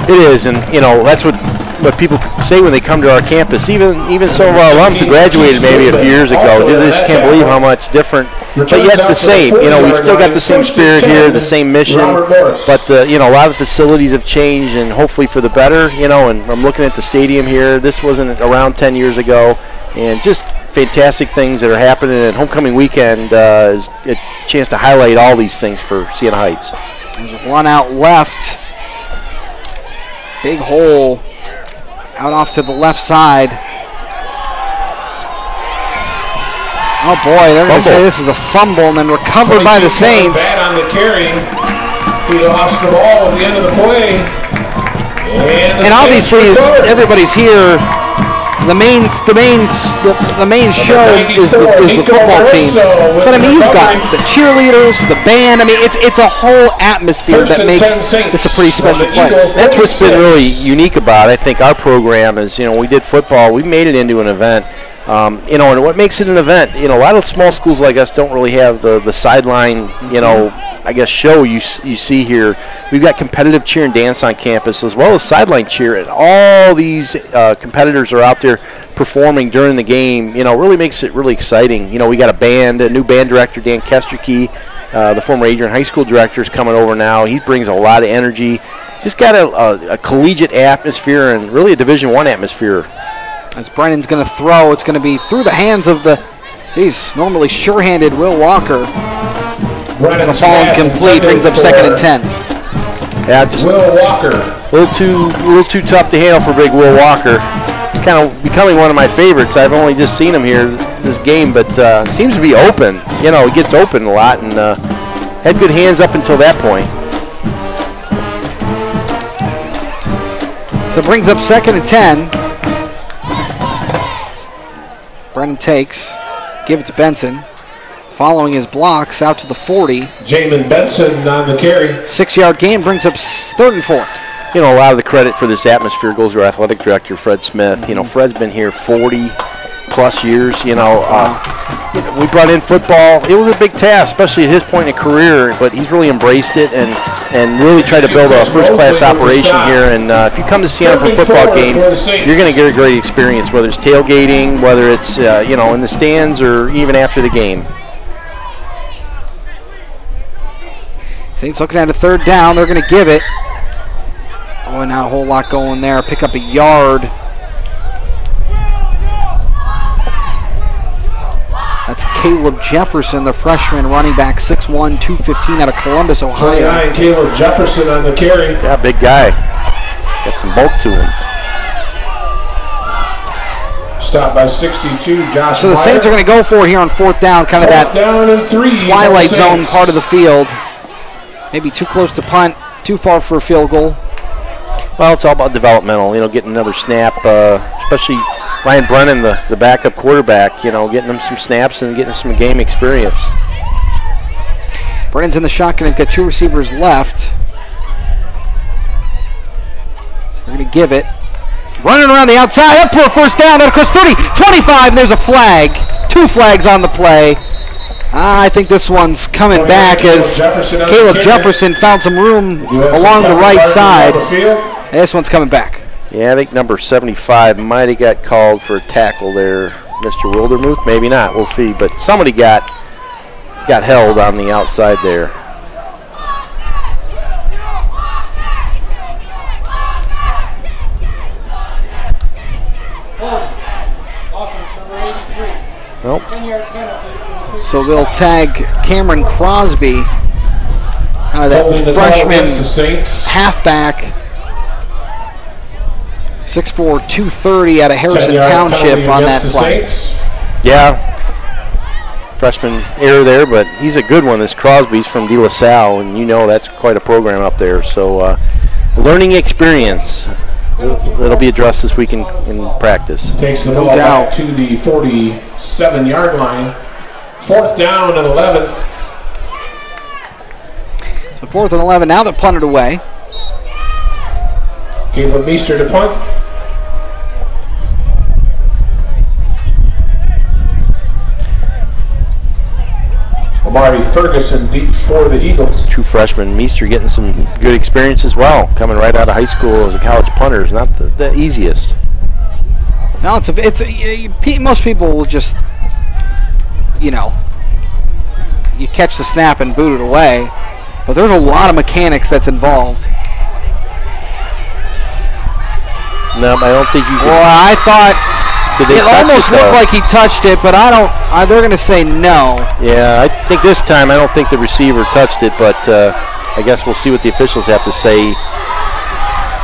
It is, and that's what people say when they come to our campus. Even some of our alums who graduated maybe a few years ago, they just can't believe how much different. But yet the same. We've still got the same spirit here, the same mission. But a lot of the facilities have changed, and hopefully for the better. And I'm looking at the stadium here. This wasn't around 10 years ago, and just fantastic things that are happening. And homecoming weekend is a chance to highlight all these things for Siena Heights. There's one out left. Big hole out off to the left side. Oh boy, they're going to say this is a fumble and then recovered by the Saints. Bad on the carry. He lost the ball at the end of the play. And obviously everybody's here. The main show is the football team. But I mean, you've got the cheerleaders, the band. I mean, it's a whole atmosphere that makes this a pretty special place. That's what's been really unique about it. I think our program is, we did football. We made it into an event. And what makes it an event? A lot of small schools like us don't really have the sideline, show you see here. We've got competitive cheer and dance on campus as well as sideline cheer, and all these competitors are out there performing during the game. Really makes it really exciting. We got a new band director, Dan Kesterke, the former Adrian High School director, is coming over now. He brings a lot of energy. Just got a collegiate atmosphere and really a Division I atmosphere. As Brennan's going to throw, it's going to be through the hands of the, normally sure-handed Will Walker. The ball incomplete, brings up 2nd and 10. Yeah, just Will Walker. A little too tough to handle for big Will Walker. He's kind of becoming one of my favorites. I've only just seen him here this game, but seems to be open. He gets open a lot and had good hands up until that point. So it brings up 2nd and 10. Brennan takes, give it to Benson. Following his blocks out to the 40. Jamin Benson on the carry. 6-yard gain brings up 3rd and 4. A lot of the credit for this atmosphere goes to our athletic director, Fred Smith. Fred's been here 40-plus years. we brought in football. It was a big task, especially at his point in career, but he's really embraced it and really tried to build a first-class operation here. And if you come to Siena for a football game, you're going to get a great experience, whether it's tailgating, whether it's in the stands, or even after the game. Saints looking at a third down. They're going to give it. Oh, not a whole lot going there. Pick up a yard. That's Caleb Jefferson, the freshman running back, 6'1", 215 out of Columbus, Ohio. 29, Caleb Jefferson on the carry. Yeah, big guy. Got some bulk to him. Stopped by 62, Josh. So the Saints are going to go for it here on fourth down, kind of that down and 3 twilight zone part of the field. Maybe too close to punt, too far for a field goal. Well, it's all about developmental, getting another snap, especially Ryan Brennan, the backup quarterback, getting him some snaps and getting some game experience. Brennan's in the shotgun. He's got two receivers left. They're going to give it. Running around the outside, up for a first down, across 30, 25, and there's a flag. 2 flags on the play. I think this one's coming back as Caleb Jefferson found some room along the right side. This one's coming back. Yeah, I think number 75 might have got called for a tackle there. Mr. Wildermuth, maybe not. We'll see. But somebody got held on the outside there. Offense number 83. Nope. 10-yard penalty. So they'll tag Cameron Crosby, that freshman halfback. 6'4", 230 out of Harrison Township on that play. Yeah, freshman error there, but he's a good one. This Crosby's from De La Salle, and that's quite a program up there. So learning experience. It'll be addressed this week in practice. Takes the ball back to the 47-yard line. Fourth down and 11. So 4th and 11. Now they're punted away. Caleb Meester to punt. Amari Ferguson deep for the Eagles. True freshman. Meester getting some good experience as well. Coming right out of high school as a college punter is not the easiest. No, most people will just, you catch the snap and boot it away. But there's a lot of mechanics that's involved. No, I don't think you can. Well, I thought it almost looked like he touched it, but they're going to say no. Yeah, I think this time I don't think the receiver touched it, but I guess we'll see what the officials have to say.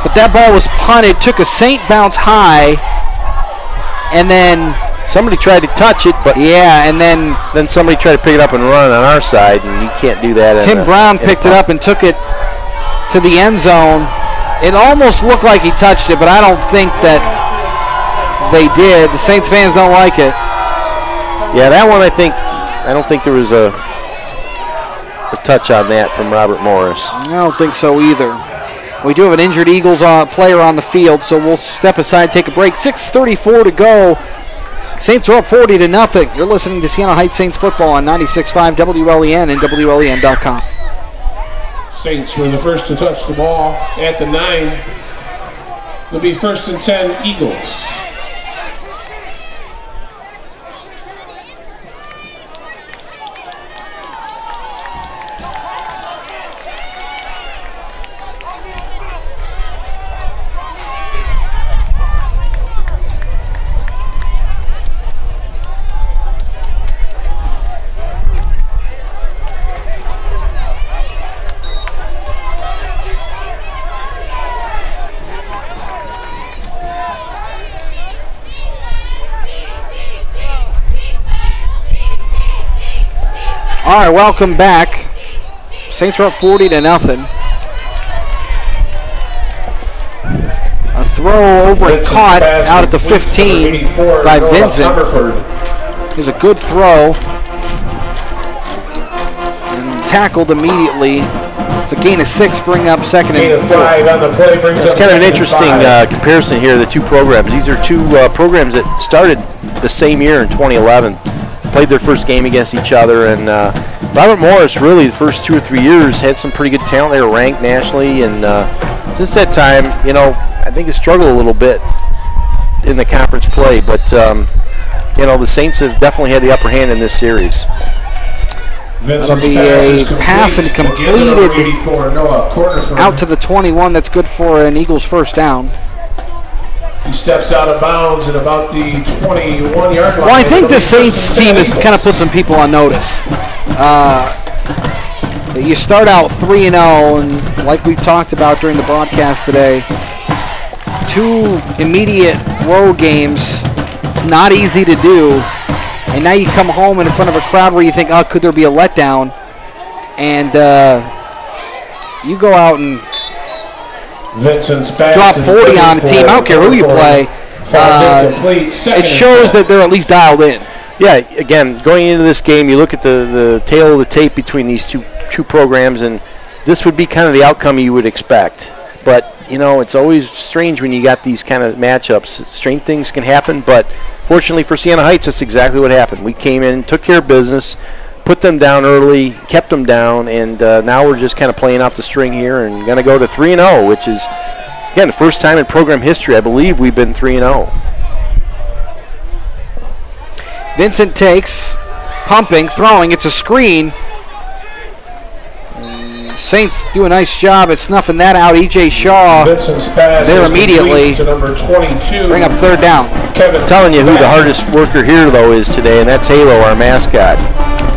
But that ball was punted, took a Saint bounce high, and then somebody tried to touch it, but and then somebody tried to pick it up and run on our side, and you can't do that. Tim Brown picked it up and took it to the end zone. It almost looked like he touched it, but I don't think that they did. The Saints fans don't like it. Yeah, that one I don't think there was a touch on that from Robert Morris. I don't think so either. We do have an injured Eagles player on the field, so we'll step aside, take a break. 6:34 to go. Saints are up 40-0. You're listening to Siena Heights Saints football on 96.5 WLEN and WLEN.com. Saints were the first to touch the ball at the 9. It'll be 1st and 10 Eagles. All right, welcome back. Saints are up 40-0. A throw over and caught out at the 15 by Vincent. There's a good throw. And tackled immediately. It's a gain of 6, bring up 2nd and 4. It's kind of an interesting comparison here, the two programs. These are two programs that started the same year in 2011. played their first game against each other. And Robert Morris, really, the first 2 or 3 years, had some pretty good talent. They were ranked nationally. And since that time, I think it struggled a little bit in the conference play. But, the Saints have definitely had the upper hand in this series. That'll be a pass and completed out to the 21. That's good for an Eagles first down. He steps out of bounds at about the 21-yard line. Well, I think the Saints team has kind of put some people on notice. You start out 3-0, and like we've talked about during the broadcast today, 2 immediate road games. It's not easy to do. And now you come home in front of a crowd where you think, oh, could there be a letdown? And you go out and drop 40 on a team. I don't care who you play. It shows that they're at least dialed in. Yeah, again, going into this game, you look at the tail of the tape between these two programs, and this would be kind of the outcome you would expect. But, it's always strange when you got these kind of matchups. Strange things can happen, but fortunately for Siena Heights, that's exactly what happened. We came in, took care of business, put them down early, kept them down, and now we're just kind of playing out the string here and going to go to 3-0, which is, again, the first time in program history, I believe, we've been 3-0. Vincent takes, pumping, throwing. It's a screen. Saints do a nice job at snuffing that out. E.J. Shaw there immediately. To number 22. Bring up third down. I'm telling you who the hardest worker here, though, is today, and that's Halo, our mascot.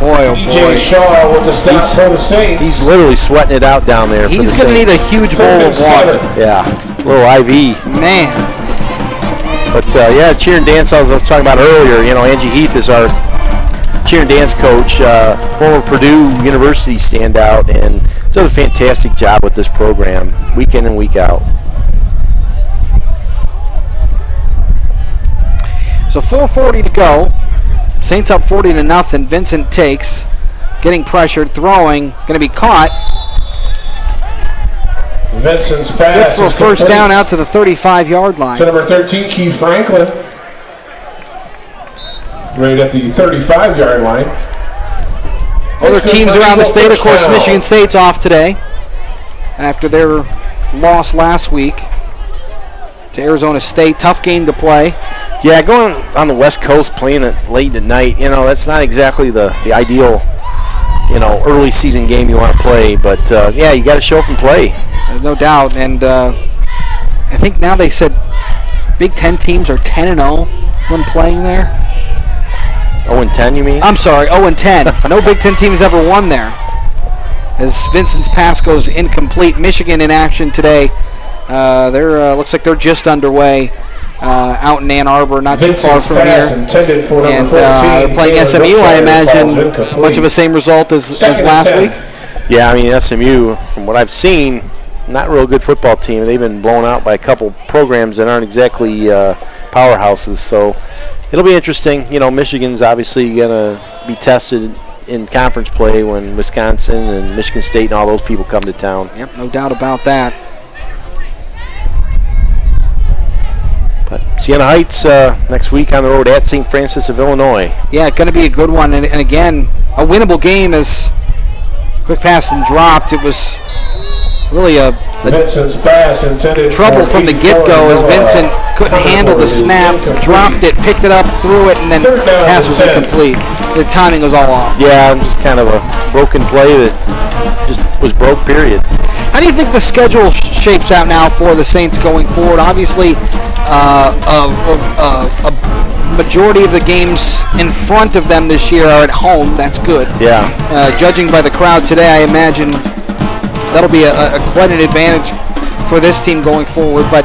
Boy, oh boy. E.J. Shaw with the stop for the Saints. He's literally sweating it out down there. He's going to need a huge bowl of water. Yeah, a little IV. Man. But, cheer and dance, as I was talking about earlier, Angie Heath is our cheer and dance coach, former Purdue University standout, and does a fantastic job with this program, week in and week out. So 4:40 to go. Saints up 40-0. Vincent takes, getting pressured, throwing, going to be caught. Vincent's pass good for a first down out to the 35-yard line. To number 13, Keith Franklin. Right at the 35-yard line. Other teams around the state, of course, Michigan State's off today after their loss last week to Arizona State. Tough game to play. Yeah, going on the West Coast, playing it late at night, that's not exactly the ideal, early season game you want to play. But, you got to show up and play. There's no doubt. And I think now they said Big Ten teams are 10-0 when playing there. 0-10, you mean? I'm sorry, 0-10. No Big Ten team has ever won there. As Vincent's pass goes incomplete. Michigan in action today. Looks like they're just underway out in Ann Arbor, not too far from here. And they're playing SMU, I imagine. Much of the same result as last week. Yeah, SMU, from what I've seen, not a real good football team. They've been blown out by a couple programs that aren't exactly powerhouses. So it'll be interesting. Michigan's obviously going to be tested in conference play when Wisconsin and Michigan State and all those people come to town. Yep, no doubt about that. But Siena Heights next week on the road at St. Francis of Illinois. Yeah, going to be a good one. And again, a winnable game as quick pass and dropped. It was really a Vincent's pass intended trouble from the get-go as Vincent couldn't handle the snap, dropped it, picked it up, threw it, and then pass was incomplete. The timing was all off. Yeah, just kind of a broken play that just was broke, period. How do you think the schedule shapes out now for the Saints going forward? Obviously, a majority of the games in front of them this year are at home. That's good. Yeah. Judging by the crowd today, I imagine that'll be quite an advantage for this team going forward. But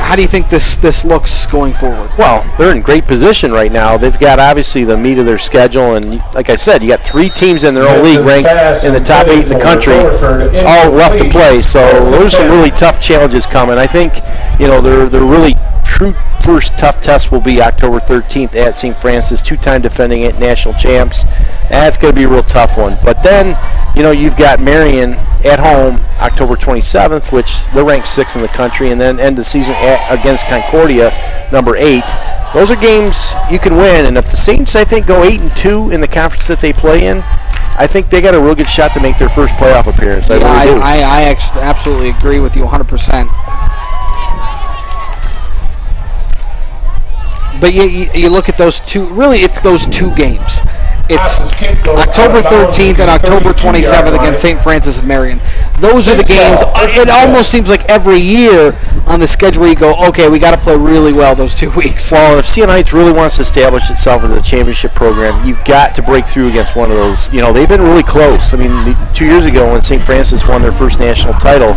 how do you think this looks going forward? Well, they're in great position right now. They've got obviously the meat of their schedule, and like I said, you got 3 teams in their own league ranked in the top 8 in the country, all left to play. So there's some really tough challenges coming. I think they're really true. First tough test will be October 13th at St. Francis, 2-time defending national champs. That's going to be a real tough one. But then, you've got Marion at home October 27th, which they're ranked 6th in the country, and then end the season against Concordia, number 8. those are games you can win. And if the Saints, I think, go 8-2 in the conference that they play in, I think they got a real good shot to make their first playoff appearance. I actually absolutely agree with you 100%. But you look at those two, really it's those two games. It's October 13th and October 27th against St. Francis of Marion. Those are the games. It almost seems like every year on the schedule where you go, okay, we got to play really well those 2 weeks. Well, if Siena Heights really wants to establish itself as a championship program, you've got to break through against one of those. You know, they've been really close. I mean, 2 years ago when St. Francis won their first national title,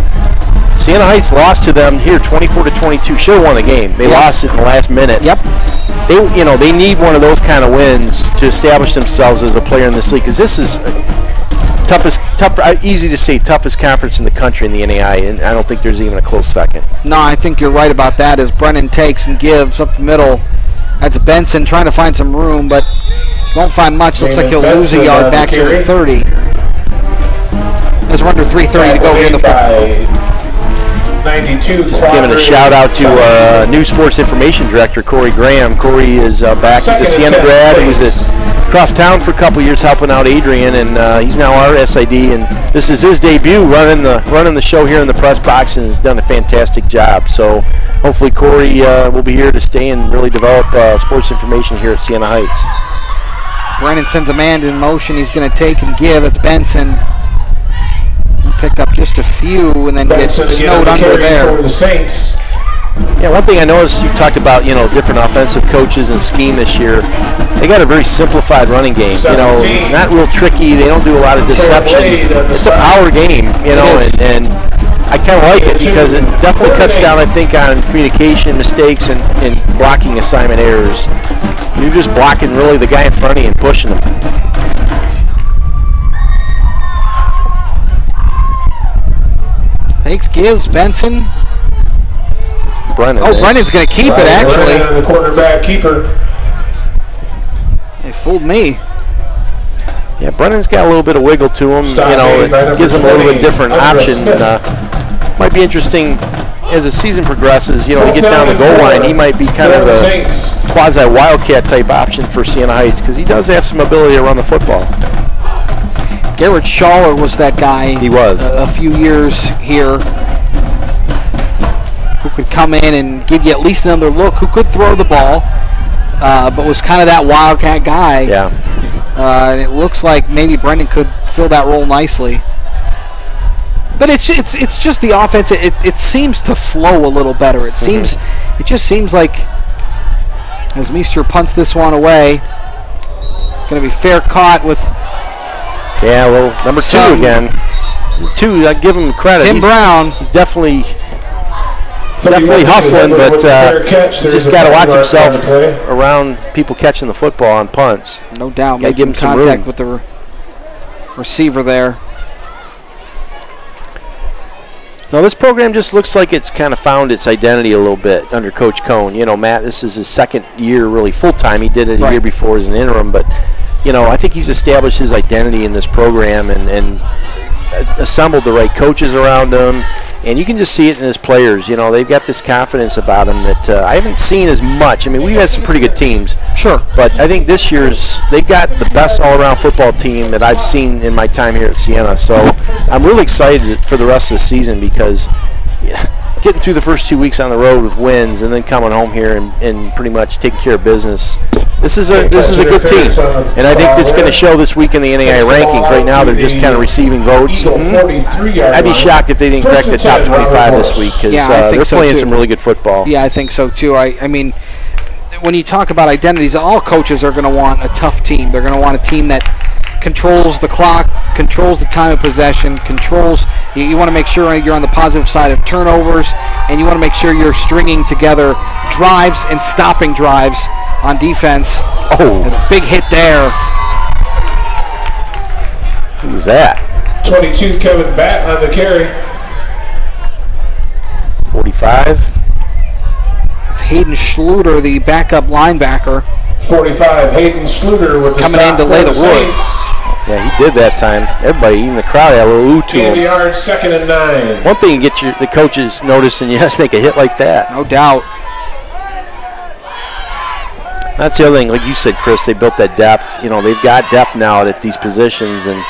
Siena Heights lost to them here 24-22. Should have won the game. They lost it in the last minute. Yep. They need one of those kind of wins to establish themselves as a player in this league, because this is easy to say, toughest conference in the country in the NAI, and I don't think there's even a close second. No, I think you're right about that. As Brennan takes and gives up the middle, that's Benson trying to find some room, but won't find much. Looks like he'll lose a yard back to the 30. As we're under 3:30 to go here in the fourth. 92. Just giving a shout out to new sports information director Corey Graham. Corey is back. He's a Siena grad. He was across town for a couple years helping out Adrian, and he's now our SID. And this is his debut running the show here in the press box, and has done a fantastic job. So hopefully Corey will be here to stay and really develop sports information here at Siena Heights. Brennan sends a man in motion. He's going to take and give. It's Benson. Pick up just a few and then get snowed under there. For the Saints. Yeah, one thing I noticed, you talked about, different offensive coaches and scheme this year. They got a very simplified running game. It's not real tricky. They don't do a lot of deception. It's a power game, and I kind of like it because it definitely cuts down, I think, on communication mistakes and blocking assignment errors. You're just blocking really the guy in front of you and pushing him. Takes, gives, Benson. Brennan. Oh, Brennan's going to keep it, actually. Brennan, the quarterback keeper. They fooled me. Yeah, Brennan's got a little bit of wiggle to him. It gives him a little bit different option. Might be interesting as the season progresses, to get down the goal line. He might be kind of a quasi-wildcat type option for Siena Heights because he does have some ability to run the football. Garrett Schaller was that guy. He was. A few years here, who could come in and give you at least another look, who could throw the ball, but was kind of that wildcat guy. Yeah. And it looks like maybe Brendan could fill that role nicely. But it's just the offense. It seems to flow a little better. It just seems like as Meester punts this one away, going to be fair caught with. Yeah, well, number two again. Two, I give him credit. Tim Brown. He's definitely hustling, but he's just got to watch himself around people catching the football on punts. No doubt. Made some contact with the receiver there. No, this program just looks like it's kind of found its identity a little bit under Coach Cohn. Matt, this is his second year really full-time. He did it a year before as an interim, but I think he's established his identity in this program and assembled the right coaches around him. And you can just see it in his players. They've got this confidence about them that I haven't seen as much. I mean, we've had some pretty good teams. Sure. But I think this year's, they've got the best all-around football team that I've seen in my time here at Siena. So I'm really excited for the rest of the season because getting through the first 2 weeks on the road with wins and then coming home here and pretty much taking care of business. This is a good team, and I think it's going to show this week in the NAI rankings. Right now, they're just kind of receiving votes. I'd be shocked if they didn't crack the top 25 this week because they're playing some really good football. Yeah, I think so too. I mean, when you talk about identities, all coaches are going to want a tough team. They're going to want a team that controls the clock, controls the time of possession, controls. You want to make sure you're on the positive side of turnovers, and you want to make sure you're stringing together drives and stopping drives on defense. Oh, there's a big hit there. Who was that? 22, Kevin Batt on the carry. 45. It's Hayden Schluter, the backup linebacker. 45, Hayden Schluter with the coming in to lay the wood. Yeah, he did that time. Everybody, even the crowd, had a little ooh to him. 80 yards, 2nd and 9. One thing you get the coaches noticing, you have to make a hit like that. No doubt. That's the other thing, like you said, Chris, they built that depth. You know, they've got depth now at these positions, and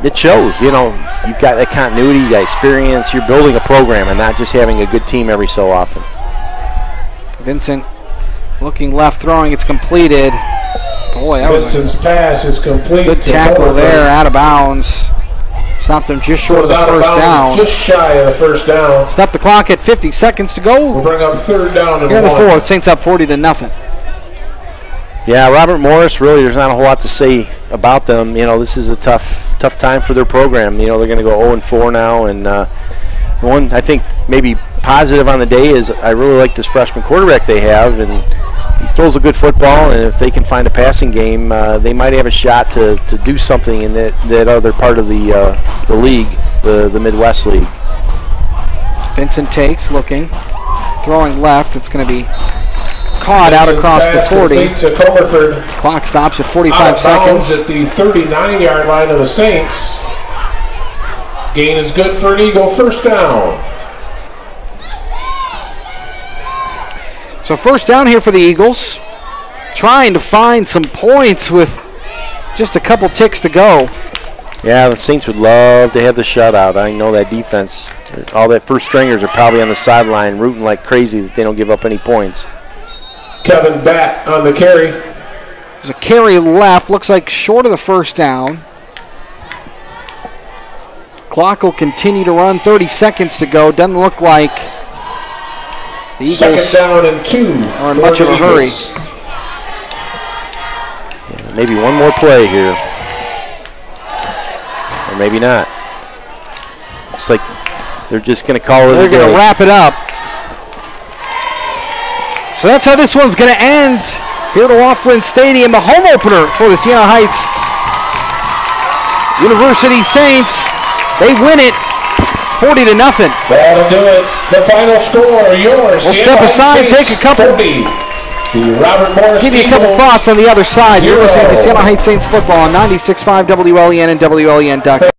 it shows. You know, you've got that continuity, you got experience. You're building a program and not just having a good team every so often. Vincent looking left, throwing. It's completed. Boy, that Vincent's pass is complete. Good tackle there, out of bounds. Stopped him just short of the first down. Just shy of the first down. Stop the clock at 50 seconds to go. We'll bring up 3rd down and Here in the 1. 4th, Saints up 40-0. Yeah, Robert Morris, really, there's not a whole lot to say about them. You know, this is a tough time for their program. You know, they're going to go 0-4 now, and one I think maybe positive on the day is I really like this freshman quarterback they have, and he throws a good football, and if they can find a passing game, they might have a shot to do something in that other part of the league, the Midwest League. Vincent takes, looking, throwing left. It's going to be caught out across the 40. To Comerford. Clock stops at 45 seconds. At the 39-yard line of the Saints. Gain is good for an Eagle. 1st down. So 1st down here for the Eagles. Trying to find some points with just a couple ticks to go. Yeah, the Saints would love to have the shutout. I know that defense. All that first stringers are probably on the sideline rooting like crazy that they don't give up any points. Kevin Batt on the carry. There's a carry left. Looks like short of the 1st down. Clock will continue to run. 30 seconds to go. Doesn't look like the Eagles 2nd down and 2 are in much of a hurry. Yeah, maybe one more play here. Or maybe not. Looks like they're just going to call it a day. They're going to wrap it up. So that's how this one's going to end here at Laughlin Stadium, the home opener for the Siena Heights University Saints. They win it 40-0. That'll do it. The final score, yours. We'll step aside, take a couple. 40. The Robert Morris Give you a couple thoughts on the other side. You're listening to Siena Heights Saints football on 96.5 WLEN and WLEN.com.